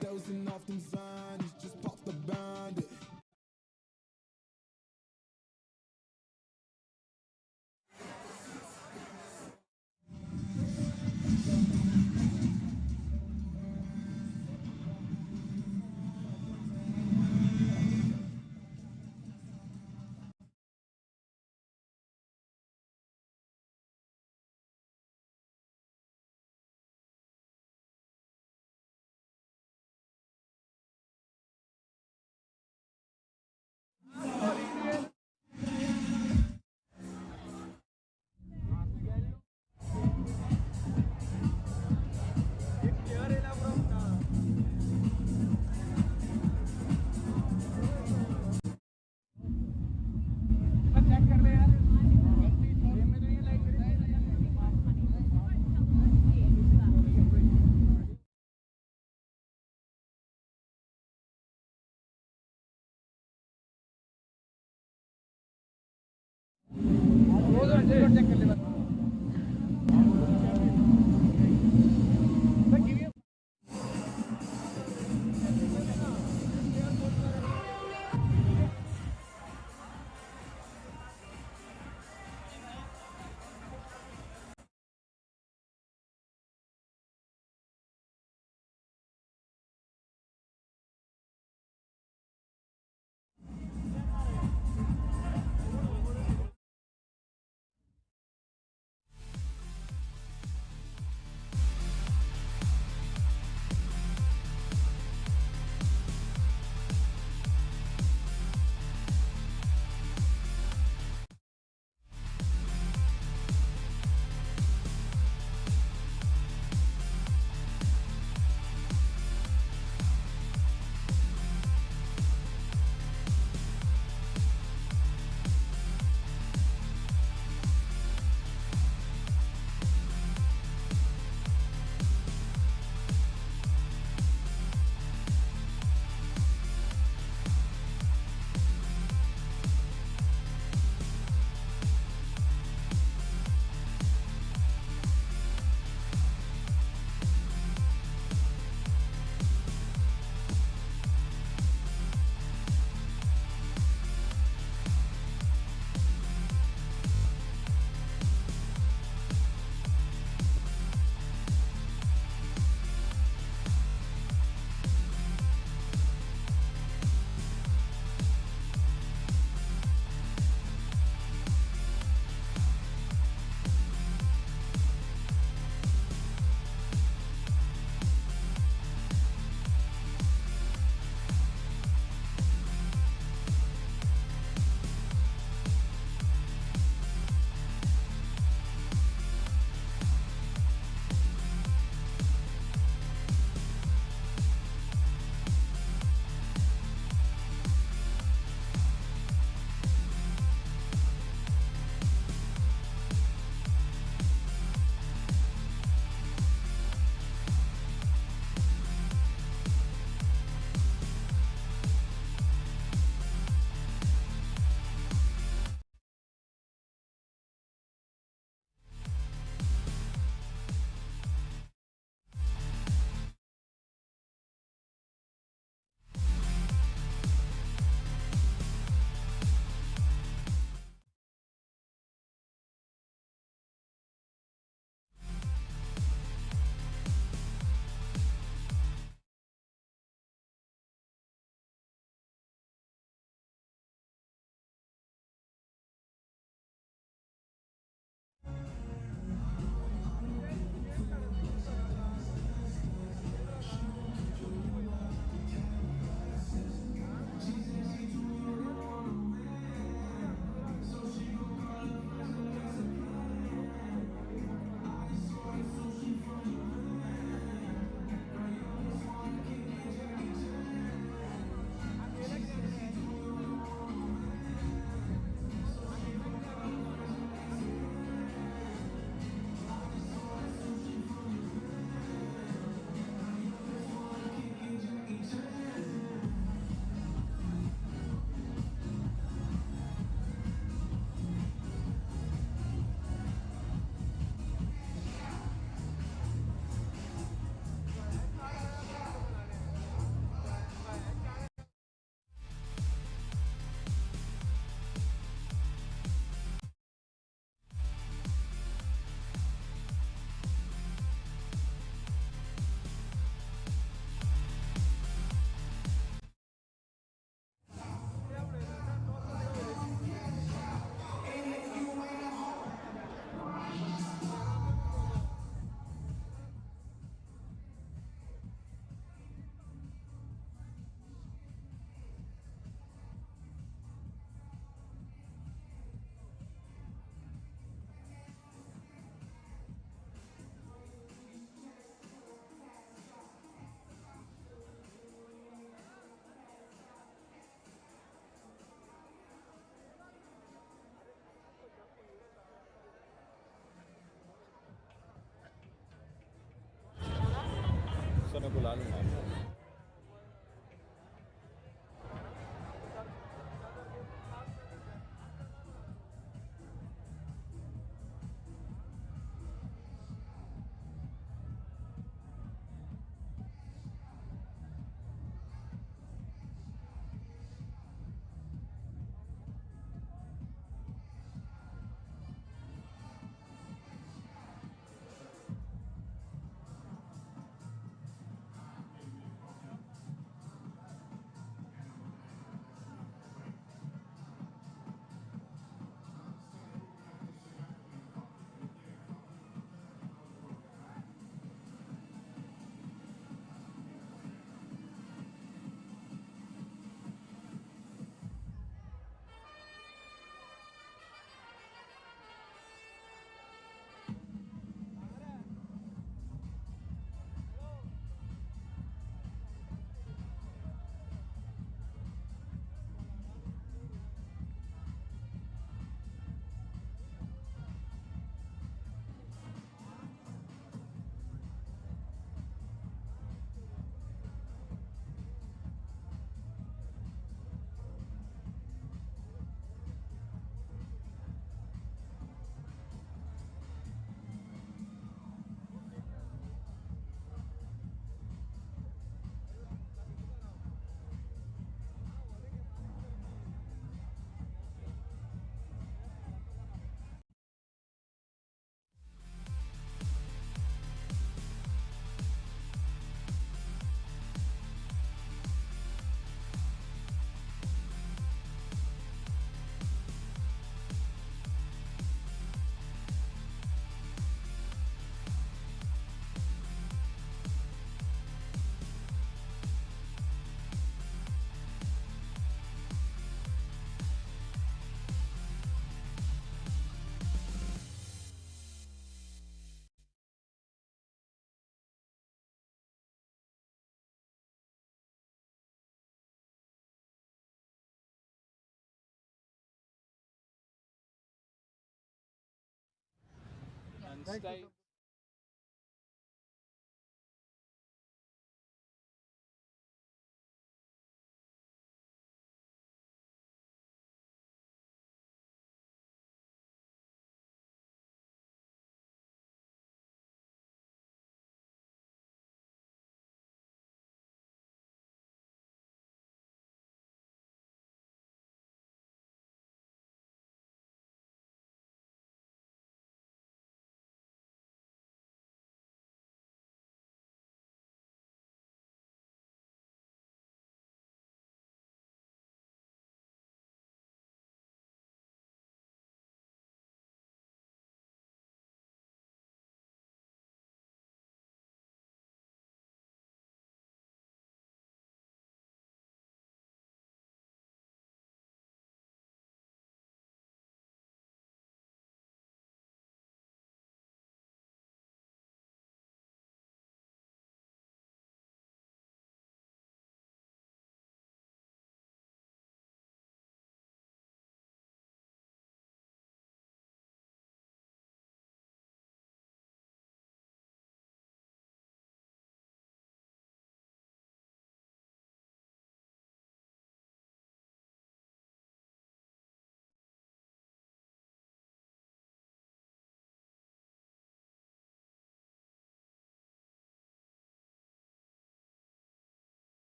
Dozing off them signs, just pop the bandit.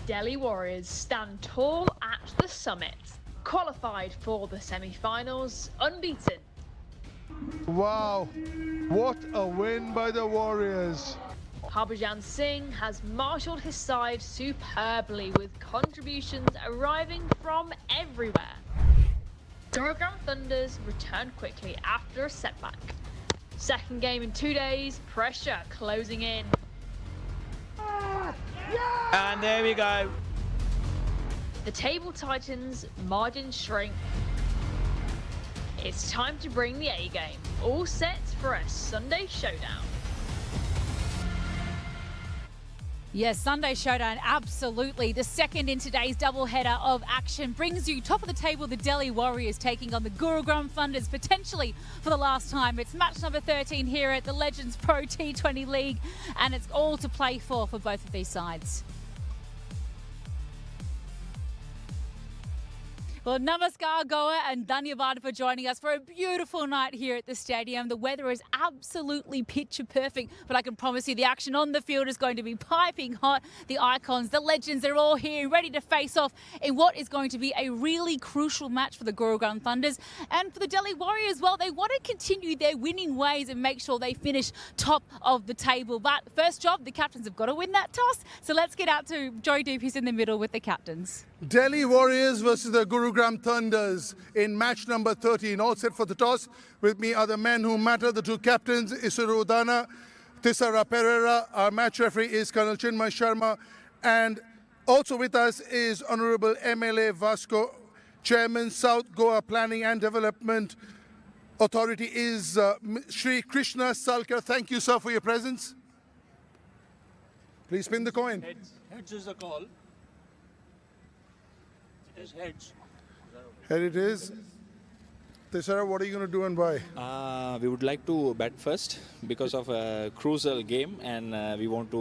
Delhi Warriors stand tall at the summit, qualified for the semi-finals, unbeaten. Wow, what a win by the Warriors. Harbhajan Singh has marshalled his side superbly with contributions arriving from everywhere. Gurugram Thunders return quickly after a setback. Second game in 2 days, pressure closing in. And there we go. The table tightens, margins shrink. It's time to bring the A game. All set for a Sunday showdown. Yes, Sunday showdown, absolutely. The second in today's doubleheader of action brings you top of the table, the Delhi Warriors taking on the Gurugram Thunders, potentially for the last time. It's match number 13 here at the Legends Pro T20 League, and it's all to play for both of these sides. Well, namaskar, Goa, and dhanyavad for joining us for a beautiful night here at the stadium. The weather is absolutely picture perfect, but I can promise you the action on the field is going to be piping hot. The icons, the legends, they're all here, ready to face off in what is going to be a really crucial match for the Gurugram Thunders. And for the Delhi Warriors, well, they want to continue their winning ways and make sure they finish top of the table. But first job, the captains have got to win that toss. So let's get out to Joy Deep, who's in the middle with the captains. Delhi Warriors versus the Gurugram Thunders in match number 13. All set for the toss. With me are the men who matter, the two captains, Isuru Udana, Tisara Pereira. Our match referee is Colonel Chinmay Sharma. And also with us is Honorable MLA Vasco, Chairman, South Goa Planning and Development Authority is Shri Krishna Salkar. Thank you, sir, for your presence. Please spin the coin. Heads is the call. It is heads. Here it is. Tisara, what are you going to do and why? We would like to bat first because of a crucial game, and we want to